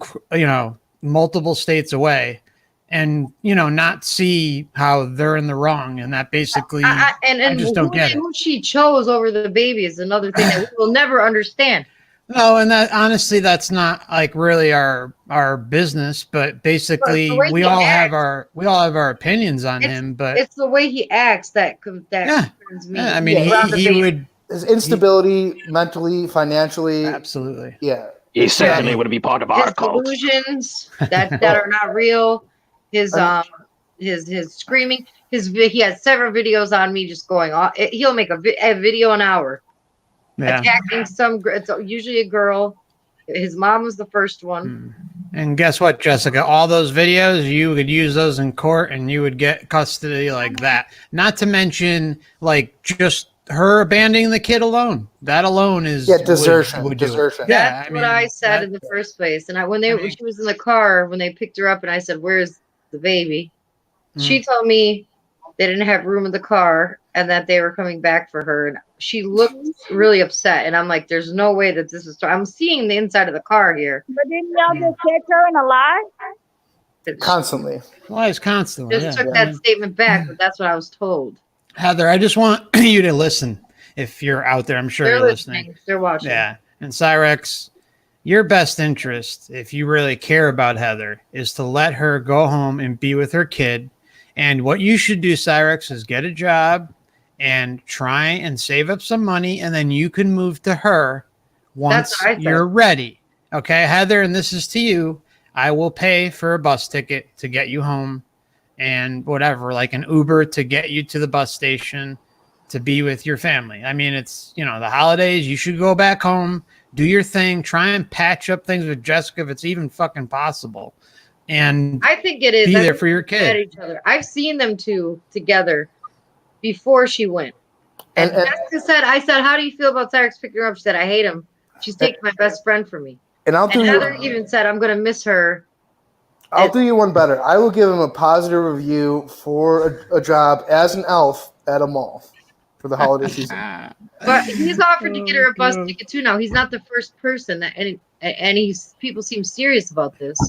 multiple states away, and not see how they're in the wrong? And that basically, I just don't get it. Who she chose over the baby is another thing that we will never understand. No, and that honestly, that's not like really our business. But basically, we all have our opinions on him. But it's the way he acts that concerns me. I mean, he would his instability mentally, financially. Absolutely. Yeah. He certainly would be part of our cult. Delusions that are not real. His screaming. He has several videos on me just going off. He'll make a video an hour. Yeah. Attacking it's usually a girl. His mom was the first one. And guess what, Jessica? All those videos, you could use those in court and you would get custody like that. Not to mention, like, just her abandoning the kid alone. That alone is desertion. Would do it. Desertion. Yeah, That's what I said in the first place. And when she was in the car, when they picked her up, and I said, "Where's the baby?" She told me they didn't have room in the car and that they were coming back for her. And she looked really upset. And I'm like, "There's no way that this is." I'm seeing the inside of the car here. But didn't y'all just catch her in a lie? Constantly. Well, it's constantly. Just took that statement back, but that's what I was told. Heather, I just want you to listen. If you're out there, I'm sure They're you're listening. They're watching. Yeah. And Cyrax, your best interest, if you really care about Heather, is to let her go home and be with her kid. And what you should do, Cyrax, is get a job and try and save up some money, and then you can move to her once you're ready. Okay, Heather, and this is to you. I will pay for a bus ticket to get you home and whatever, like an Uber to get you to the bus station to be with your family. I mean, it's, the holidays. You should go back home, do your thing, try and patch up things with Jessica if it's even fucking possible. And I think it is. Be there for your kid. Each other. I've seen them two together before she went. And Jessica said, I said, "How do you feel about Cyrax picking her up?" She said, "I hate him. She's taking my best friend from me." And Heather even said, "I'm going to miss her." I'll do you one better. I will give him a positive review for a job as an elf at a mall for the holiday season. But he's offered to get her a bus ticket too now. He's not the first person and people seem serious about this.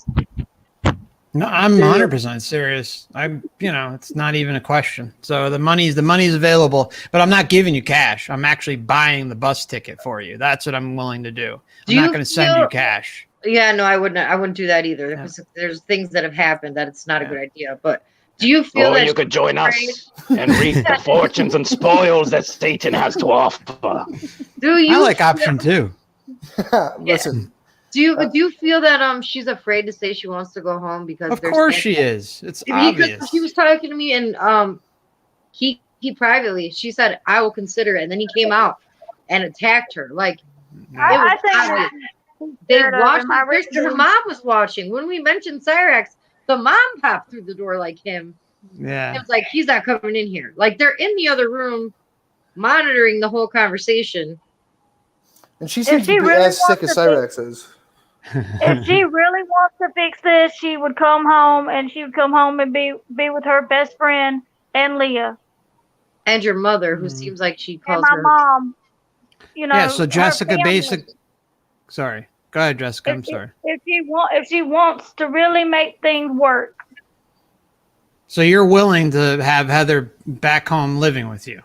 No, I'm 100% serious. It's not even a question. So the money's available, but I'm not giving you cash. I'm actually buying the bus ticket for you. That's what I'm willing to do. I'm not going to send you cash. Yeah, no, I wouldn't do that either. Yeah. There's things that have happened that it's not a good idea. But do you feel that you could join us and reap the fortunes and spoils that Satan has to offer? Do you? I like option 2. Listen. Do you feel that she's afraid to say she wants to go home because of course she is. It's obvious. She was talking to me and he privately, she said, "I will consider it," and then he came out and attacked her. Like I think They scared of watched him. I the picture. Her really- mom was watching. When we mentioned Cyrax, the mom popped through the door like him. Yeah. It was like, he's not coming in here. Like, they're in the other room monitoring the whole conversation. And she seems she to be really as sick wants as to Cyrax is. If she really wants to fix this, she would come home and be with her best friend and Leah And your mother, who Mm. seems like she and calls my her. mom. You know, Yeah, so her Jessica family. Sorry. Go ahead, Jessica. I'm sorry. If she wants to really make things work, So you're willing to have Heather back home living with you?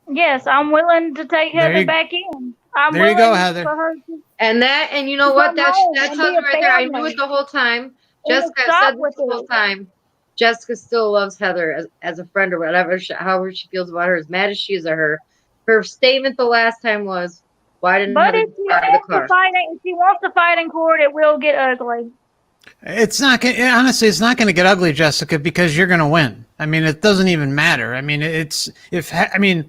yes, I'm willing to take There Heather you- back in. I'm there you willing go, Heather. for her to And you know what? come That's home that and tells be me a right there. I knew family. it the whole time. And Jessica stop said this with the whole it. time. Jessica still loves Heather as a friend or whatever, however she feels about her, as mad as she is at her. Her statement the last time was, "Why didn't But Heather if get out of the car?" she wants to fight in court, it will get ugly. It's not going honestly, it's not going to get ugly, Jessica, because you're going to win. I mean, it doesn't even matter. I mean, I'm if saying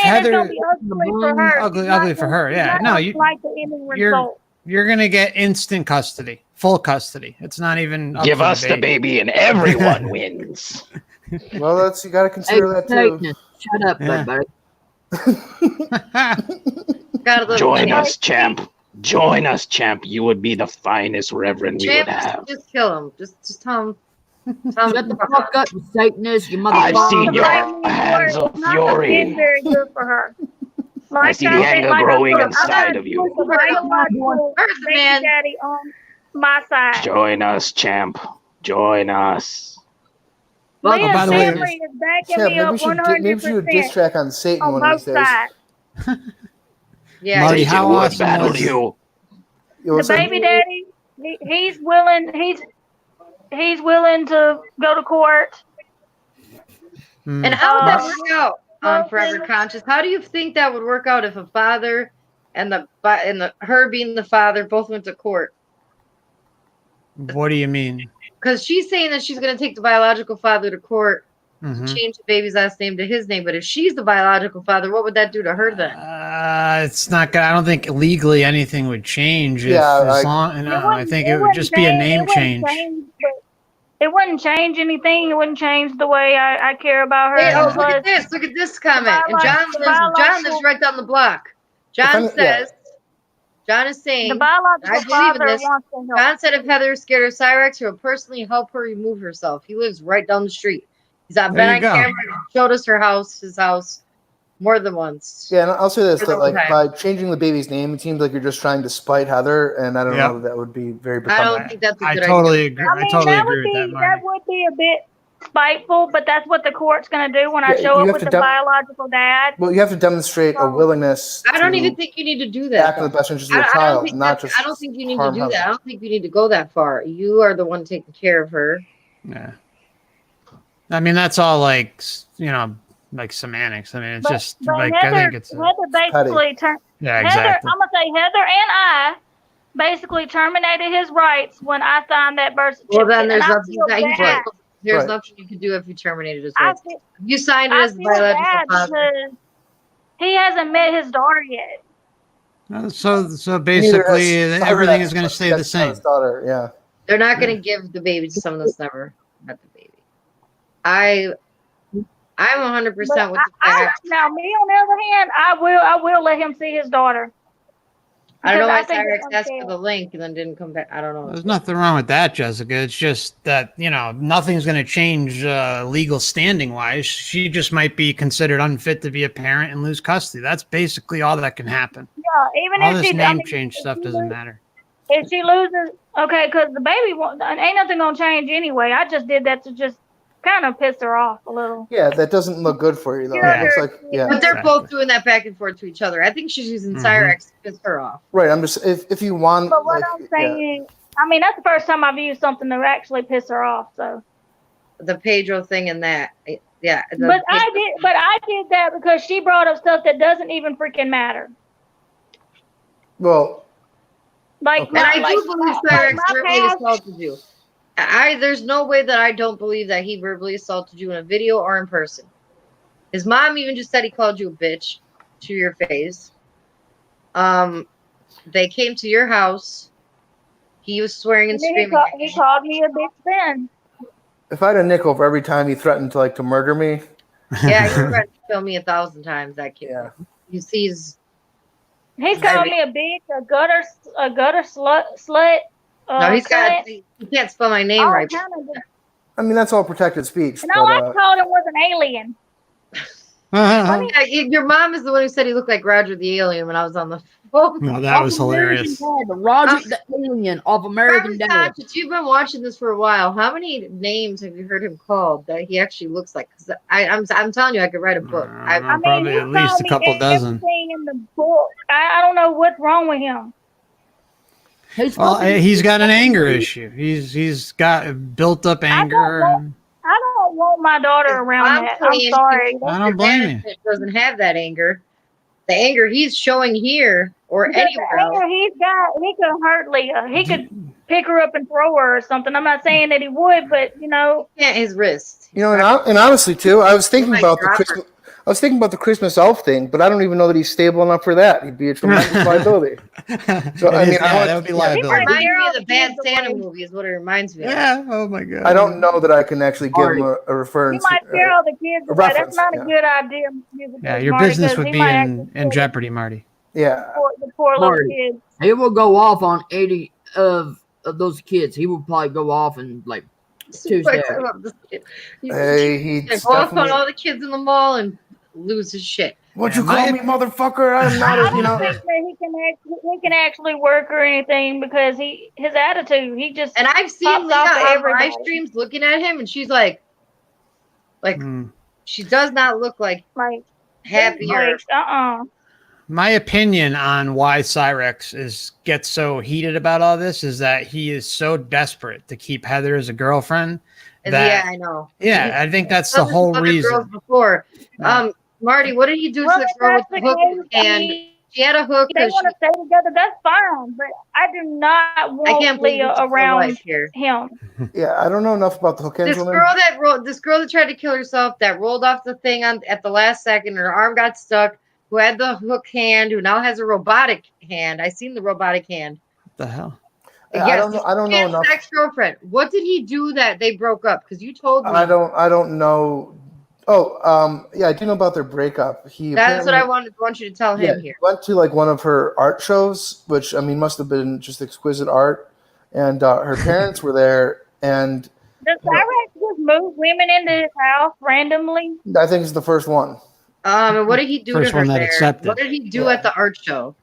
Heather- it's gonna be ugly for her. ugly for her. She's Yeah. not No, gonna you like the ending you're result. you're going to get instant custody, full custody. It's not even up Give for us the baby and everyone wins. Well, you got to Hey, consider that too. Satanist, shut up, Yeah. everybody. Got a little Join champ. us, champ. Join us, champ. You would be the finest reverend we would Champ, have. just kill him. Just tell him. Shut the fuck up, you Satanist, you I've motherfucker. seen your Fight me in hands court. of It's not gonna fury. end very good for her. I see the anger growing inside of you. The biological Hurt the baby man. daddy on my side. Join us, champ. Join us. Fuck Leah's by the way- family is backing Champ, me maybe up we should 100% maybe she would diss track on Satan on one of both these days. sides. Yeah, Marty, Satan how would awesome battle was- you. You know The what I'm saying? baby daddy, he's willing. He's willing to go to court. Hmm. And how would that Uh, work out on Forever Conscious? How do you think that would work out if a father and her being the father both went to court? What do you mean? Because she's saying that she's going to take the biological father to court, Mhm. change the baby's last name to his name. But if she's the biological father, what would that do to her then? It's not gonna. I don't think legally anything would change. Yeah, as I- long. No, I wouldn't- think it would wouldn't just be a change- name it wouldn't change. It wouldn't change anything. It wouldn't change the way I care about her. Wait, oh, Plus, look at this. Look at this comment. And John the lives biological- right down the block. John yeah. says, John is saying, the biological I believe in father this. wants to help. John said if Heather is scared of Cyrax, he'll personally help her remove herself. He lives right down the street. He's been There you on go. camera, showed us his house, more than once. Yeah, and I'll say this: For that the like time. by changing the baby's name, it seems like you're just trying to spite Heather, and I don't Yep. know that would be very I becoming. don't think that's a I good totally idea. agree. I I mean, totally that agree would with be that, Marty. a bit spiteful, but that's what the court's going to do when I Yeah, show you up have with to the dump- biological dad. Well, you have to demonstrate a So- willingness. I don't to even think you need to do that. act in the though. best interest of I the don't child, think not that's- just. I don't think you need to harm do Heather. that. I don't think you need to go that far. You are the one taking care of her. Yeah. I mean, that's all like like semantics. I mean, it's just like Heather, I think it's Heather basically turned. yeah, Heather, exactly. I'm gonna say Heather and I basically terminated his rights when I signed that birth Well, certificate. then there's and I nothing feel that bad. there's Right. nothing you can do if you terminated his I rights. feel, You signed it I as a feel bad biological father. because he hasn't met his daughter yet. So basically, Neither has everything Heather, is going to but stay the that's not same. his daughter, yeah. They're not going to give the baby to someone that's never met the baby. I'm 100% with the fact. Now, me on the other hand, I will let him see his daughter. I don't know why Because I think Cyrax it's asked for unfair. the link and then didn't come back. I don't know. There's nothing wrong with that, Jessica. It's just that nothing's going to change legal standing wise. She just might be considered unfit to be a parent and lose custody. That's basically all that can happen. Yeah, even All if this she name change if stuff she doesn't lose- matter. If she loses, okay, because the baby ain't nothing gonna change anyway. I just did that to just kind of piss her off a little. Yeah, that doesn't look good for you, though. Yeah. It looks like, yeah. But they're Exactly. both doing that back and forth to each other. I think she's using Mhm. Cyrax to piss her off. Right, I'm just, if you want, But what like, I'm saying, I mean, that's the first time I've used something to actually piss her off. So, The Pedro thing and that. Yeah. but I did that because she brought up stuff that doesn't even freaking matter. well, Like, Okay. And I like, do believe like Cyrax my verbally past- assaulted you. There's no way that I don't believe that he verbally assaulted you in a video or in person. His mom even just said he called you a bitch to your face. They came to your house. He was swearing and And then he, screaming. he called me a bitch then. If I had a nickel for every time he threatened to murder me, Yeah, he tried to kill me 1,000 times. That kid. yeah. He sees. He's called me a bitch, a gutter slut. No, he's got. cunt. He can't spell my name All right. kind of good. I mean, that's all protected speech. And all I But called him was an alien. Yeah, your mom is the one who said he looked like Roger the Alien when I was on the phone. No, that was hilarious. Roger the Alien of American Dad. Sanchez, you've been watching this for a while. How many names have you heard him called that he actually looks like? Because I'm telling you, I could write a book. I mean, Probably he at least called a me couple dozen. everything in the book. I don't know what's wrong with him. Well, he's got an anger issue. He's got built up anger. I don't want my daughter around that. I'm sorry. I don't blame you. Doesn't have that anger. The anger he's showing here or Because anywhere the else. anger he's got, he could hurt Leah. He could pick her up and throw her or something. I'm not saying that he would, but his wrist. and honestly too, I was thinking might about the drop her. Christmas. I was thinking about the Christmas elf thing, but I don't even know that he's stable enough for that. He'd be a tremendous liability. So that would be It liability. reminds me of the Bad Santa movie is what it reminds me of. Yeah. Oh my god. I don't know that I can actually give him a he reference. might scare all the kids a away. reference, That's not yeah. a good idea. Yeah, your Marty, business because would he be might in actually jeopardy, Marty. Yeah. the poor little Marty. kids. He will go off on 80 of those kids. He will probably go off and like Tuesday. I love this kid. Hey, He's he's go off on definitely. all the kids in the mall and lose his shit. What you call me, motherfucker? I'm not. I don't think that he can actually work or anything because his attitude. He just And I've seen pops Leah off at on everybody. live streams looking at him, and she's like, she does not look like happier. My opinion on why Cyrax gets so heated about all this is that he is so desperate to keep Heather as a girlfriend. Yeah, I know. Yeah, I think that's the Done this whole with other reason. girls before. Marty, what did he do to the girl with the hook in his hand? She had a hook. They want to stay together. That's fine, but I do not want Leah around him. Yeah, I don't know enough about the Hookins This woman. girl that tried to kill herself, that rolled off the thing at the last second, her arm got stuck. Who had the hook hand? Who now has a robotic hand? I seen the robotic hand. What the hell? I don't know enough. Ex-girlfriend. What did he do that they broke up? Because you told me. I don't know. Oh, yeah, I do know about their breakup. That's what I want you to tell him here. Went to like one of her art shows, which I mean must have been just exquisite art, and her parents were there. And does Cyrax just move women into his house randomly? I think it's the first one. And what did he do First to her one that there? accepted. What did he do at the art show?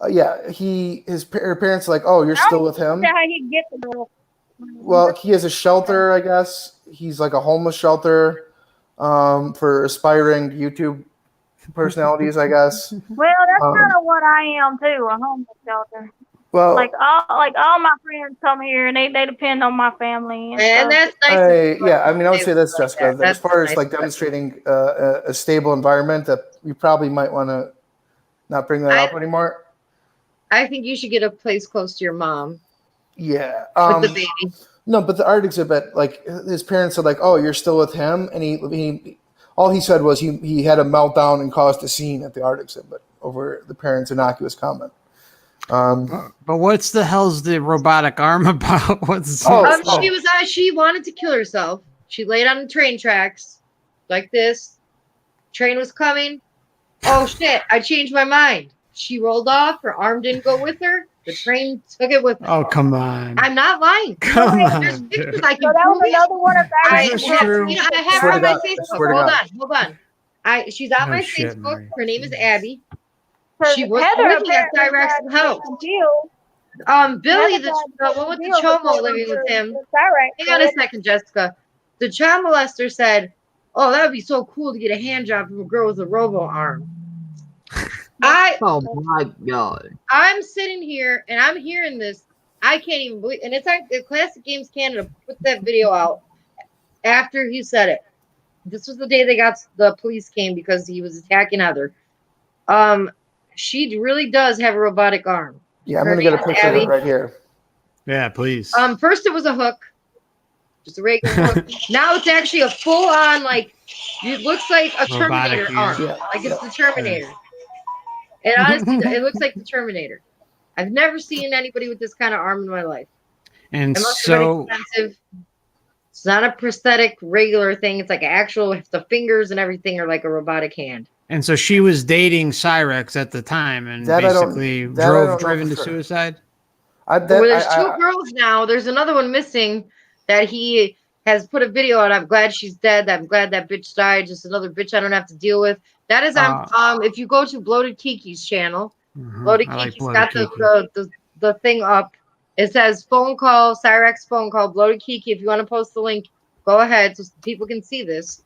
Yeah, her parents are like, oh, you're still with him. How he get the girl? Well, he has a shelter, I guess. He's like a homeless shelter for aspiring YouTube personalities, I guess. Well, that's kind of what I am too, a homeless shelter. Well, like all my friends come here and they depend on my family. And that's nice. Yeah, I mean, I would say this, Jessica. that. As far as like demonstrating a stable environment, that we probably might want to not bring that up anymore. I think you should get a place close to your mom. Yeah. With the baby. No, but the art exhibit, like his parents said, like, "Oh, you're still with him," and he all he said was he had a meltdown and caused a scene at the art exhibit over the parents' innocuous comment. But what's the hell's the robotic arm about? She wanted to kill herself. She laid on the train tracks like this. Train was coming. Oh shit! I changed my mind. She rolled off. Her arm didn't go with her. The train took it with her. Oh, come on. I'm not lying. Come on, There's pictures dude. I can that was prove it. another one of I That's have true. her on my Facebook. Hold on. She's on No my shit, Facebook. Marie. Her name is Abby. She was Heather living at Cyrax's house. Billy, the one with the chomo living with him. Hang on a second, Jessica. The child molester said, "Oh, that would be so cool to get a hand job from a girl with a robo arm." Oh my god! I'm sitting here and I'm hearing this. I can't even believe, and it's like the Classic Games Canada put that video out after he said it. This was the day the police came because he was attacking Heather. She really does have a robotic arm. Yeah, I'm gonna get a picture of it right here. Yeah, please. First it was a hook, just a regular hook. Now it's actually a full-on, like, it looks like a Terminator arm. Yeah. Like it's the Terminator. And honestly, it looks like the Terminator. I've never seen anybody with this kind of arm in my life. And It must have been so, expensive. It's not a prosthetic regular thing. It's like actual, the fingers and everything are like a robotic hand. and so she was dating Cyrax at the time and That basically I don't know driven for to sure. suicide. Well, there's two girls now. There's another one missing that he has put a video out. I'm glad she's dead. I'm glad that bitch died. Just another bitch I don't have to deal with. That is on. If you go to Bloated Kiki's channel, Bloated Kiki's got the thing up. It says phone call, Cyrax phone call, Bloated Kiki. If you want to post the link, go ahead so people can see this.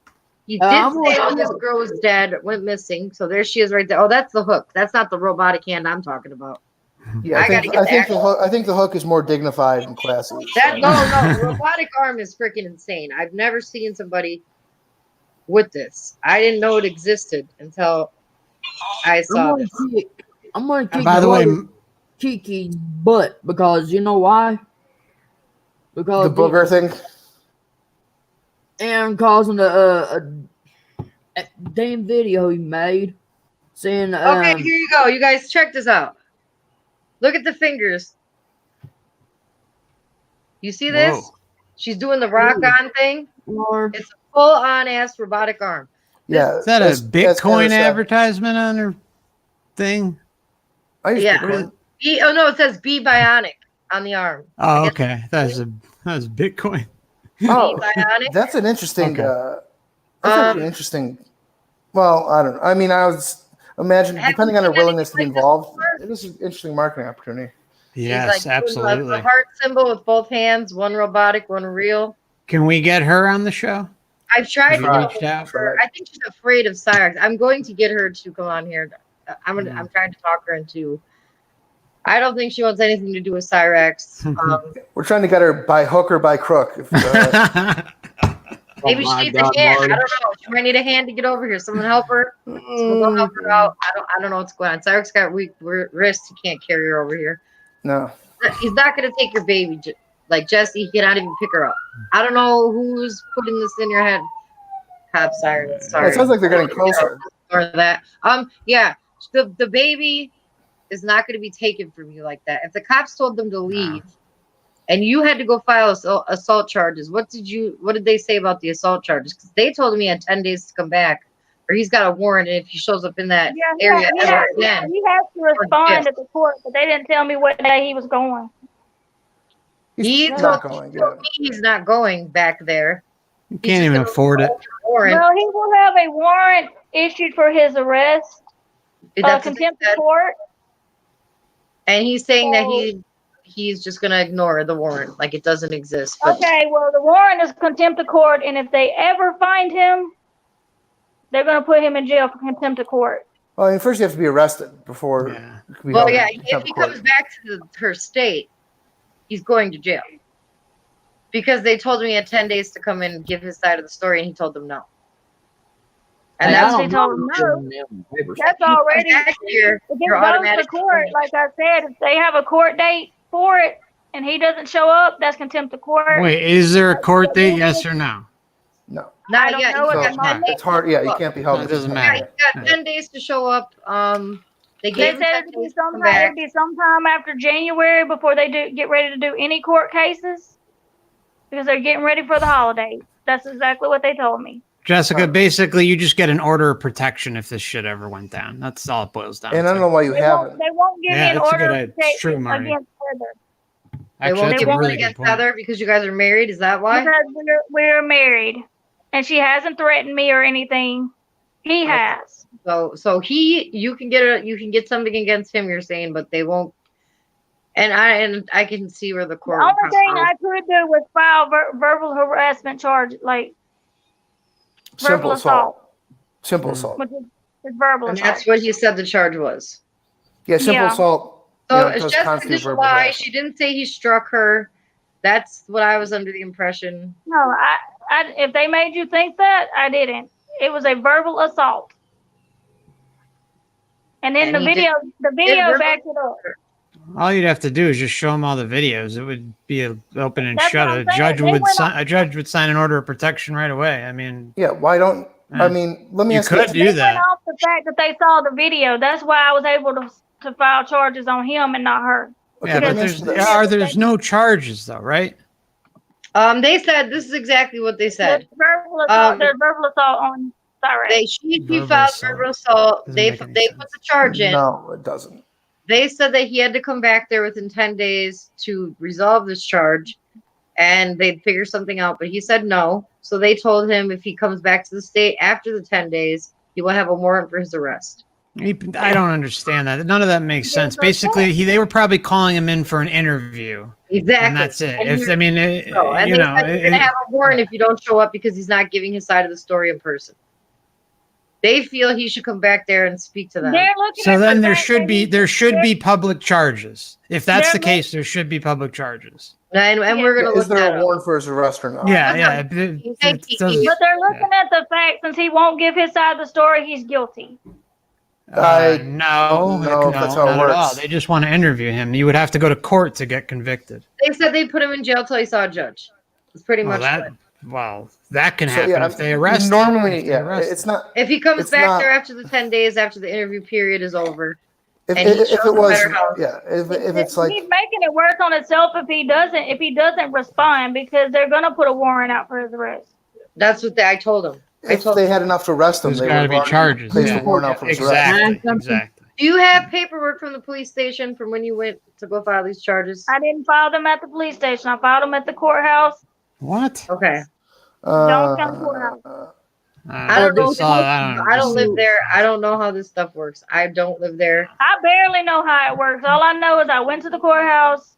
He did say when this girl was dead, went missing. So there she is right there. Oh, that's the hook. That's not the robotic hand I'm talking about. Yeah, I think the hook is more dignified and classy. No, robotic arm is freaking insane. I've never seen somebody with this. I didn't know it existed until I saw this. I'm gonna kick By the way, Kiki's butt because you know why? Because the booger thing. And causing a damn video he made saying. Okay, here you go. You guys check this out. Look at the fingers. You see this? Whoa. She's doing the rock on thing. It's a full on ass robotic arm. Yeah. Is that a Bitcoin advertisement on her thing? Yeah. No, it says Be Bionic on the arm. Oh, okay. That's Bitcoin. Oh, that's an interesting. Okay. That's interesting. Well, I don't know. I mean, I was depending on her willingness to be involved, it is an interesting marketing opportunity. Yes, absolutely. The heart symbol with both hands, one robotic, one real. Can we get her on the show? I've tried to reached out. her. I think she's afraid of Cyrax. I'm going to get her to come on here. I'm trying to talk her into. I don't think she wants anything to do with Cyrax. We're trying to get her by hook or by crook. Maybe she needs a hand. I don't know. She might need a hand to get over here. Someone help her. Someone go help her out. I don't know what's going on. Cyrax got weak wrists. He can't carry her over here. No. He's not going to take your baby. Like Jesse, he cannot even pick her up. I don't know who's putting this in your head. Have Cyrax. Sorry. It sounds like they're getting closer. Or that. Yeah. The baby is not going to be taken from you like that. If the cops told them to leave and you had to go file assault charges, what did they say about the assault charges? Because they told him he had 10 days to come back, or he's got a warrant, and if he shows up in that area again, he has to respond at the court, but they didn't tell me what day he was going. He's not going. Yeah. He's not going back there. You can't even afford it. Well, he will have a warrant issued for his arrest, contempt of court. And he's saying that he's just going to ignore the warrant, like it doesn't exist. But okay, well, the warrant is contempt of court, and if they ever find him, they're going to put him in jail for contempt of court. Well, I mean, first you have to be arrested before. Yeah. If he comes back to her state, he's going to jail. Because they told him he had 10 days to come in and give his side of the story, and he told them no. And that's what they told him no. That's already you're goes to court. Like I said, if they have a court date for it and he doesn't show up, that's contempt of court. Wait, is there a court date? Yes or no? No. Not yet. It's hard. Yeah, you can't be held. It doesn't matter. He's got 10 days to show up. They said it'd be sometime after January before they get ready to do any court cases because they're getting ready for the holidays. That's exactly what they told me. Jessica, basically, you just get an order of protection if this shit ever went down. That's all it boils down to. And I don't know why you haven't. They won't give me an order of protection against Heather. They won't against Heather because you guys are married. Is that why? Because we're married, and she hasn't threatened me or anything. He has. So you can get something against him. You're saying, but they won't. And I can see where the court. The only thing I could do was file verbal harassment charge, like. Simple assault. Simple assault. It's verbal and assault. that's what he said the charge was. Yeah, simple assault. So it's just this lie. She didn't say he struck her. That's what I was under the impression. No, I if they made you think that, I didn't. It was a verbal assault. And then the video backed it up. All you'd have to do is just show them all the videos. It would be an open and shut. A judge would sign an order of protection right away. I mean, yeah. Why don't? I mean, let me ask you. You could do that. Went off the fact that they saw the video. That's why I was able to to file charges on him and not her. Yeah, let but me ask there's you this. there's no charges though, right? They said this is exactly what they said. There's verbal assault on Cyrax. She Verbal filed assault. verbal assault. Doesn't They make any put sense. the charge in. No, it doesn't. They said that he had to come back there within 10 days to resolve this charge, and they'd figure something out. But he said no. So they told him if he comes back to the state after the 10 days, he will have a warrant for his arrest. I don't understand that. None of that makes sense. Basically, they were probably calling him in for an interview. Exactly. And that's it. And If you're- I mean, and you they know, said you're going to have a warrant if you don't show up because he's not giving his side of the story in person. They feel he should come back there and speak to them. They're looking so at then the there fact should that be public charges. If that's the they're case, there should be public charges. And we're going to look Is there that a up. warrant for his arrest or not? Yeah, yeah. Thank you. But they're looking at the fact since he won't give his side of the story, he's guilty. No, know if that's how it not at all. works. They just want to interview him. You would have to go to court to get convicted. They said they put him in jail till he saw a judge. It's pretty Well, much it. that can So, happen yeah, if they arrest him. normally, If they yeah, arrest it's him. not. If he comes It's back not- there after the 10 days after the interview period is over, If, and he if shows it a was, better house. yeah, if it's like, He's making it worse on himself if he doesn't respond because they're gonna put a warrant out for his arrest. that's what I told him. if they had enough to arrest him, There's they got to would be have charges. placed Yeah. a warrant out for his arrest. Exactly. Exactly. Do you have paperwork from the police station from when you went to go file these charges? I didn't file them at the police station. I filed them at the courthouse. What? Okay. Don't come courthouse. I don't know. I don't live know. there. I don't know how this stuff works. I don't live there. I barely know how it works. All I know is I went to the courthouse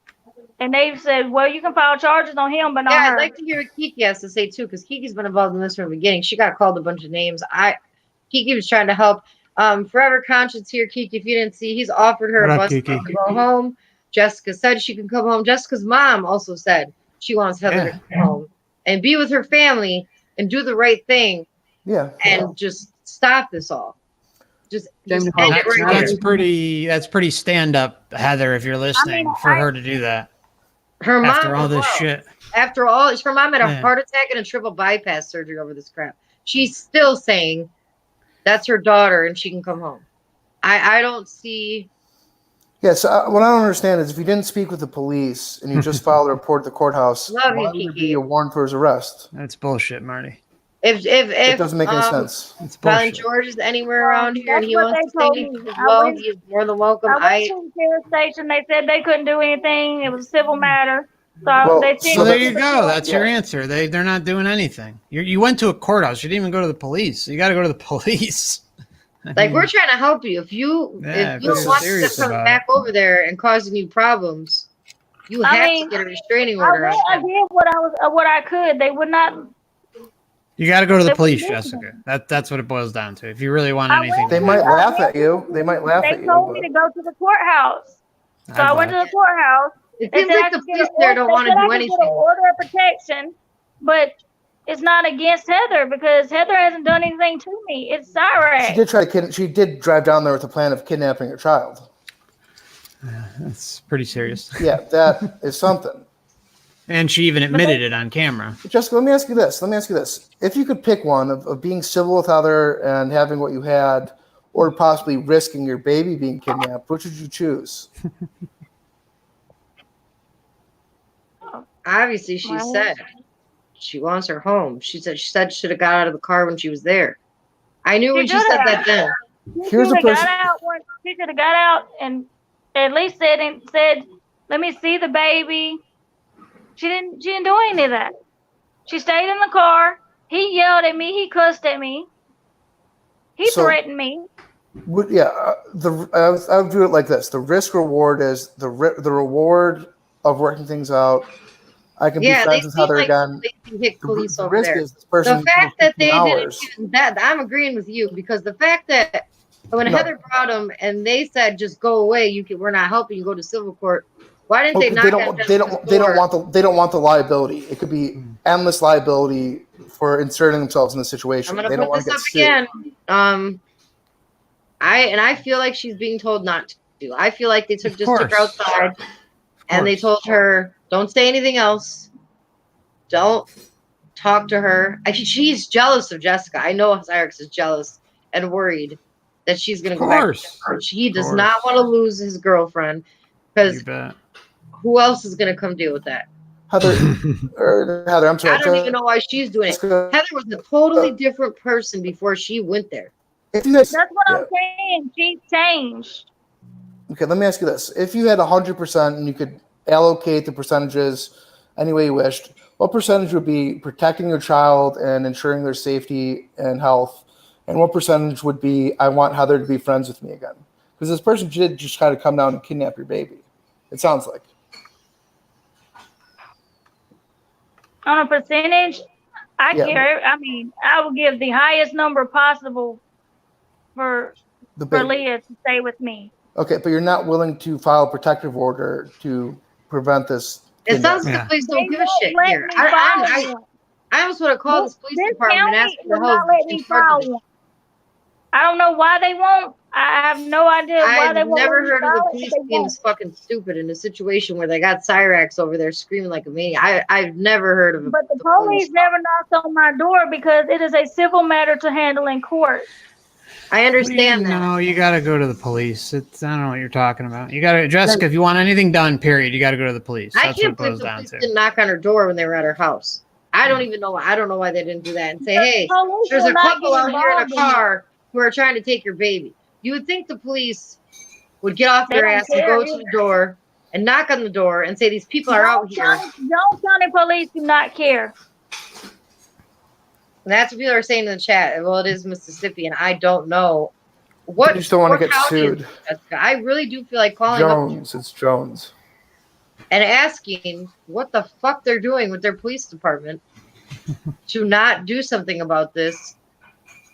and they said, well, you can file charges on him, but not Yeah, her. I'd like to hear what Kiki has to say too, because Kiki's been involved in this from the beginning. She got called a bunch of names. Kiki was trying to help. Forever Conscience here, Kiki. If you didn't see, he's offered her What a up, bus Kiki? to go home. Jessica said she can come home. Jessica's mom also said she wants Heather to come home and be with her family and do the right thing. Yeah. And just stop this all. Just end it That's, right here. that's pretty stand up, Heather, if you're listening, for her to do that. Her mom After all as this well. shit. After all, her mom had a Yeah. heart attack and a triple bypass surgery over this crap. She's still saying that's her daughter and she can come home. I don't see. Yeah, so what I don't understand is if you didn't speak with the police and you just filed a report at the courthouse, Love you, why would there Kiki. be a warrant for his arrest? That's bullshit, Marty. If It doesn't make any sense. It's Violent bullshit. George is anywhere around here and That's he what wants they to told sing me. as I well, went- he is more than welcome. I went to the sheriff's station. They said they couldn't do anything. It was a civil matter. So Well, they So sent there me you to the go. court. That's your answer. They're not doing anything. You went to a courthouse. You didn't even go to the police. You got to go to the police. I Like mean, we're trying to help you. If you Yeah, if you if you're want to serious come about back over there and causing you problems, you I have mean, to get a restraining I order. went, I did what I could. They would not. you got to go to the They police, wouldn't Jessica. That's what it boils down to. If you really want I anything, went They to might happen. laugh at you. They might laugh They at you. told me but- to go to the courthouse. So I went to the courthouse. It They seems said I like the could get police an there order- don't they want to said I do could get anything. an order of protection, but it's not against Heather because Heather hasn't done anything to me. It's Cyrax. She did drive down there with the plan of kidnapping her child. That's pretty serious. Yeah, that is something. And she even admitted it on camera. Jessica, let me ask you this. If you could pick one of being civil with Heather and having what you had, or possibly risking your baby being kidnapped, which would you choose? Obviously, she Well- said she wants her home. She said she should have got out of the car when she was there. I knew when she should said have. that then. She Here's a should have person- got out. She should have got out and at least said, "Let me see the baby." She didn't do any of that. She stayed in the car. He yelled at me. He cussed at me. He So- threatened me. I would do it like this: the risk reward is the reward of working things out. I can be Yeah, they friends with seem Heather like again. they can hit police The over risk there. is this person. The fact that they didn't hours. even that, I'm agreeing with you because the fact that when No. Heather brought him and they said just go away, we're not helping you go to civil court. Why didn't Okay, they knock they on don't. Jessica's They don't door? want the liability. It could be endless liability for inserting themselves in the situation. I'm They gonna don't put want this to up get sued. again. I feel like she's being told not to. I feel like they took her course. outside and they told her, "Don't say anything else. Don't talk to her." She's jealous of Jessica. I know Cyrax is jealous and worried that she's going to Of go back to course. church. He does course. not want to lose his girlfriend because You bet. who else is going to come deal with that? Heather, I'm sorry. I don't even know why she's doing it. Heather was a totally different person before she went there. That's what I'm saying. She's changed. Okay, let me ask you this. If you had 100% and you could allocate the percentages any way you wished, what percentage would be protecting your child and ensuring their safety and health? And what percentage would be, I want Heather to be friends with me again? Because this person did just try to come down and kidnap your baby. It sounds like. On a percentage, I Yeah. care. I mean, I would give the highest number possible for The baby. Leah to stay with me. Okay, but you're not willing to file a protective order to prevent this. It sounds like Yeah. the police don't They give a shit won't let here. me I file one. almost want to call this police This department and ask county them will the not let me file hell. one. I don't know why they won't. I have no idea why they I've won't. never let me heard of the file it, police but they being won't. this fucking stupid in a situation where they got Cyrax over there screaming like a maniac. I've never heard of it. But the police never knocks on my door because it is a civil matter to handle in court. I understand that. No, you got to go to the police. I don't know what you're talking about. You got to, Jessica, if you want anything done, period, you got to go to the police. I That's can't what it believe goes the down police to. didn't knock on her door when they were at her house. I don't even know. I don't know why they didn't do that and say, "Hey, Police there's will a not couple get out here in a involved in that. car who are trying to take your baby." You would think the police would get off They their don't ass and care go to the door and knock on the door and say, "These people are out here." Jones County police do not care. And that's what people are saying in the chat. Well, it is Mississippi, and I don't know what. You just don't want to what get county is sued. Jessica. I really do feel like calling up Jones, it's Jones. and asking what the fuck they're doing with their police department to not do something about this.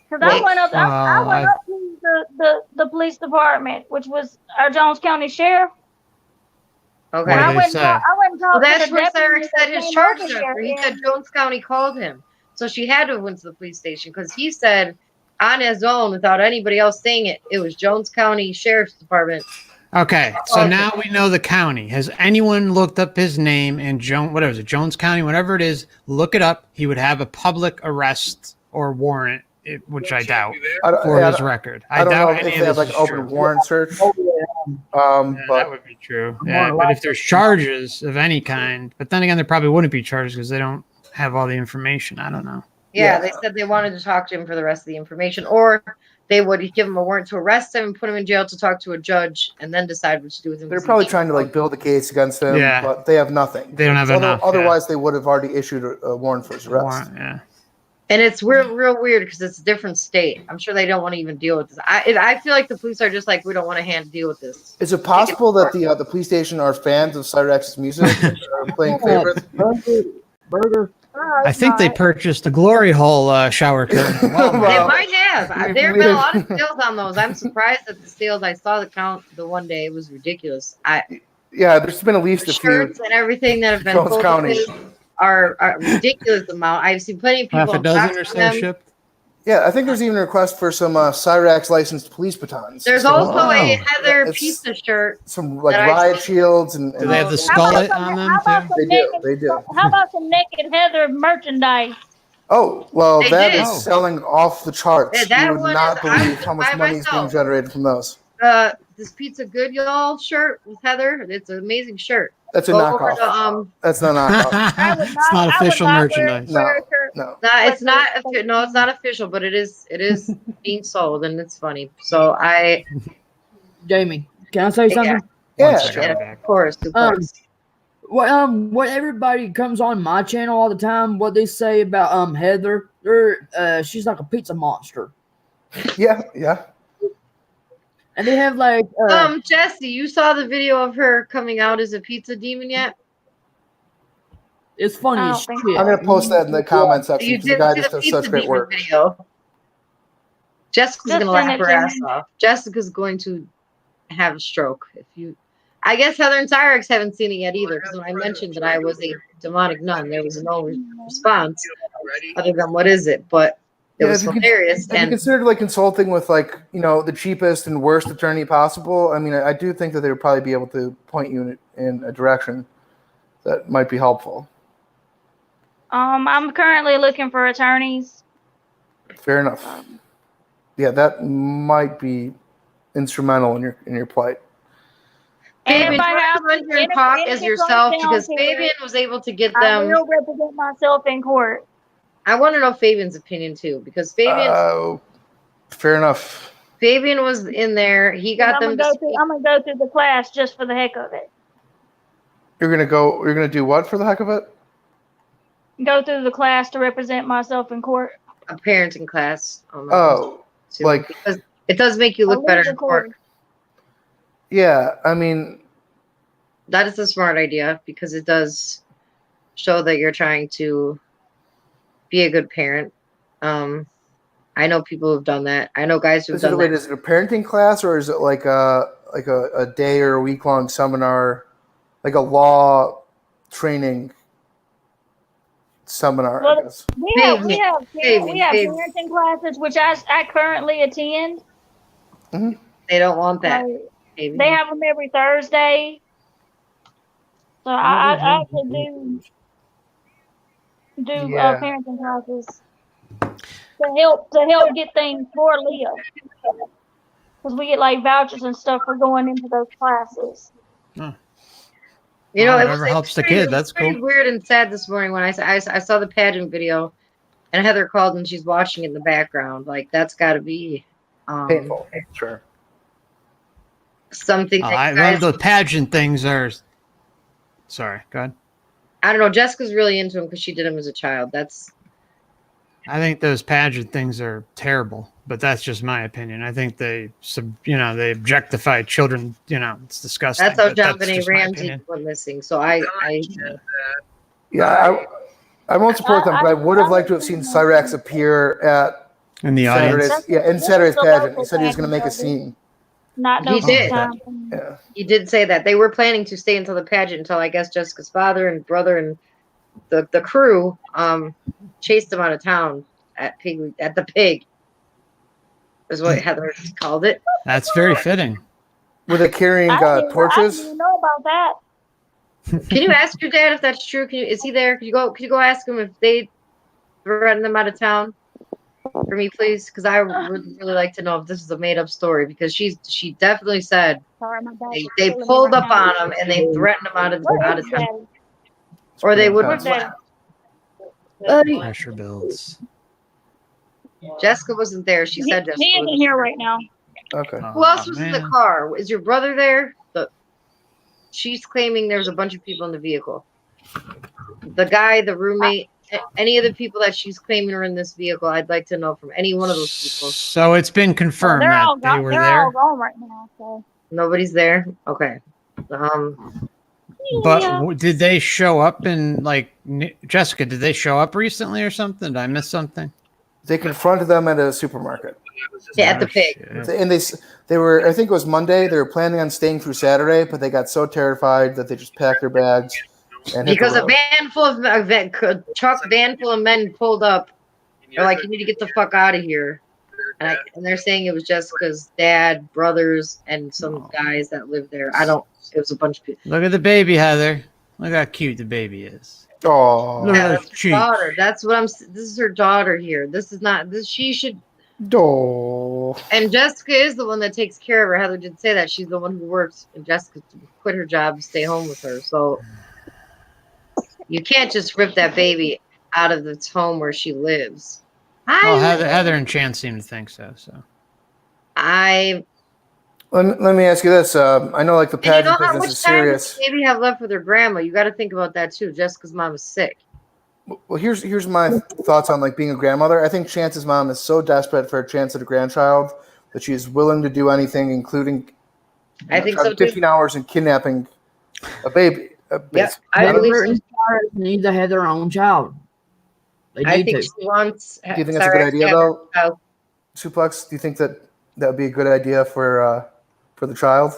Because I went up to the police department, which was our Jones County sheriff. Okay. What I did went they and talked- say? I went and Well, talked to that's the where deputy Cyrax that said his came charge over number. here, He said and Jones County called him. So she had to have went to the police station because he said on his own, without anybody else saying it, it was Jones County Sheriff's Department. Okay, so now we know the county. Has anyone looked up his name in Jones County, whatever it is, look it up. He would have a public arrest or warrant, which I doubt, for his record. I don't doubt know any if of they have this like is open true. warrant search. That But would be true. Yeah, but if there's charges of any kind, but then again, there probably wouldn't be charges because they don't have all the information. I don't know. Yeah, they said they wanted to talk to him for the rest of the information, or they would give him a warrant to arrest him and put him in jail to talk to a judge and then decide what to do with him. they're probably trying to like build a case against him, Yeah. but they have nothing. They don't have enough. Otherwise, they would have already issued a warrant for his arrest. Warrant, yeah. And it's real weird because it's a different state. I'm sure they don't want to even deal with this. I feel like the police are just like, we don't want to deal with this. Is it possible that the police station are fans of Cyrax's music and are playing favorites? Burger. I think they purchased the Glory Hole shower curtain. They might have. There have been a lot of sales on those. I'm surprised at the sales. I saw the count the one day. It was ridiculous. Yeah, there's been at least a few. Shirts and everything that have been Jones sold County. are a ridiculous amount. I've seen plenty of people Half a dozen or unboxing so them. shipped. Yeah, I think there's even a request for some Cyrax licensed police batons. There's So, also a Heather it's pizza shirt. some like that I've riot seen. shields and Do they have the skullet on them too? They do. How about some Naked Heather merchandise? Oh, well, They that did. is selling off the charts. Yeah, that You would one not is- believe I'm how much by money is being myself. generated from those. This Pizza Good Y'all shirt with Heather. It's an amazing shirt. That's a Go over knockoff. to, That's not a knockoff. It's not official merchandise. No. it's not. No, it's not official, but it is. It is being sold, and it's funny. So Jamie, can I say something? Yeah. of course. What everybody comes on my channel all the time, what they say about Heather, she's like a pizza monster. Yeah. And they have like Jesse, you saw the video of her coming out as a pizza demon yet? It's funny I as don't think shit. I'm going to post that in the comment section You because the didn't guy see just the does pizza such great demon work. video. Jessica's Just gonna laugh send it her to ass me. off. Jessica's going to have a stroke I guess Heather and Cyrax haven't seen it yet either, because when I mentioned that I was a demonic nun, there was no response other than what is it? But it was hilarious. Have you considered like consulting with like, the cheapest and worst attorney possible? I mean, I do think that they would probably be able to point you in a direction that might be helpful. I'm currently looking for attorneys. Fair enough. yeah, that might be instrumental in your plight. And Fabian, if I try have to sit here and and talk if as it yourself comes down because to Fabian it, was able to get I them. will represent myself in court. I want to know Fabian's opinion too because Fabian Fair enough. Fabian was in there. He got them to speak. I'm gonna go through the class just for the heck of it. You're gonna do what for the heck of it? Go through the class to represent myself in court. A parenting class. Oh, too, like because it does make you A look better legal in court. course. yeah. I mean, That is a smart idea because it does show that you're trying to be a good parent. I know people who've done that. I know guys who've done that. is it a parenting class or is it like a day or a week long seminar, like a law training seminar? Well, I guess. we have parenting classes, which I currently attend. They don't want that. They have them every Thursday. So I could do parenting classes to help get things for Leah, because we get like vouchers and stuff for going into those classes. You know, whatever helps the kid. That's pretty cool. weird and sad this morning when I saw the pageant video, and Heather called and she's watching in the background. Like that's got to be painful. Sure. Something. The pageant things are. Sorry, go ahead. I don't know. Jessica's really into them because she did them as a child. I think those pageant things are terrible, but that's just my opinion. I think they objectify children. It's disgusting. That's how but John that's Benet just my Ramsey opinion. went missing. So I won't support them, but I would have liked to have seen Cyrax appear at in the audience. In Saturday's pageant. He said he was going to make a scene. He did. Yeah. He did say that they were planning to stay until the pageant, until I guess Jessica's father and brother and the crew chased him out of town at the pig. Is what Heather called it. That's very fitting. Were they carrying torches? I didn't know about that. Can you ask your dad if that's true? Is he there? Could you go ask him if they threatened them out of town for me, please? Because I would really like to know if this is a made up story, because she definitely said they pulled up on him and they threatened him out of town, or they would have left. Pressure builds. Jessica wasn't there. She said Jessica. He isn't here right now. Okay. Who else was in the car? Is your brother there? She's claiming there's a bunch of people in the vehicle. The guy, the roommate, any of the people that she's claiming are in this vehicle, I'd like to know from any one of those people. So it's been confirmed that they were there. They're all gone right now. So. Nobody's there? Okay. But did they show up Jessica, did they show up recently or something? Did I miss something? They confronted them at a supermarket. Yeah, at the pig. And they were, I think it was Monday, they were planning on staying through Saturday, but they got so terrified that they just packed their bags. And because a van full of men pulled up. They're like, you need to get the fuck out of here. And they're saying it was Jessica's dad, brothers, and some guys that lived there. It was a bunch of people. Look at the baby, Heather. Look how cute the baby is. Oh, that's her daughter. That's what this is her daughter here. This is not this. She should. Oh. And Jessica is the one that takes care of her. Heather did say that she's the one who works, and Jessica quit her job to stay home with her. So you can't just rip that baby out of its home where she lives. Heather and Chance seem to think so. Let me ask you this. I know the pageant business is serious. How much time does baby have left with her grandma? You got to think about that too. Jessica's mom is sick. Well, here's my thoughts on being a grandmother. I think Chance's mom is so desperate for a chance at a grandchild that she is willing to do anything, including 15 hours and kidnapping a baby. I believe need to have their own child. I think she wants. Do you think that's a good idea, though? Suplex, do you think that would be a good idea for the child?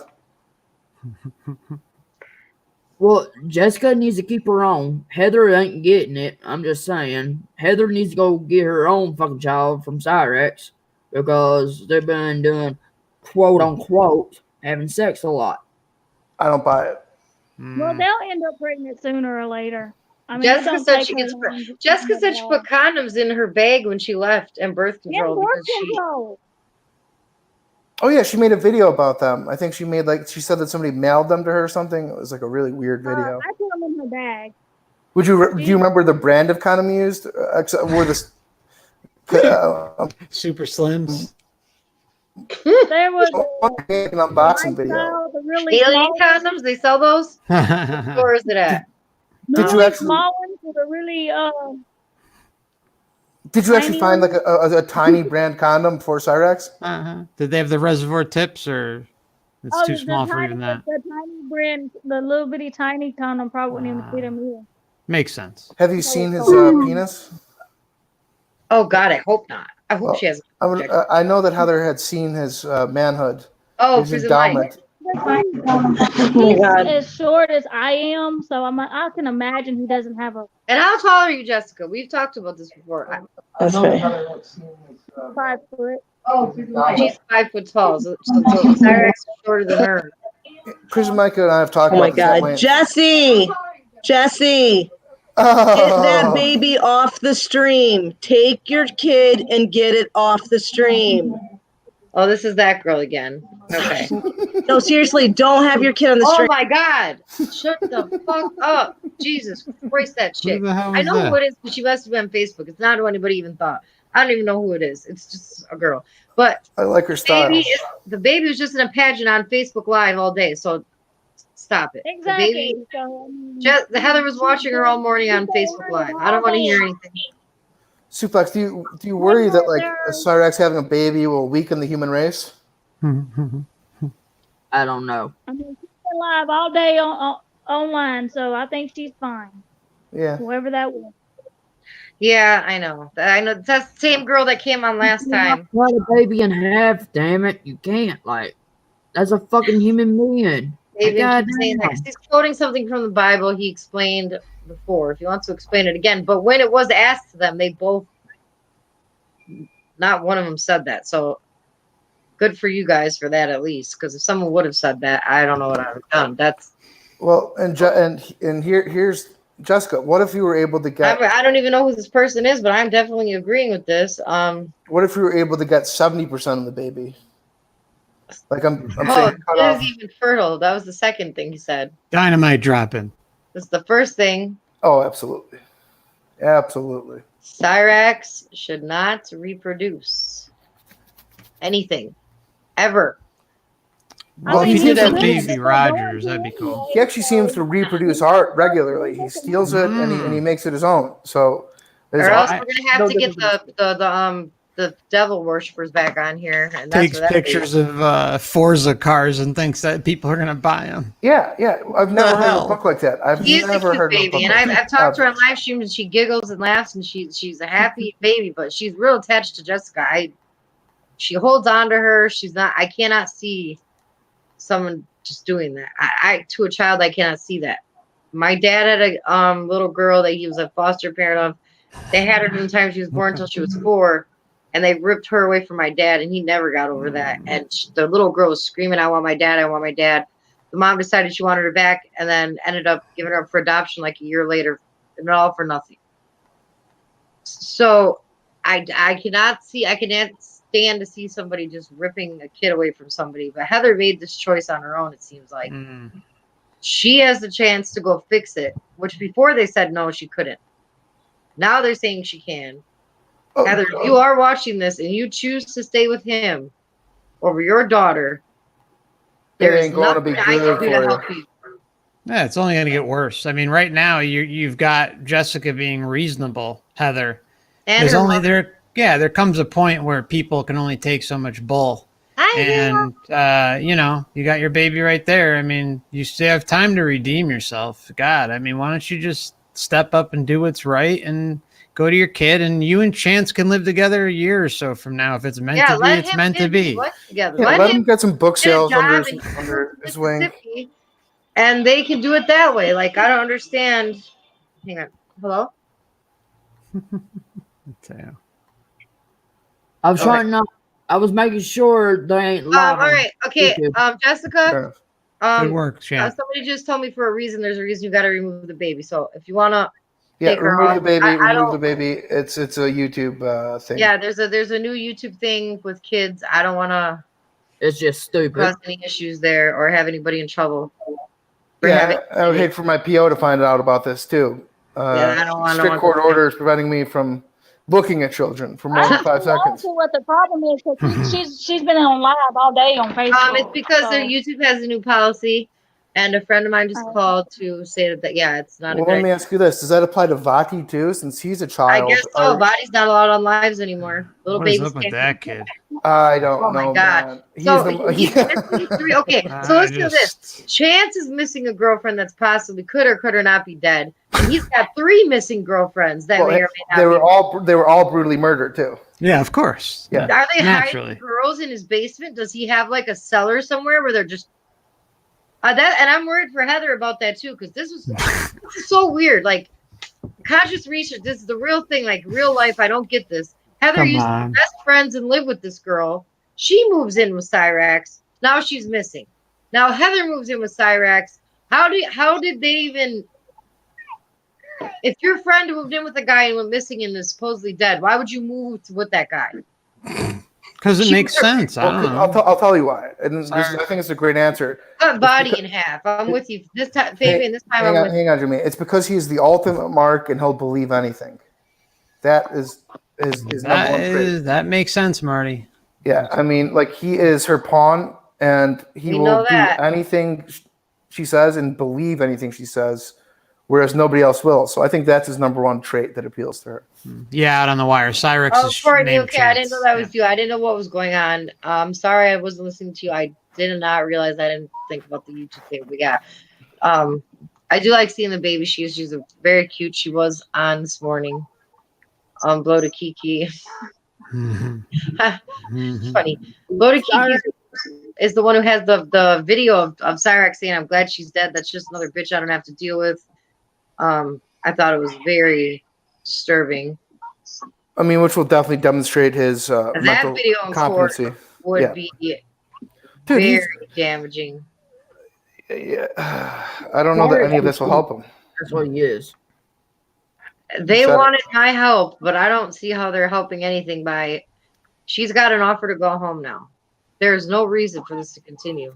Well, Jessica needs to keep her own. Heather ain't getting it. I'm just saying. Heather needs to go get her own fucking child from Cyrax, because they've been doing, quote unquote, having sex a lot. I don't buy it. Well, they'll end up pregnant sooner or later. I mean, Jessica said she put condoms in her bag when she left, and birth control. Yeah, birth control. Oh yeah, she made a video about them. I think she said that somebody mailed them to her or something. It was like a really weird video. I put them in her bag. Do you remember the brand of condom used? Were the Super Slims. There was an unboxing video. the really Alien small, condoms? They sell those? Where is it at? Did you actually small ones with a really Tiny find like a tiny brand condom for Cyrax? Did they have the reservoir tips, or it's too small for even that? The tiny brand, the little bitty tiny condom probably wouldn't even fit him either. Makes sense. Have you seen his penis? Oh God, I hope not. I hope she has. I know that Heather had seen his manhood. Oh, his she's endowment. He's as short as I am, so I can imagine he doesn't have a. And how tall are you, Jessica? We've talked about this before. That's right. 5 foot. Oh, she's 5 foot tall, so Cyrax is shorter than her. Chris, Micah, and I have talked Oh about my God, Jesse! Get that baby off the stream. Take your kid and get it off the stream. Oh, this is that girl again. Okay. No, seriously, don't have your kid on the stream. Oh my God! Shut the fuck up! Jesus Christ, that chick. I know who it is, but she must have been on Facebook. It's not who anybody even thought. I don't even know who it is. It's just a girl. But I like her style. The baby was just in a pageant on Facebook Live all day. So stop it. Exactly. The Heather was watching her all morning on Facebook Live. I don't want to hear anything. Suplex, do you worry that like Cyrax having a baby will weaken the human race? I don't know. I mean, she's been live all day online, so I think she's fine. Yeah. Whoever that was. Yeah, I know. That's the same girl that came on last time. Cut a baby in half, damn it. You can't. Like, that's a fucking human being. He's quoting something from the Bible he explained before, if he wants to explain it again. But when it was asked to them, they both, not one of them said that. So good for you guys for that, at least. Because if someone would have said that, I don't know what I would have done. Well, and here's Jessica. What if you were able to get? I don't even know who this person is, but I'm definitely agreeing with this. What if you were able to get 70% of the baby? Like I'm saying, cut it off. is even fertile. That was the second thing he said. Dynamite dropping. That's the first thing. Oh, absolutely, absolutely. Cyrax should not reproduce anything ever. Well, if he did a baby Rogers, that'd be cool. He actually seems to reproduce art regularly. He steals it and he makes it his own. So, or else we're gonna have to get the devil worshippers back on here. And takes pictures of Forza cars and thinks that people are gonna buy them. Yeah. I've never heard of a book like that. I've never heard of a book. And I've talked to her on live stream, and she giggles and laughs, and she's a happy baby, but she's real attached to Jessica. She holds on to her. She's not. I cannot see someone just doing that. I to a child, I cannot see that. My dad had a little girl that he was a foster parent of. They had her from the time she was born until she was 4, and they ripped her away from my dad, and he never got over that. And the little girl was screaming, "I want my dad! I want my dad!" The mom decided she wanted her back, and then ended up giving her up for adoption like a year later, and all for nothing. So I cannot stand to see somebody just ripping a kid away from somebody. But Heather made this choice on her own, it seems like. She has the chance to go fix it, which before they said no, she couldn't. Now they're saying she can. Heather, if you are watching this and you choose to stay with him over your daughter, there is nothing I can do to help you. Yeah, it's only going to get worse. I mean, right now you've got Jessica being reasonable, Heather. And there comes a point where people can only take so much bull. You got your baby right there. I mean, you still have time to redeem yourself. God, I mean, why don't you just step up and do what's right and go to your kid, and you and Chance can live together a year or so from now. If it's meant to be, it's meant to be. Let him get some book sales under his wing. And they can do it that way. Like, I don't understand. Hang on. Hello? I was trying not. I was making sure they ain't live. All right. Okay. Jessica. Good work, Chance. Somebody just told me for a reason. There's a reason you got to remove the baby. So if you want to. Remove the baby. Remove the baby. It's a YouTube thing. Yeah, there's a new YouTube thing with kids. I don't want to. It's just stupid. cause any issues there or have anybody in trouble. For Yeah, having I would hate for my PO to find out about this too. I don't want Strict court orders preventing me from looking at children for more than 5 I don't seconds. see what the problem is because she's been on live all day on Facebook. It's because so. their YouTube has a new policy, and a friend of mine just called to say that yeah, it's not. Well, a good let me ask you this: does that apply to Vaki too? Since he's a child, I guess so. Body's not allowed on lives anymore. Little What is babies up with can't. that kid? I don't Oh know. my god! Man. He's So the, he's missing three. Okay, so I let's do this. just- Chance is missing a girlfriend that's possibly could or not be dead. And he's got 3 missing girlfriends that well, may or may not. they were all brutally murdered too. Yeah, of course. Yeah. Are they Naturally. hiding girls in his basement? Does he have like a cellar somewhere where they're just that? And I'm worried for Heather about that too, because this is so weird. Like conscious research, this is the real thing. Like real life, I don't get this. Heather Come used to on. be best friends and live with this girl. She moves in with Cyrax. Now she's missing. Now Heather moves in with Cyrax. How did they even? If your friend moved in with a guy and went missing and is supposedly dead, why would you move with that guy? Because it makes sense. I don't know. I'll tell you why. And this, Sorry. I think it's a great answer. Cut body in half. I'm with you this time, Fabian. This time I'm with you. Hang on, Jimmy. It's because he's the ultimate mark and he'll believe anything. That is his number one trait. That makes sense, Marty. Yeah, I mean, like he is her pawn, and he We will know do that. anything she says and believe anything she says, whereas nobody else will. So I think that's his number one trait that appeals to her. Yeah, out on the wire. Cyrax Oh, is Courtney, named okay. I didn't Chance. know that was you. I didn't know what was going on. Sorry, I wasn't listening to you. I did not realize I didn't think about the YouTube thing. But yeah, I do like seeing the baby. She's a very cute. She was on this morning. Blow to Kiki. Funny. Blow to Kiki is the one who has the video of Cyrax saying, "I'm glad she's dead. That's just another bitch I don't have to deal with." I thought it was very disturbing. I mean, which will definitely demonstrate his That mental video in competency. court would Yeah. be Dude, very damaging. Yeah, I don't know that any of this will help him. That's what he is. They Said it. wanted my help, but I don't see how they're helping anything by. She's got an offer to go home now. There's no reason for this to continue.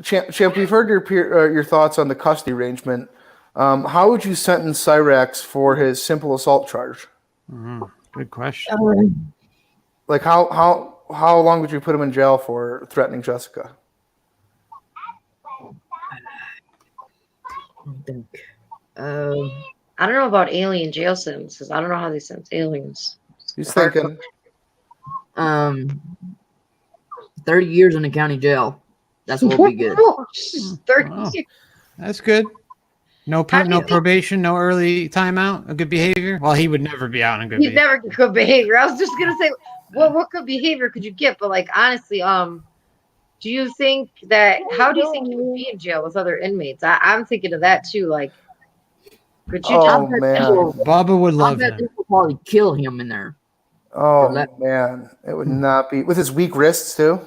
Champ, we've heard your thoughts on the custody arrangement. How would you sentence Cyrax for his simple assault charge? Good question. Like how long would you put him in jail for threatening Jessica? I don't know about alien jail sentences. I don't know how they sentence aliens. He's thinking. 30 years in the county jail. That's what would be good. 30 Wow. years. That's good. No probation, no early timeout, a good behavior. Well, he would never be out on good He's behavior. never get good behavior. I was just gonna say, what good behavior could you get? But like honestly, do you think that? How do you think he would be in jail with other inmates? I'm thinking of that too. Like, could you Oh just? man. Bubba would I love bet him. this will probably kill him in there. Oh That- man, it would not be with his weak wrists too.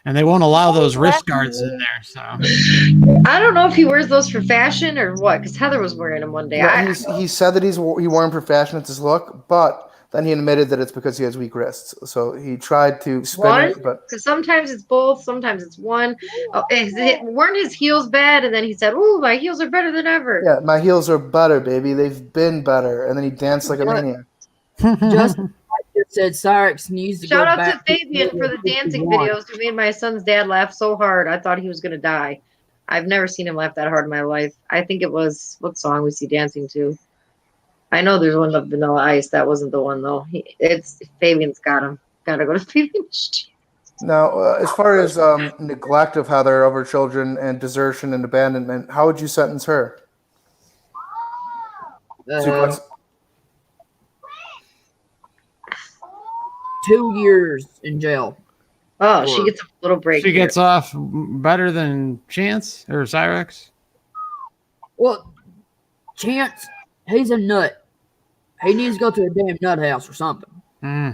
And they won't allow those wrist guards in there. So I don't know if he wears those for fashion or what. Because Heather was wearing them one day. No, he said that he wore them for fashion. It's his look, but then he admitted that it's because he has weak wrists. So he tried to spin it, but because sometimes it's both, sometimes it's one. Oh, weren't his heels bad? And then he said, "Ooh, my heels are better than ever." yeah, my heels are better, baby. They've been better. And then he danced like a maniac. Just said Cyrax needs to Shout go out back to Fabian for the dancing 51. videos who made my son's dad laugh so hard. I thought he was gonna die. I've never seen him laugh that hard in my life. I think it was what song was he dancing to? I know there's one of Vanilla Ice. That wasn't the one though. It's Fabian's got him. Gotta go to Fabian's. Now, as far as neglect of Heather of her children and desertion and abandonment, how would you sentence her? Uh, 2 years in jail. Oh, she gets a little break. she here. gets off better than Chance or Cyrax. Well, Chance, he's a nut. He needs to go to a damn nut house or something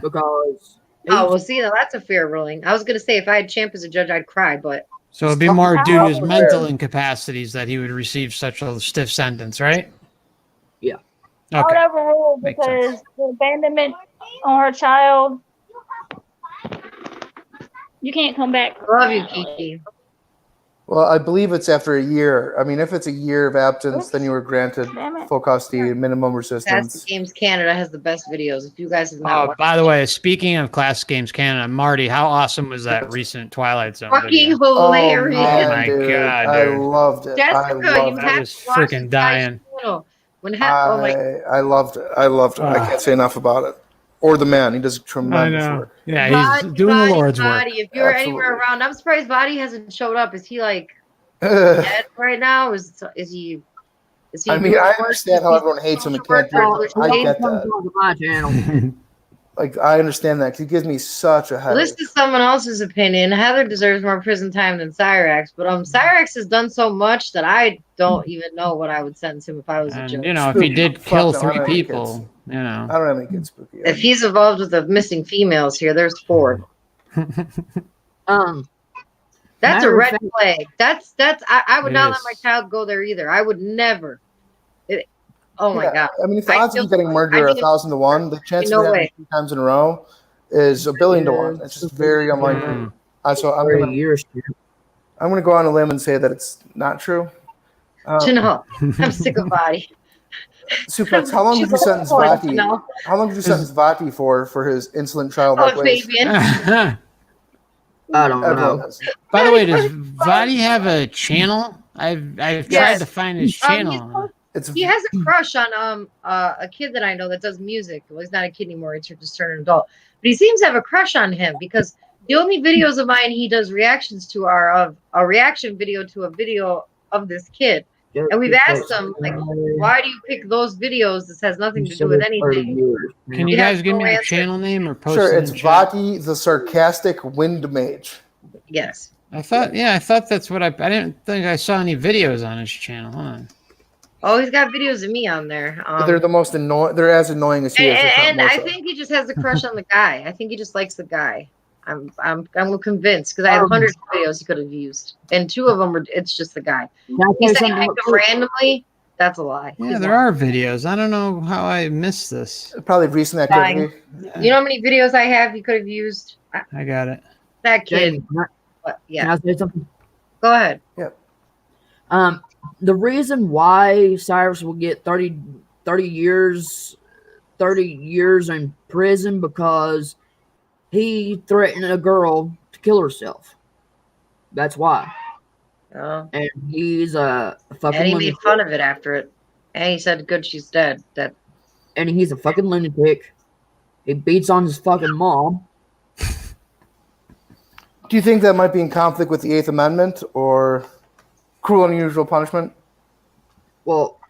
because. Oh, well, see, now that's a fair ruling. I was gonna say if I had Champ as a judge, I'd cry, but So it'd be more due to his mental incapacities that he would receive such a stiff sentence, right? Yeah. I would Okay. overrule Makes because the abandonment on her child You can't come back. Love you, Kiki. Well, I believe it's after a year. I mean, if it's a year of absence, then you were granted Damn it. full custody, minimum Classic resistance. Games Canada has the best videos. If you guys have not Oh, watched by the way, speaking of Classic Games Canada, Marty, how awesome was that recent Twilight Zone fucking video? hilarious. Oh my dude, God, I dude. loved it. I Jessica, you loved I have was to watch freaking this guy's dying. channel. Oh my, I loved it. I loved it. I can't say enough about it. Or the man, he does I tremendous know. work. Yeah, he's doing the Lord's work. Body. If you're anywhere around, I'm surprised Body hasn't showed up. Is he like dead right now? Is he? Is he? I mean, doing I work? understand how everyone hates him and can't do it. I get that. My channel. Like, I understand that because he gives me such a Well, headache. this is someone else's opinion. Heather deserves more prison time than Cyrax, but Cyrax has done so much that I don't even know what I would sentence him if I was a And, judge. you know, if he did kill Fuck no, I 3 don't have any people, you know. I don't have any kids, Spooky. If he's involved with the missing females here, there's 4. That's a Matter of red fact- flag. I would It not let is. my child go there either. I would never. Oh my God. I mean, if the odds of you getting murdered are 1,000 to 1, the chance No of it way. happening 3 times in a row is 1,000,000,000 to 1. It's just very unlikely. So I'm gonna go on a limb and say that it's not true. No, I'm sick of Body. Suplex, how long did you sentence Vati? How long did you sentence Vati for his insolent childlike ways? Fabian. I don't Everyone know. has. By the way, does Vadi have a channel? I've tried Yes. to find his channel. He has a crush on a kid that I know that does music. Well, he's not a kid anymore; he's just turned an adult. But he seems to have a crush on him because the only videos of mine he does reactions to are of a reaction video to a video of this kid. And we've asked him, like, why do you pick those videos? This has nothing to do with anything. Can you guys give me your channel name or post Sure, it in it's the chat? Vati the Sarcastic Wind Mage. Yes. I thought that's what I didn't think I saw any videos on his channel. Hold on. Oh, he's got videos of me on there. They're the most annoying. They're as annoying as he is. if not And more I so. think he just has a crush on the guy. I think he just likes the guy. I'm convinced because I have hundreds of videos he could have used, and 2 of them were. It's just the guy. He said he picked them randomly. That's a lie. Yeah, there are videos. I don't know how I missed this. Probably recent activity. You know how many videos I have you could have used? I got it. That kid. Jamie, But, Can yeah. I say something? Go ahead. The reason why Cyrus will get 30 years in prison because he threatened a girl to kill herself. That's why. Oh. And he's a fucking And he lunatic. made fun of it after it. And he said, "Good, she's dead." And he's a fucking lunatic. He beats on his fucking mom. Do you think that might be in conflict with the 8th Amendment or cruel and unusual punishment? Well,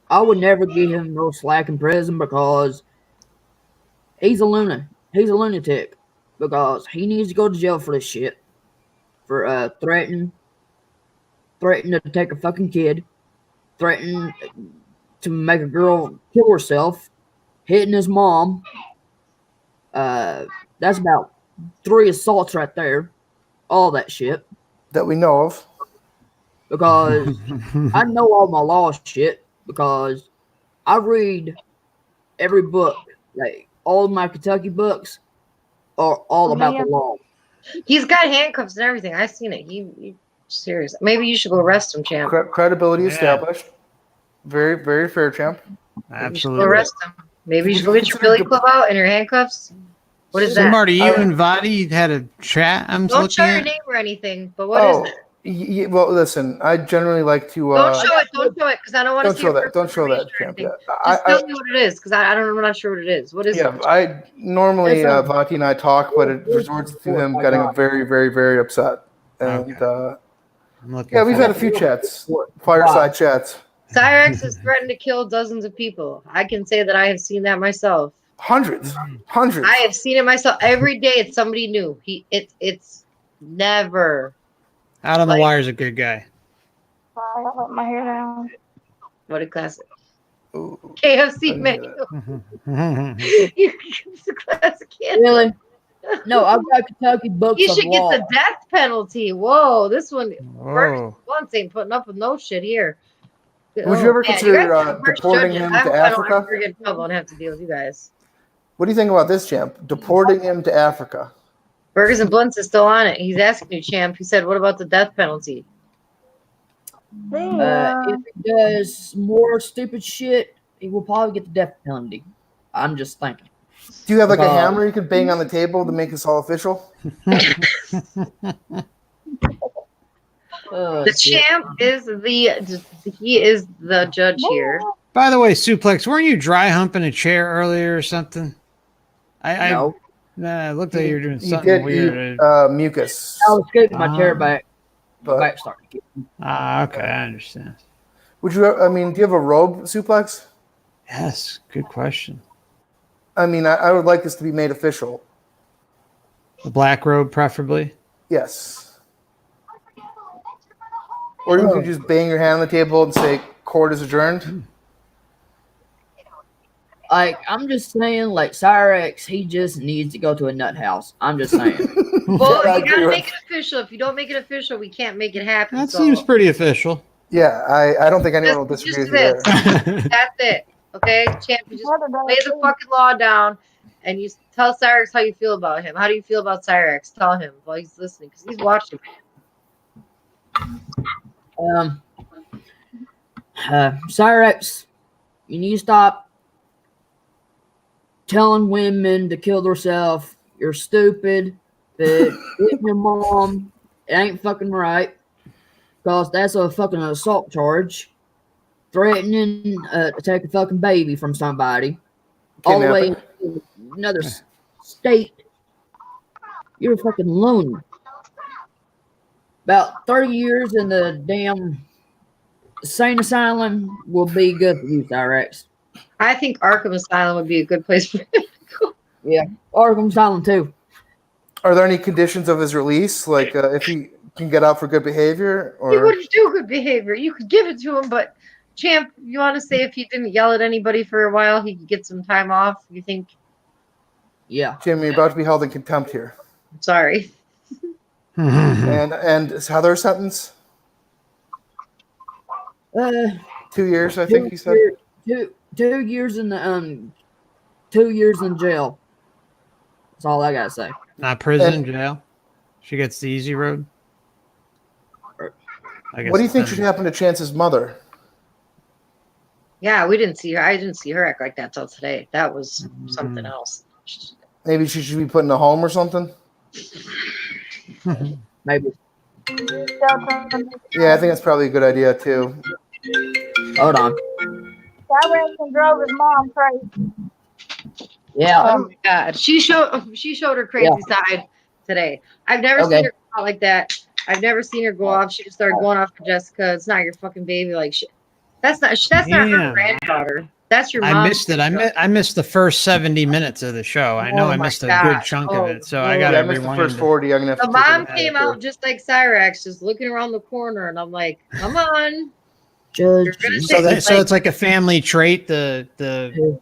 I would never give him no slack in prison because he's a lunatic. He's a lunatic because he needs to go to jail for this shit. For threatening to take a fucking kid, threatening to make a girl kill herself, hitting his mom. That's about 3 assaults right there. All that shit. That we know of. Because I know all my law shit because I read every book. Like all of my Kentucky books are all about the law. He's got handcuffs and everything. I've seen it. He serious. Maybe you should go arrest him, champ. Credibility established. Very, very fair, champ. Absolutely. Go arrest him. Maybe you should go get your billy club out and your handcuffs. What is So, that? Marty, you and Vadi had a chat. I'm Don't looking show your at. name or anything. But what is it? Well, listen. I generally like to. Don't show it. Don't show it because I don't want to Don't see show your that. Don't show that, personal champ. information or Yeah. anything. Just tell me what it is because I'm not sure what it is. What is Yeah, it? I normally It's a- Vati and I talk, but it resorts to him getting very, very, very upset. And I'm looking. yeah, we've for had a it. few chats, fireside chats, Cyrax has threatened to kill dozens of people. I can say that I have seen that myself. hundreds. I have seen it myself. Every day it's somebody new. It's never. Out on the wire's a good guy. I let my hair down. What a classic. Ooh, KFC menu. It's a classic kid. Really? No, I've got Kentucky books You of should get law. the death penalty. Whoa, this one Whoa. once ain't putting up with no shit here. Would you ever man, consider, guys are the worst deporting judges. him I hope to I don't Africa? ever get in trouble and have to deal with you guys. What do you think about this, champ? Deporting him to Africa. Burgers and Blunts is still on it. He's asking you, champ. He said, "What about the death penalty?" If he does more stupid shit, he will probably get the death penalty. I'm just thinking. Do you have like a hammer you could bang on the table to make this all official? The champ is the judge here. By the way, Suplex, weren't you dry humping a chair earlier or something? No. It looked like you were doing You something did weird. eat mucus. I was scooting my chair back. But Back starting to get. Okay, I understand. would you? I mean, do you have a robe, Suplex? Yes, good question. I mean, I would like this to be made official. The black robe, preferably. Yes. Or you could just bang your hand on the table and say, "Court is adjourned." Like, I'm just saying, like, Cyrax, he just needs to go to a nut house. I'm just saying. Well, you gotta make it official. If you don't make it official, we can't make it happen. That seems pretty official. Yeah, I don't think anyone will disagree with you there. That's it. Okay, champ, you just lay the fucking law down and you tell Cyrax how you feel about him. How do you feel about Cyrax? Tell him while he's listening because he's watching. Cyrax, you need to stop telling women to kill themselves. You're stupid. But with your mom, it ain't fucking right. Because that's a fucking assault charge. Threatening to take a fucking baby from somebody. All the way into another state. You're a fucking loony. About 30 years in the damn insane asylum will be good for you, Cyrax. I think Arkham Asylum would be a good place for him to go. Yeah, Arkham Asylum too. Are there any conditions of his release, like if he can get out for good behavior? Or He wouldn't do good behavior. You could give it to him, but champ, you want to say if he didn't yell at anybody for a while, he could get some time off? You think? Yeah. Jim, you're about to be held in contempt here. Sorry. And is Heather's sentence? 2 years, I think he said. 2 years in the 2 years in jail. That's all I gotta say. Not prison, jail. She gets the easy road. I guess What do you think should happen to Chance's mother? Yeah, we didn't see her. I didn't see her act like that till today. That was something else. Maybe she should be put in a home or something? Maybe. Yeah, I think that's probably a good idea too. Hold on. Cyrax drove his mom crazy. Yeah. Oh my god. She showed her crazy side today. I've never seen her go out like that. I've never seen her go off. She just started going off for Jessica. It's not your fucking baby. Like shit. That's not her granddaughter. That's your mom. I missed it. I missed the first 70 minutes of the show. I know I missed a good chunk of it, so I got I missed the first 40. I'm gonna have the to mom came out just like Cyrax, just looking around the corner, and I'm like, come on. So it's like a family trait, the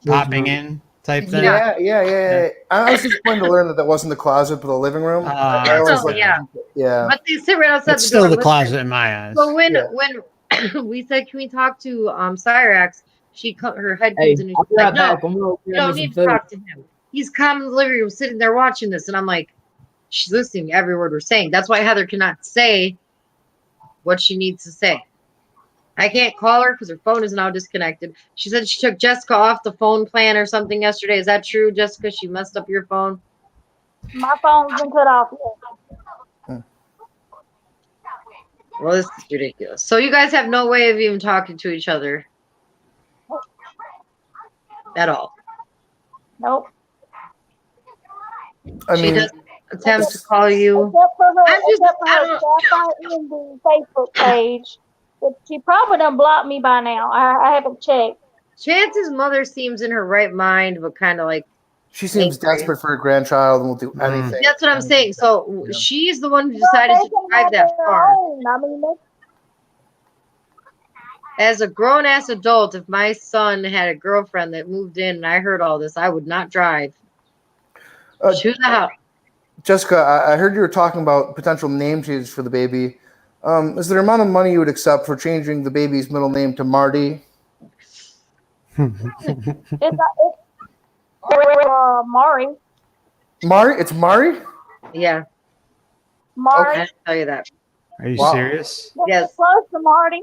popping in type thing. Yeah. I was disappointed to learn that wasn't the closet, but the living room. I was like, yeah. But they sit right outside It's the still door. the closet in my eyes. So when we said, can we talk to Cyrax? Her head comes in and she's like, no, you don't need to talk to him. He's calm in the living room sitting there watching this. And I'm like, she's listening to every word we're saying. That's why Heather cannot say what she needs to say. I can't call her because her phone is now disconnected. She said she took Jessica off the phone plan or something yesterday. Is that true, Jessica? She messed up your phone? My phone's been cut off. Well, this is ridiculous. So you guys have no way of even talking to each other at all? Nope. She doesn't attempt to call you. Except for her Sapphire Ending Facebook page. But she probably done blocked me by now. I haven't checked. Chance's mother seems in her right mind, but kind of like she seems desperate for her grandchild and will do anything. That's what I'm saying. So she's the one who decided to drive that far. As a grown-ass adult, if my son had a girlfriend that moved in and I heard all this, I would not drive. Shoot the hell. Jessica, I heard you were talking about potential name changes for the baby. Is there an amount of money you would accept for changing the baby's middle name to Marty? It's Mari. Mari? It's Mari? Yeah, Marty. I didn't tell you that. Are you Wow. serious? This Yes. is close to Marty.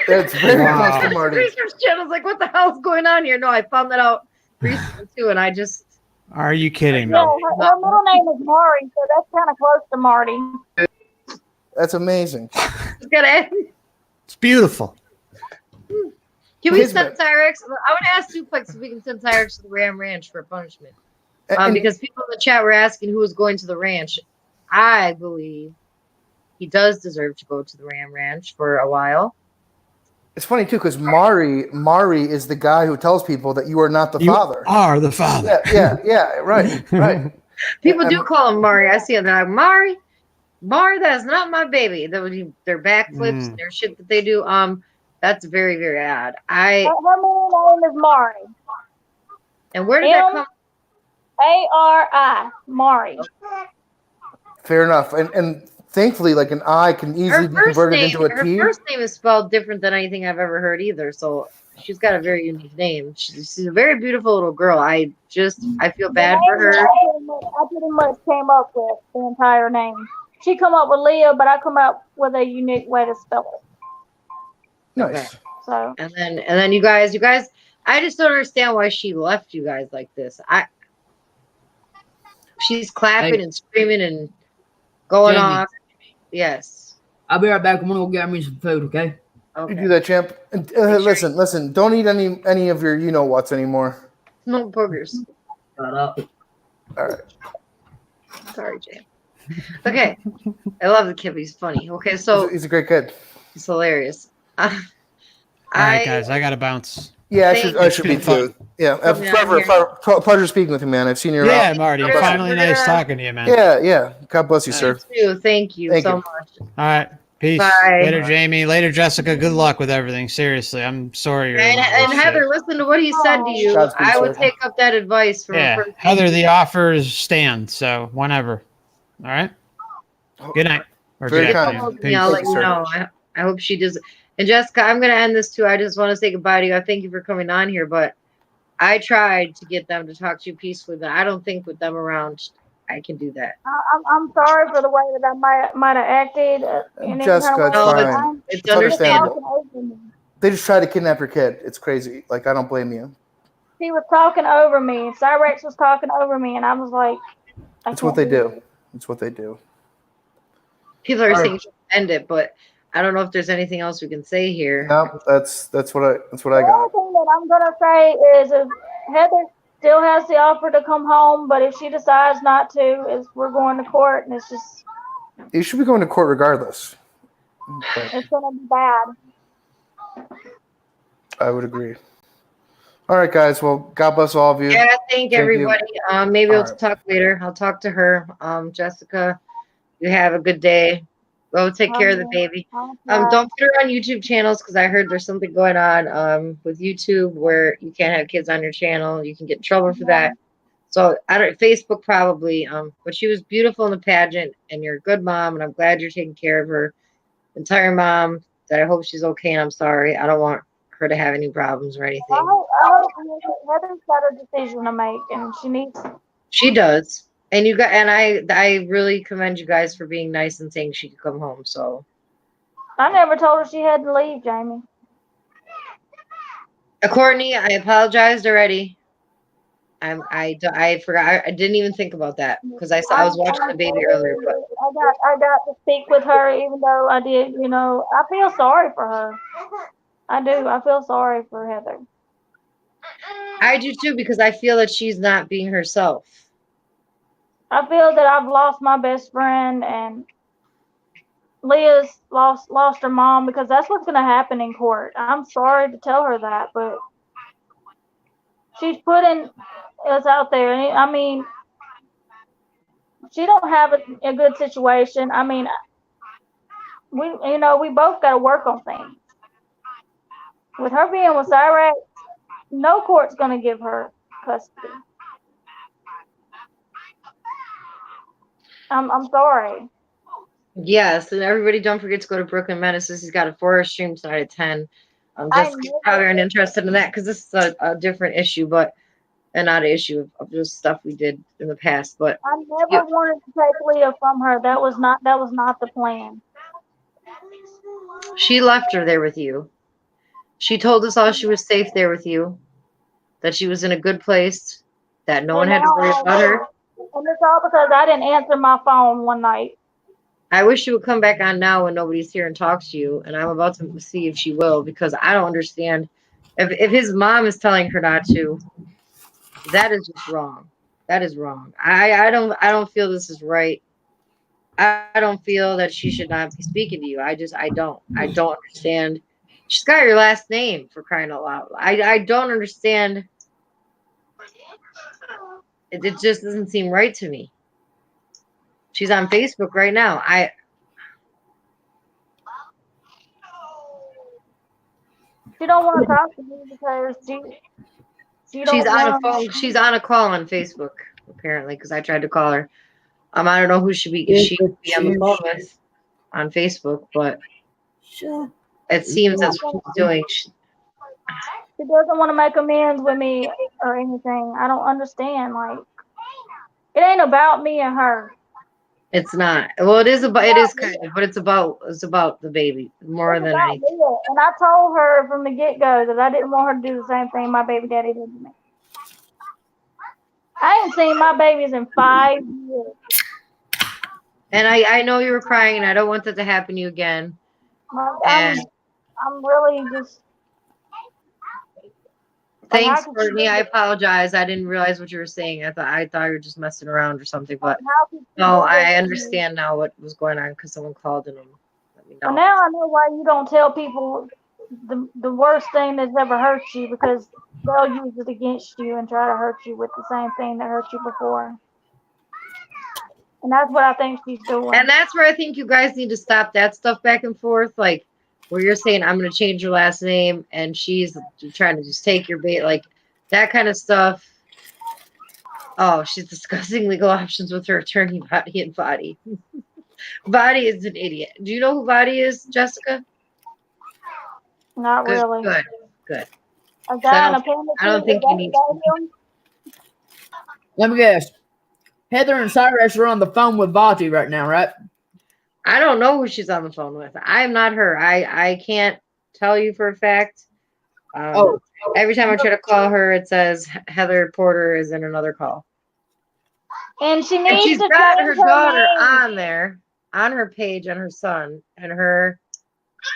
That's very Wow. close to Marty. Research channel's like, what the hell's going on here? No, I found that out recently too, and I just Are you kidding me? Yeah, her middle name is Mari, so that's kind of close to Marty. That's amazing. just gotta. It's beautiful. Can we Kismet. send Cyrax? I would ask Suplex if we can send Cyrax to the Ram Ranch for punishment. And Because people in the chat were asking who was going to the ranch. I believe he does deserve to go to the Ram Ranch for a while. it's funny too because Mari is the guy who tells people that you are not the You father. are the father. Yeah, right. People do I'm- call him Mari. I see it. They're like, Mari, that's not my baby. Their backflips, Mm. their shit that they do. That's very, very odd. Her middle name is Mari. And where did that come? Mari. Mari. Fair enough. And thankfully, like an I can easily be converted into a her T. first name is spelled different than anything I've ever heard either. So she's got a very unique name. She's a very beautiful little girl. I feel bad for her. I pretty much came up with the entire name. She come up with Leah, but I come up with a unique way to spell it. Nice. So And then you guys, I just don't understand why she left you guys like this. She's clapping and screaming and going Jamie. off. Yes. I'll be right back. I'm gonna go get me some food, okay? You do that, champ. And, listen. Don't eat any of your you-know-whats anymore. No boogers. Shut up. All right. Sorry, Jay. Okay. I love the kid. He's funny. Okay, so He's a great kid. he's hilarious. All right, guys, I gotta bounce. Yeah, Thank I should be you. too. Yeah, Coming out here. pleasure speaking with you, man. I've seen you Yeah, around. Marty, Yeah. finally nice talking to you, man. Yeah. God bless you, sir. Thank you Thank so you. much. All right. Peace. Bye. Later, Jamie. Later, Jessica. Good luck with everything. Seriously, I'm sorry you're in all And this Heather, shit. listen to what he said to you. Godspeed, I would sir. take up that advice from a Yeah, person. Heather, the offers stand. So whenever. All right. Good night. Or Very good kind. afternoon. Yeah, I'll let Peace. you sir. know. I hope she does. And Jessica, I'm going to end this too. I just want to say goodbye to you. I thank you for coming on here, but I tried to get them to talk to you peacefully, but I don't think with them around, I can do that. I'm sorry for the way that I might have acted. In any Jessica, kind of it's way. fine. It's It's understandable. understandable. Talking over me. They just tried to kidnap your kid. It's crazy. Like, I don't blame you. He was talking over me. Cyrax was talking over me, and I was like, It's what they do. It's what they do. People are saying end it, but I don't know if there's anything else we can say here. No, that's what I The got. only thing that I'm gonna say is if Heather still has the offer to come home, but if she decides not to, we're going to court, and it's just You should be going to court regardless. But it's gonna be bad. I would agree. All right, guys. Well, God bless all of you. Yeah, thank you. everybody. Maybe All we'll right. talk later. I'll talk to her. Jessica, you have a good day. Go take care of the baby. Don't put her on YouTube channels because I heard there's something going on with YouTube where you can't have kids on your channel. You can get in trouble for that. So I don't Facebook probably. But she was beautiful in the pageant, and you're a good mom, and I'm glad you're taking care of her entire mom. That I hope she's okay, and I'm sorry. I don't want her to have any problems or anything. Heather's got a decision to make, and she needs. She does. And you got, and I really commend you guys for being nice and saying she could come home. So I never told her she had to leave, Jamie. Courtney, I apologized already. I forgot. I didn't even think about that because I was watching the baby earlier. But I got to speak with her, even though I did. You know, I feel sorry for her. I do. I feel sorry for Heather. I do too because I feel that she's not being herself. I feel that I've lost my best friend, and Leah's lost her mom, because that's what's going to happen in court. I'm sorry to tell her that, but she's putting us out there. I mean, she don't have a good situation. I mean, we both got to work on things. With her being with Cyrax, no court's going to give her custody. I'm sorry. Yes, and everybody don't forget to go to Brooklyn Menaces. He's got a 4-hour stream tonight at 10. Just probably aren't interested in that because this is a different issue, but and not an issue of just stuff we did in the past. But I never wanted to take Leah from her. That was not the plan. she left her there with you. She told us all she was safe there with you, that she was in a good place, that no one had to worry about her. And it's all because I didn't answer my phone one night. I wish she would come back on now when nobody's here and talk to you, and I'm about to see if she will, because I don't understand. If his mom is telling her not to, that is just wrong. That is wrong. I don't feel this is right. I don't feel that she should not be speaking to you. I don't understand. She's got your last name, for crying out loud. I don't understand. It just doesn't seem right to me. She's on Facebook right now. She don't want to talk to me because she She's don't on a want phone. She's on a call on Facebook apparently, because I tried to call her. I don't know who she be on the phone with on Facebook, but it seems that's what she's doing. She doesn't want to make amends with me or anything. I don't understand. Like, it ain't about me and her. It's not. Well, it is about. It is kind of, but it's about the baby more than anything. Leah. And I told her from the get-go that I didn't want her to do the same thing my baby daddy did to me. I ain't seen my babies in 5 years. And I know you were crying, and I don't want that to happen to you again. I'm really just. Thanks, Courtney. I apologize. I didn't realize what you were saying. I thought you were just messing around or something. But no, I understand now what was going on because someone called and let me know. Well, now I know why you don't tell people the worst thing that's ever hurt you, because they'll use it against you and try to hurt you with the same thing that hurt you before. And that's what I think she's doing. And that's where I think you guys need to stop that stuff back and forth, like where you're saying I'm going to change your last name, and she's trying to just take your bait, like that kind of stuff. Oh, she's discussing legal options with her attorney, Body and Body. Body is an idiot. Do you know who Body is, Jessica? Not really. Good. I don't think you need to. Let me guess. Heather and Cyrax are on the phone with Vati right now, right? I don't know who she's on the phone with. I'm not her. I can't tell you for a fact. Every time I try to call her, it says Heather Porter is in another call. And she's got her daughter on there, on her page, on her son, and her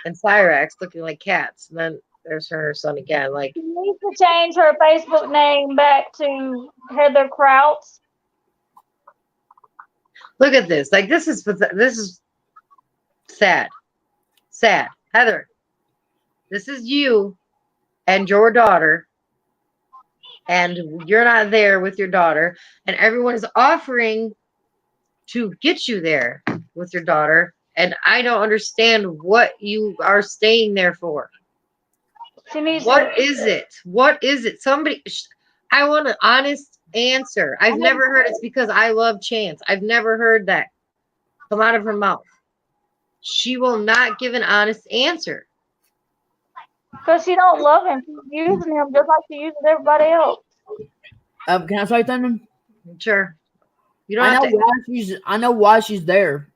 and Cyrax looking like cats. And then there's her and her son again. Like, she needs to change her Facebook name back to Heather Krauts. Look at this. Like, this is sad. Sad. Heather, this is you and your daughter, and you're not there with your daughter, and everyone is offering to get you there with your daughter, and I don't understand what you are staying there for. What is it? What is it? Somebody, I want an honest answer. I've never heard it's because I love Chance. I've never heard that come out of her mouth. She will not give an honest answer. Because she don't love him. She's using him just like she uses everybody else. Can I say something? Sure. You don't I know why she's there.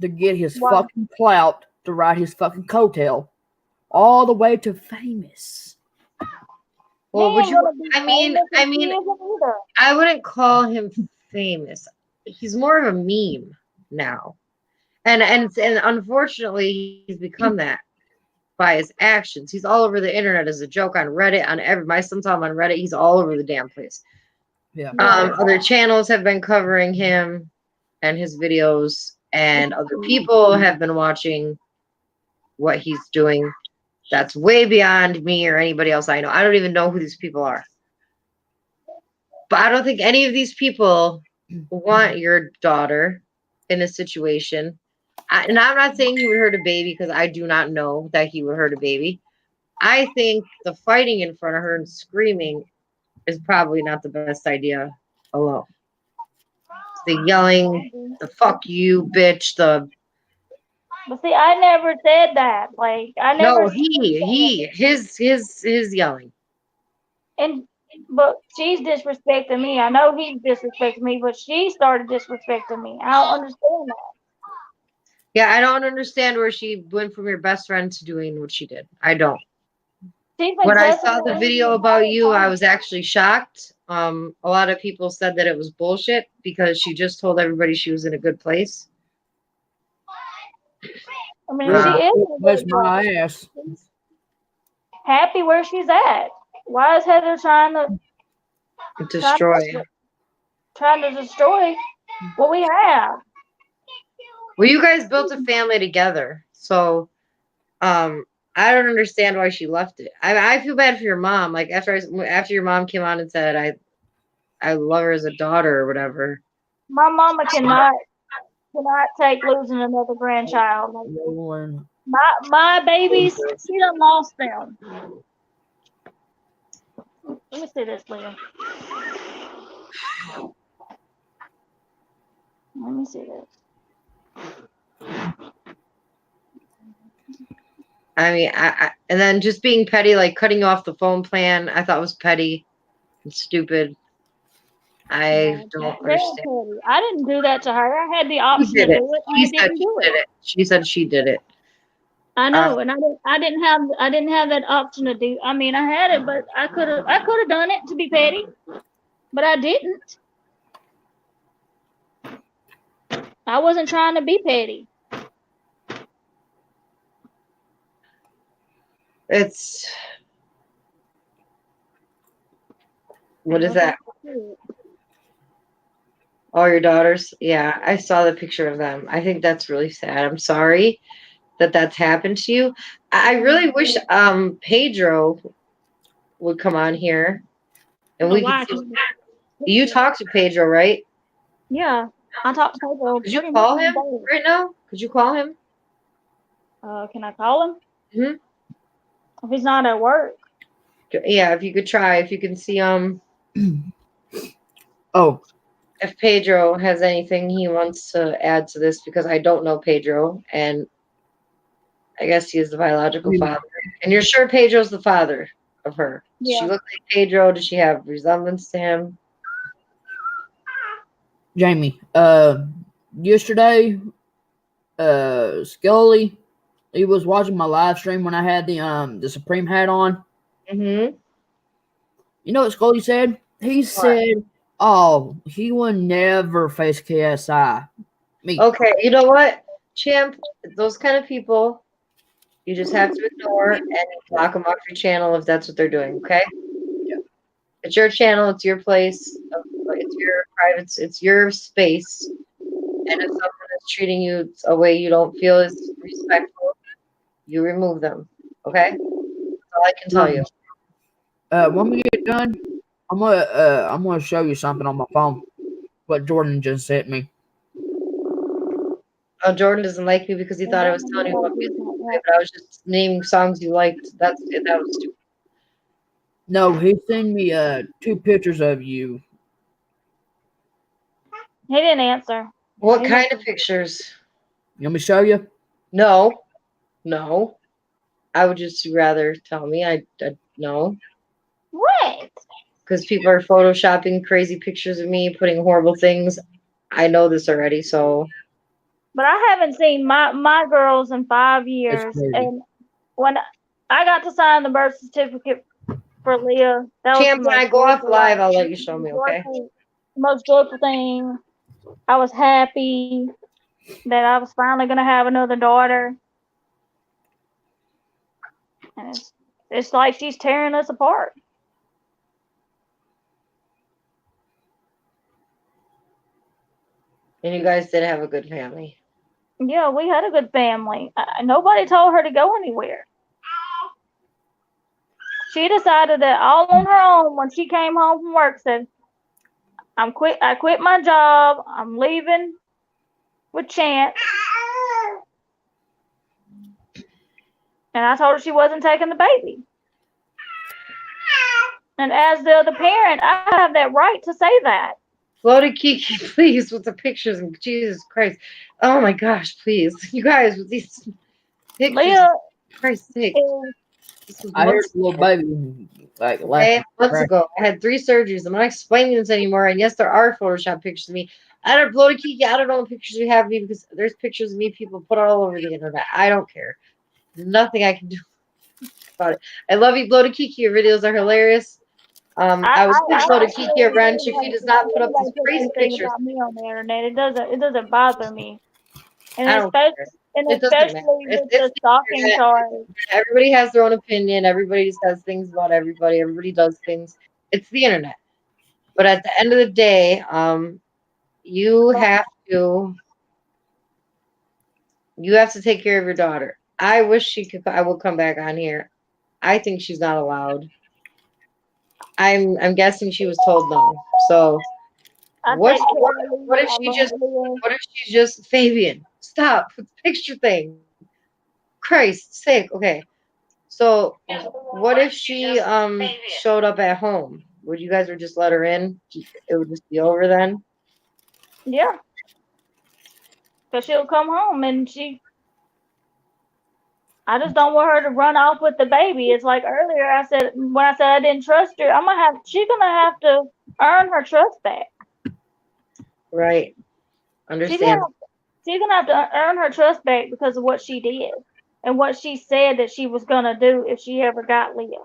To get his fucking clout, to ride his fucking coattail all the way to famous. Well, would you? I mean, I wouldn't call him famous. He's more of a meme now, and unfortunately, he's become that by his actions. He's all over the internet as a joke on Reddit. My son saw him on Reddit. He's all over the damn place. Yeah. Other channels have been covering him and his videos, and other people have been watching what he's doing. That's way beyond me or anybody else I know. I don't even know who these people are. But I don't think any of these people want your daughter in a situation. And I'm not saying he would hurt a baby, because I do not know that he would hurt a baby. I think the fighting in front of her and screaming is probably not the best idea alone. The yelling, the fuck you, bitch, But see, I never said that. Like, I never. No, his yelling. And but she's disrespecting me. I know he's disrespecting me, but she started disrespecting me. I don't understand that. Yeah, I don't understand where she went from your best friend to doing what she did. I don't. She's been When I cussing saw the at me video the about whole you, I time. was actually shocked. A lot of people said that it was bullshit because she just told everybody she was in a good place. I mean, Yep, she is in a that's good my place. ass. She's happy where she's at. Why is Heather trying to Destroy. destroy what we have? Well, you guys built a family together, so I don't understand why she left it. I feel bad for your mom. Like after your mom came on and said I love her as a daughter or whatever. My mama cannot take losing another grandchild. Like, Rolling. my babies, she done lost them. Let me see this, Leah. Let me see this. I mean, and then just being petty, like cutting you off the phone plan, I thought was petty and stupid. I don't Very understand. petty. I didn't do that to her. I had the She option to did it. do it, and She I said didn't she do did it. it. She said she did it. I know, and I didn't have that option to do. I mean, I had it, but I could have done it to be petty, but I didn't. I wasn't trying to be petty. It's what is that? All your daughters? Yeah, I saw the picture of them. I think that's really sad. I'm sorry that that's happened to you. I really wish Pedro would come on here and we could see. You talk to Pedro, right? Yeah, I talked to Pedro. Could you call him right now? Could you call him? Can I call him? Mm-hmm. If he's not at work. Yeah, if you could try, if you can see Oh, if Pedro has anything he wants to add to this, because I don't know Pedro, and I guess he is the biological father. And you're sure Pedro's the father of her? Does she look like Pedro? Does she have resemblance to him? Jamie, yesterday, Scully, he was watching my live stream when I had the Supreme hat on. Mm-hmm. You know what Scully said? He said, "Oh, he will never face KSI." Me. Okay, you know what, Champ? Those kind of people, you just have to ignore and block them off your channel if that's what they're doing. Okay? Yeah. It's your channel. It's your place. It's your private. It's your space. And if someone is treating you a way you don't feel is respectful, you remove them. Okay? That's all I can tell you. When we get done, I'm gonna show you something on my phone. What Jordan just sent me. Oh, Jordan doesn't like me because he thought I was telling you what music to play, but I was just naming songs you liked. That was stupid. No, he sent me 2 pictures of you. He didn't answer. What kind of pictures? You want me to show you? No. I would just rather tell me. I no. What? Because people are photoshopping crazy pictures of me, putting horrible things. I know this already, so. But I haven't seen my girls in 5 years, and when I got to sign the birth certificate for Leah, that was Champ, when I go off live, I'll let you show me, okay? The most joyful thing. I was happy that I was finally gonna have another daughter, and it's like she's tearing us apart. And you guys did have a good family. Yeah, we had a good family. Nobody told her to go anywhere. She decided that all on her own when she came home from work. Said, I quit my job. I'm leaving with Chance." And I told her she wasn't taking the baby. And as the other parent, I have that right to say that. Slow to Kiki, please, with the pictures. And Jesus Christ. Oh my gosh, please. You guys, with these pictures. Leah Christ's sake. This was I heard months a little ago. baby like Okay, last months ago. I had 3 surgeries. I'm not explaining this anymore. And yes, there are Photoshop pictures of me. I don't blow to Kiki. I don't know what pictures we have of me because there's pictures of me people put all over the internet. I don't care. Nothing I can do about it. I love you, blow to Kiki. Your videos are hilarious. I would put blow to Kiki a wrench if he does not put up these crazy Anything pictures. about me on the internet. It doesn't bother me. And I don't especially care. It doesn't matter. with It's the the stalking internet. charge. Everybody has their own opinion. Everybody says things about everybody. Everybody does things. It's the internet. But at the end of the day, you have to take care of your daughter. I wish she could. I will come back on here. I think she's not allowed. I'm guessing she was told no. So what if she's just Fabian? Stop with the picture thing. Christ's sake. Okay. So what if she showed up at home? Would you guys just let her in? It would just be over then? Yeah. Because she'll come home and I just don't want her to run off with the baby. It's like earlier when I said I didn't trust her, she's gonna have to earn her trust back. Right. Understand. She's gonna have to earn her trust back because of what she did and what she said that she was gonna do if she ever got Leah.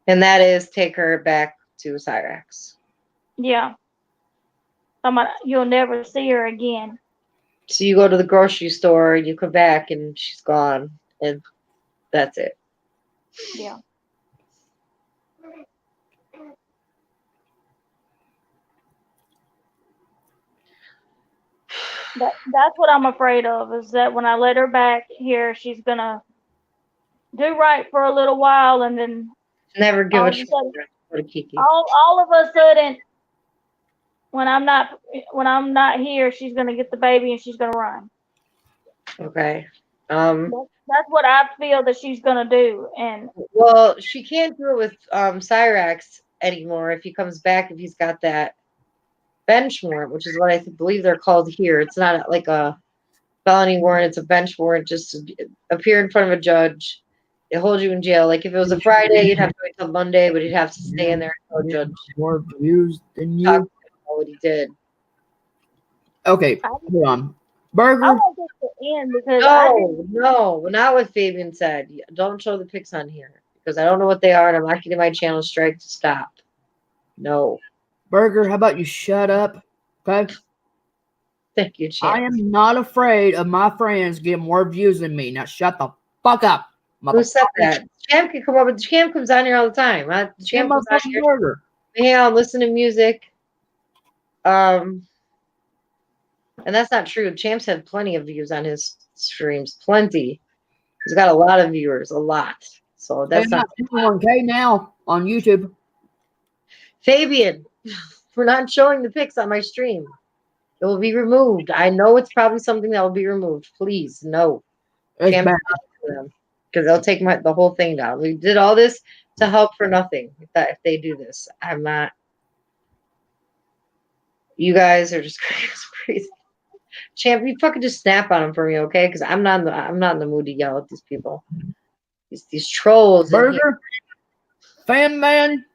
And that is take her back to Cyrax. Yeah. You'll never see her again. So you go to the grocery store, you come back, and she's gone, and that's it. Yeah. That's what I'm afraid of, is that when I let her back here, she's gonna do right for a little while, and then never give a shit to Kiki. All of a sudden, when I'm not here, she's gonna get the baby and she's gonna run. Okay. That's what I feel that she's gonna do, and well, she can't do it with Cyrax anymore if he comes back, if he's got that bench warrant, which is what I believe they're called here. It's not like a felony warrant, it's a bench warrant, just to appear in front of a judge. They hold you in jail. Like if it was a Friday, you'd have to wait till Monday, but he'd have to stay in there until a judge more views than you. Talk about what he did. Okay, hold on. Burger. I want this to end because no, not what Fabian said. Don't show the pics on here because I don't know what they are, and I'm not getting my channel strike to stop. No. Burger, how about you shut up? Okay. Thank you, Champ. I am not afraid of my friends getting more views than me. Now shut the fuck up. Who said that? Champ can come over. Champ comes on here all the time. Champ comes on here. Burger. We hang out, listen to music. And that's not true. Champ's had plenty of views on his streams. Plenty. He's got a lot of viewers. A lot. So that's not 1K now on YouTube. Fabian, we're not showing the pics on my stream. It will be removed. I know it's probably something that will be removed. Please, no. Because they'll take the whole thing down. We did all this to help for nothing. If they do this, I'm not. You guys are just crazy. Champ, you fucking just snap on them for me, okay? Because I'm not in the mood to yell at these people. These trolls. Burger, fan man,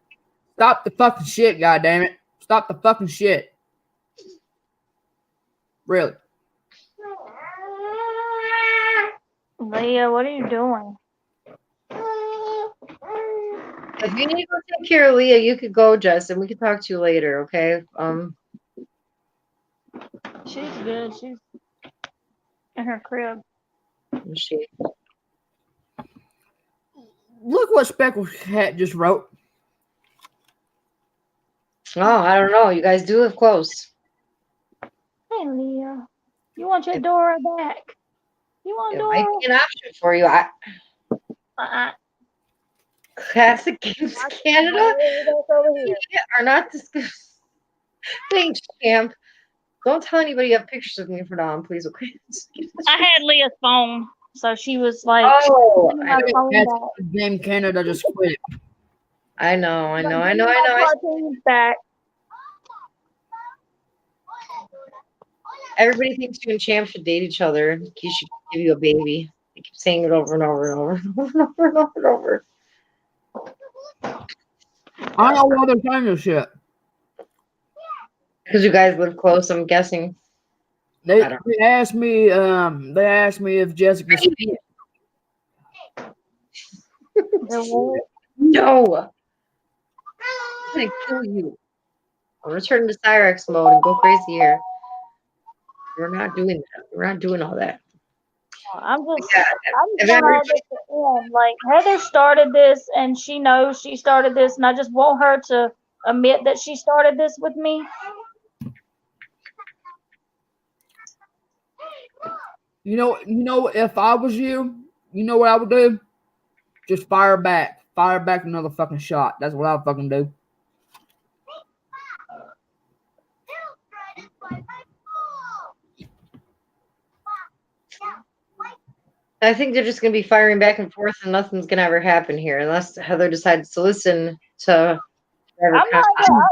stop the fucking shit, goddammit. Stop the fucking shit. Really. Leah, what are you doing? If you need to go take care of Leah, you could go, Justin. We can talk to you later, okay? She's good. She's in her crib. Look what Speckled Cat just wrote. Oh, I don't know. You guys do live close. Hey, Leah. You want your Dora back? You want Dora? It might be an option for you. Classic Games Canada are not discussed. Thanks, Champ. Don't tell anybody you have pictures of me for now, please. Okay. I had Leah's phone, so she was like, "Oh, Game Canada just quit." I know. Cartoons back. Everybody thinks you and Champ should date each other. He should give you a baby. I keep saying it over and over and over and over and over and over and over. I don't know why they're saying this shit. Because you guys live close, I'm guessing. They I don't asked me. They asked me if Jessica. No. I'm gonna kill you. I'm gonna turn into Cyrax mode and go crazy here. We're not doing that. We're not doing all that. I'm just Yeah, if want all everybody- this to end. Like Heather started this, and she knows she started this, and I just want her to admit that she started this with me. You know, if I was you, you know what I would do? Just fire back another fucking shot. That's what I would fucking do. I think they're just gonna be firing back and forth, and nothing's gonna ever happen here unless Heather decides to listen to. I'm not taking out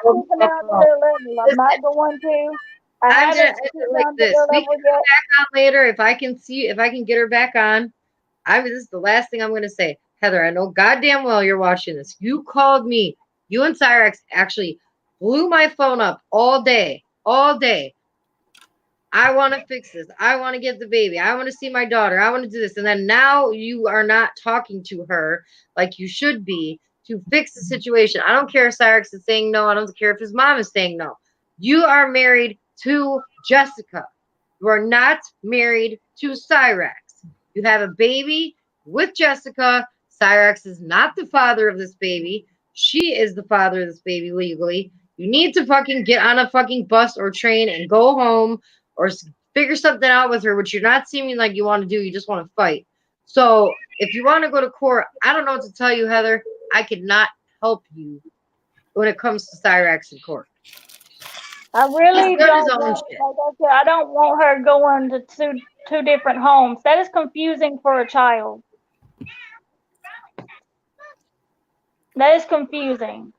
to their level. I'm not going to. I I'm haven't just taken like down to this. their We level can come yet. back on later if I can get her back on. This is the last thing I'm gonna say. Heather, I know goddamn well you're watching this. You called me. You and Cyrax actually blew my phone up all day. All day. I want to fix this. I want to get the baby. I want to see my daughter. I want to do this. And then now you are not talking to her like you should be to fix the situation. I don't care if Cyrax is saying no. I don't care if his mom is saying no. You are married to Jessica. You are not married to Cyrax. You have a baby with Jessica. Cyrax is not the father of this baby. She is the father of this baby legally. You need to fucking get on a fucking bus or train and go home or figure something out with her, which you're not seeming like you want to do. You just want to fight. So if you want to go to court, I don't know what to tell you, Heather. I cannot help you when it comes to Cyrax in court. I really He's done his don't own want, shit. like I said, I don't want her going to two different homes. That is confusing for a child. That is confusing.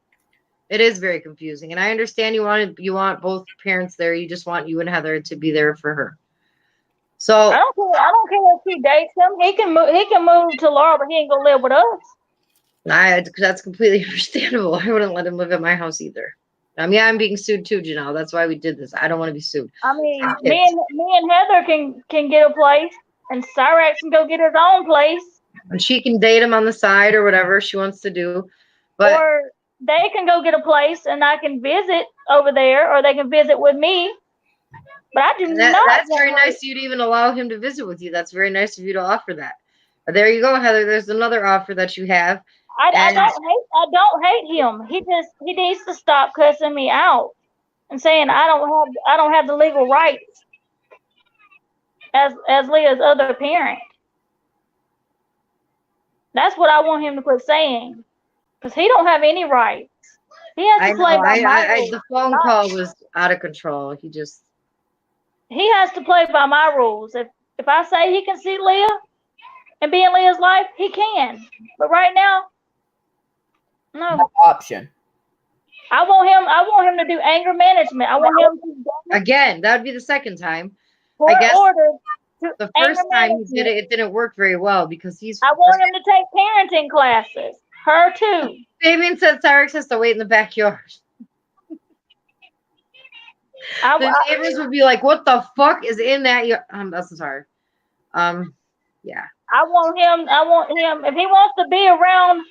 It is very confusing, and I understand you want both parents there. You just want you and Heather to be there for her. So I don't care if she dates him. He can move to Laurel, but he ain't gonna live with us. that's completely understandable. I wouldn't let him live at my house either. I mean, I'm being sued too, Janelle. That's why we did this. I don't want to be sued. I mean, me and Heather can get a place, and Cyrax can go get his own place. And she can date him on the side or whatever she wants to do. But or they can go get a place, and I can visit over there, or they can visit with me. But I do not. That's very nice of you to even allow him to visit with you. That's very nice of you to offer that. But there you go, Heather. There's another offer that you have. I don't hate him. He needs to stop cussing me out and saying I don't have the legal rights as Leah's other parent. That's what I want him to quit saying, because he don't have any rights. He has to play by my rules. The phone call was out of control. He has to play by my rules. If I say he can see Leah and be in Leah's life, he can. But right now, no option. I want him to do anger management. I want him to again. That would be the second time. I guess the first time he did it, it didn't work very well because I want him to take parenting classes. Her too. Fabian said Cyrax has to wait in the backyard. The neighbors would be like, "What the fuck is in that?" That's sorry. Yeah. I want him. If he wants to be around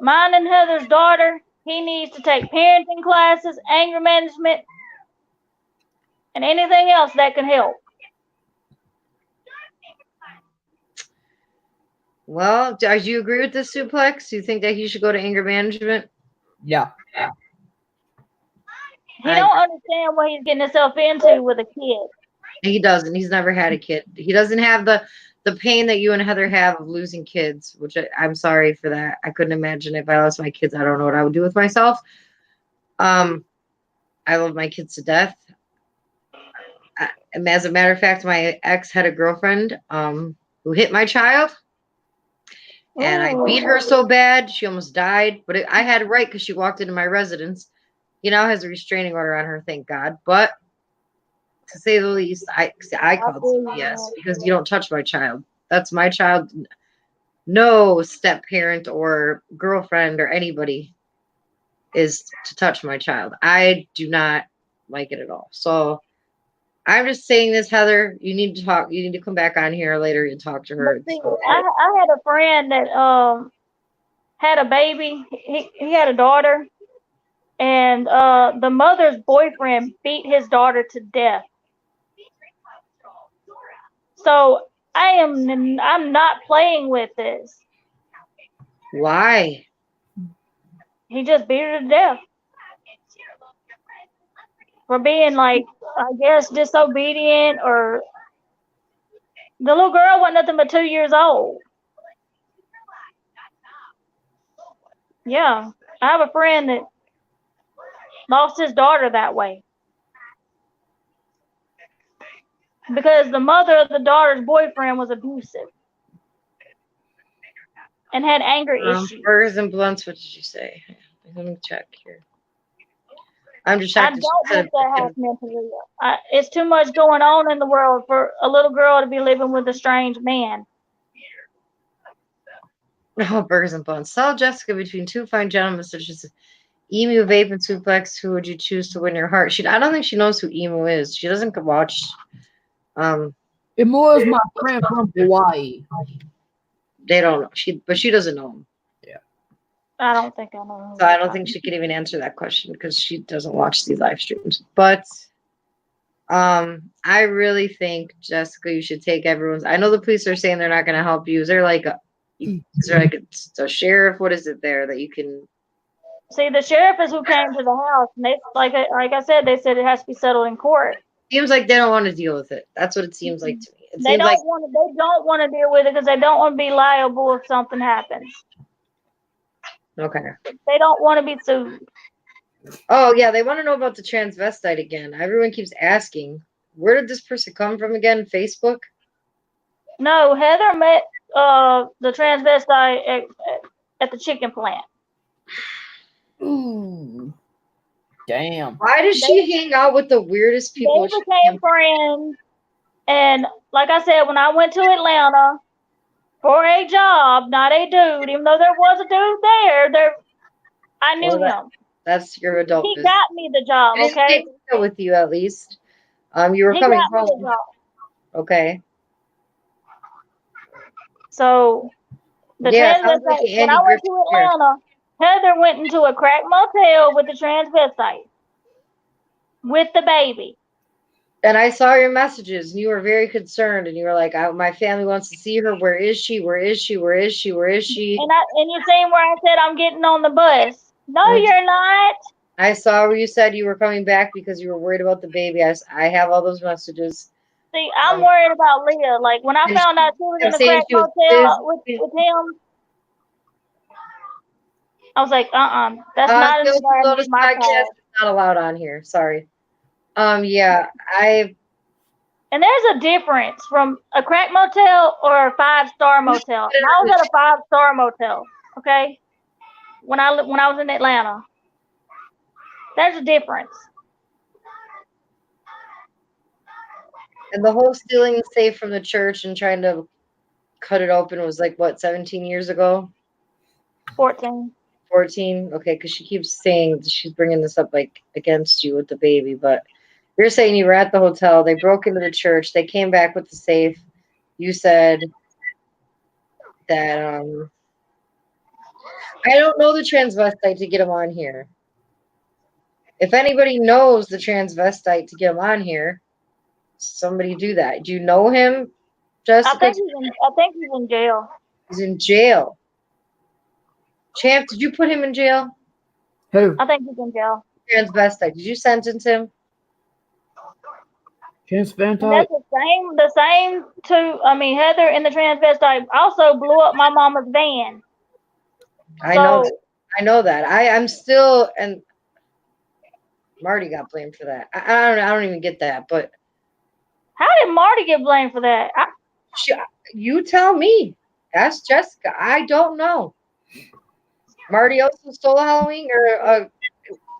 mine and Heather's daughter, he needs to take parenting classes, anger management, and anything else that can help. Well, do you agree with this, Suplex? Do you think that he should go to anger management? Yeah. He don't understand what he's getting himself into with a kid. He doesn't. He's never had a kid. He doesn't have the pain that you and Heather have of losing kids, which I'm sorry for that. I couldn't imagine if I lost my kids. I don't know what I would do with myself. I love my kids to death. As a matter of fact, my ex had a girlfriend who hit my child. And I beat her so bad, she almost died. But I had it right because she walked into my residence. He now has a restraining order on her, thank God. But to say the least, I called CPS because you don't touch my child. That's my child. No step parent or girlfriend or anybody is to touch my child. I do not like it at all. So I'm just saying this, Heather. You need to talk. You need to come back on here later and talk to her. See, I had a friend that had a baby. He had a daughter, and the mother's boyfriend beat his daughter to death. So I'm not playing with this. Why? He just beat her to death for being, like, I guess, disobedient, or the little girl wasn't nothing but 2 years old. Yeah, I have a friend that lost his daughter that way because the mother of the daughter's boyfriend was abusive and had anger issues. Burgers and blunts. What did you say? Let me check here. I'm just I checking. don't think that has mentally. It's too much going on in the world for a little girl to be living with a strange man. Oh, burgers and blunts. Saw Jessica between two fine gentlemen such as Emu, Vape, and Suplex. Who would you choose to win your heart? I don't think she knows who Emu is. She doesn't watch. Emu is my friend from Hawaii. They don't know. But she doesn't know him. Yeah. I don't think I know. So I don't think she could even answer that question because she doesn't watch these live streams. But I really think, Jessica, you should take everyone's. I know the police are saying they're not going to help you. Is there like a sheriff? What is it there that you can? See, the sheriff is who came to the house, and they like I said, they said it has to be settled in court. Seems like they don't want to deal with it. That's what it seems like to me. They don't want to deal with it because they don't want to be liable if something happens. Okay. They don't want to be sued. Oh yeah, they want to know about the transvestite again. Everyone keeps asking, where did this person come from again? Facebook? No, Heather met the transvestite at the chicken plant. Ooh. Damn. Why does she hang out with the weirdest people? They became friends, and like I said, when I went to Atlanta for a job, not a dude, even though there was a dude there, I knew him. That's your adult He business. got me the job, okay? With you at least. You were coming home. Okay. So the transvestite, when I went to Atlanta, Heather went into a crack motel with the transvestite with the baby. And I saw your messages, and you were very concerned, and you were like, "My family wants to see her. Where is she? Where is she? Where is she? Where is she?" And you seen where I said I'm getting on the bus? No, you're not. I saw where you said you were coming back because you were worried about the baby. I have all those messages. See, I'm worried about Leah. Like when I found out she was in the crack motel with him, I was like, that's not an environment for my child. It's not allowed on here. Sorry. Yeah, And there's a difference from a crack motel or a 5-star motel. And I was at a 5-star motel, okay? When I was in Atlanta. There's a difference. And the whole stealing the safe from the church and trying to cut it open was like, what, 17 years ago? 14. 14? Okay, because she keeps saying she's bringing this up like against you with the baby, but you're saying you were at the hotel, they broke into the church, they came back with the safe. You said that I don't know the transvestite to get him on here. If anybody knows the transvestite to get him on here, somebody do that. Do you know him, Jessica? I think he's in jail. He's in jail. Champ, did you put him in jail? Who? I think he's in jail. Transvestite. Did you sentence him? Transvestite. That's the same too. I mean, Heather and the transvestite also blew up my mama's van. I know that. I'm still, and Marty got blamed for that. I don't even get that. But how did Marty get blamed for that? You tell me. Ask Jessica. I don't know. Marty also stole a Halloween or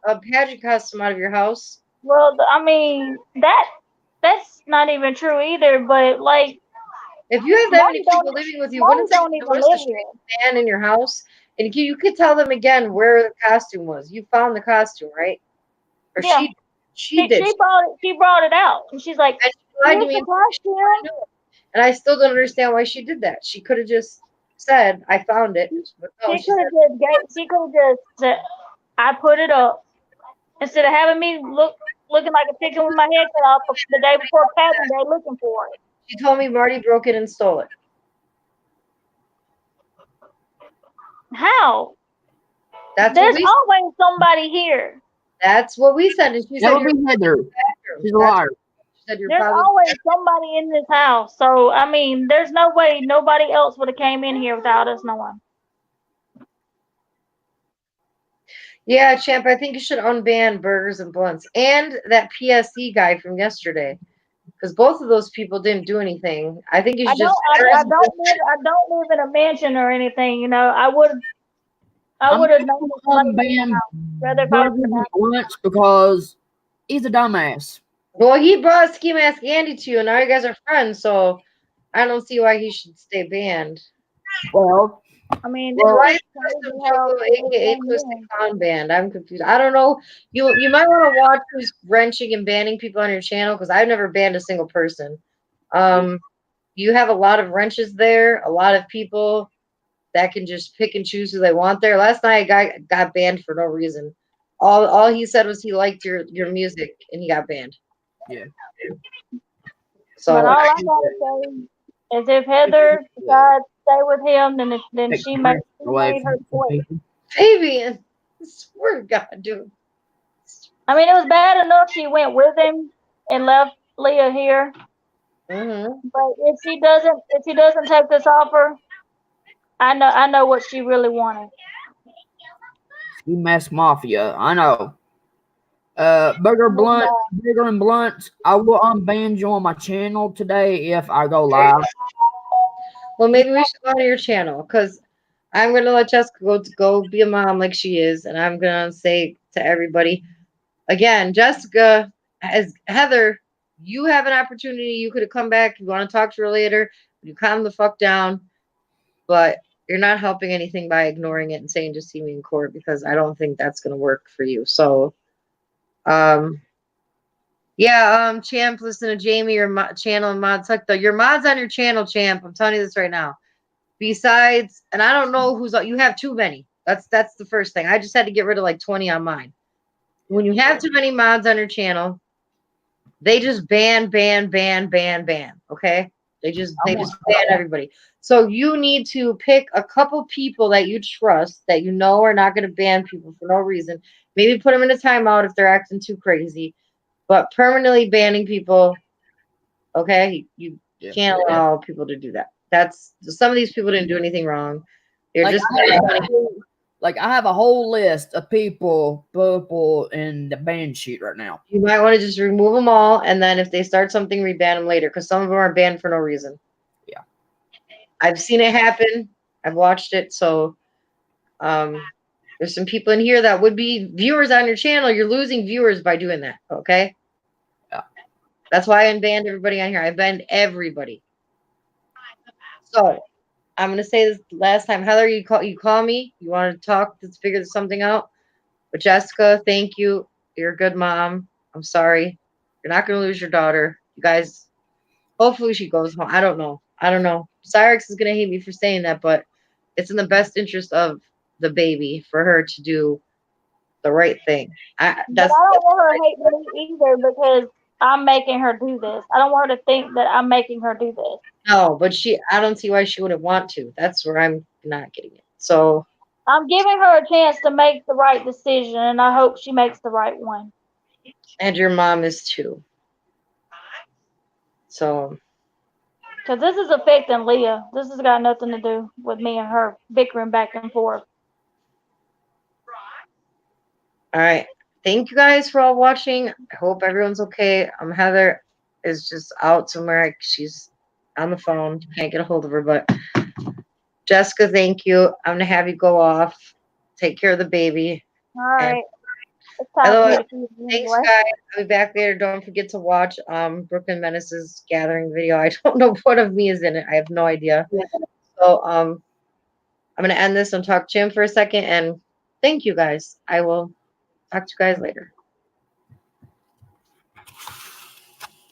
a pageant costume out of your house. Well, I mean that's not even true either. But like If you have that many Marty don't- people living with you, Marty wouldn't don't you even notice a live strange here. man in your house? And you could tell them again where the costume was. You found the costume, right? Or Yeah. she did. She brought it out, and she's like, And she lied to "Here's me the and told me she costume." knew it. And I still don't understand why she did that. She could have just said, "I found it." But no, She could have just said, "I put it up," instead of having me looking like a chicken with my head cut off the day before pageant day looking for it. she told me Marty broke it and stole it. How? That's There's what we. always somebody here. That's what we said. And she That said would you're be Heather. bathroom. She's a That's liar. what she said you're There's probably. always somebody in this house. So I mean, there's no way nobody else would have came in here without us knowing. Yeah, champ. I think you should unban burgers and blunts and that PSC guy from yesterday, because both of those people didn't do anything. I think you I should just. don't live in a mansion or anything. You know, I would have known somebody in the Unban house, rather if I was in burgers the and house. blunts because he's a dumbass. Well, he brought Ski Mask Andy to you, and now you guys are friends. So I don't see why he should stay banned. Well, I mean, Why it's is Custom crazy how Choco, it aka came Twisted in. Clown banned? I'm confused. I don't know. You might want to watch who's wrenching and banning people on your channel, because I've never banned a single person. You have a lot of wrenches there, a lot of people that can just pick and choose who they want there. Last night, a guy got banned for no reason. All he said was he liked your music, and he got banned. yeah. So But all I gotta say is, if Heather decides to stay with him, then she made her choice. Fabian, I swear to God, dude. I mean, it was bad enough she went with him and left Leah here. Mm-hmm. But if she doesn't take this offer, I know what she really wanted. Ski Mask Mafia. I know. Burger and blunts. I will unban you on my channel today if I go live. Well, maybe we should go to your channel, because I'm gonna let Jessica go be a mom like she is, and I'm gonna say to everybody again, Jessica, as Heather, you have an opportunity. You could have come back. You want to talk to her later. You calm the fuck down, but you're not helping anything by ignoring it and saying just see me in court, because I don't think that's gonna work for you. So, yeah, champ, listen to Jamie, your channel and mods. Like your mods on your channel, champ. I'm telling you this right now. Besides, and I don't know who's you have too many. That's the first thing. I just had to get rid of like 20 on mine. When you have too many mods on your channel, they just ban. Okay, they just ban everybody. So you need to pick a couple people that you trust, that you know are not going to ban people for no reason. Maybe put them in a timeout if they're acting too crazy, but permanently banning people. Okay, you can't allow people to do that. That's some of these people didn't do anything wrong. They're Like, just I have a whole list of people in the ban sheet right now. You might want to just remove them all, and then if they start something, reban them later, because some of them are banned for no reason. Yeah, I've seen it happen. I've watched it. So, there's some people in here that would be viewers on your channel. You're losing viewers by doing that. Okay. Yeah. That's why I banned everybody on here. I banned everybody. So I'm gonna say this last time. Heather, you call me. You want to talk? Let's figure something out. But Jessica, thank you. You're a good mom. I'm sorry. You're not gonna lose your daughter. You guys, hopefully she goes home. I don't know. Cyrax is gonna hate me for saying that, but it's in the best interest of the baby for her to do the right thing. But I don't want her hating me either, because I'm making her do this. I don't want her to think that I'm making her do this. No, but I don't see why she wouldn't want to. That's where I'm not getting it. So I'm giving her a chance to make the right decision, and I hope she makes the right one. And your mom is too. So, because this is affecting Leah. This has got nothing to do with me and her bickering back and forth. All right. Thank you guys for all watching. I hope everyone's okay. Heather is just out somewhere. She's on the phone. Can't get a hold of her. But Jessica, thank you. I'm going to have you go off. Take care of the baby. All right. It's time for Otherwise, me to feed you thanks, anyway. guys. I'll be back later. Don't forget to watch Brooklyn Menace's gathering video. I don't know what of me is in it. I have no idea. So I'm gonna end this and talk to him for a second. And thank you guys. I will talk to you guys later.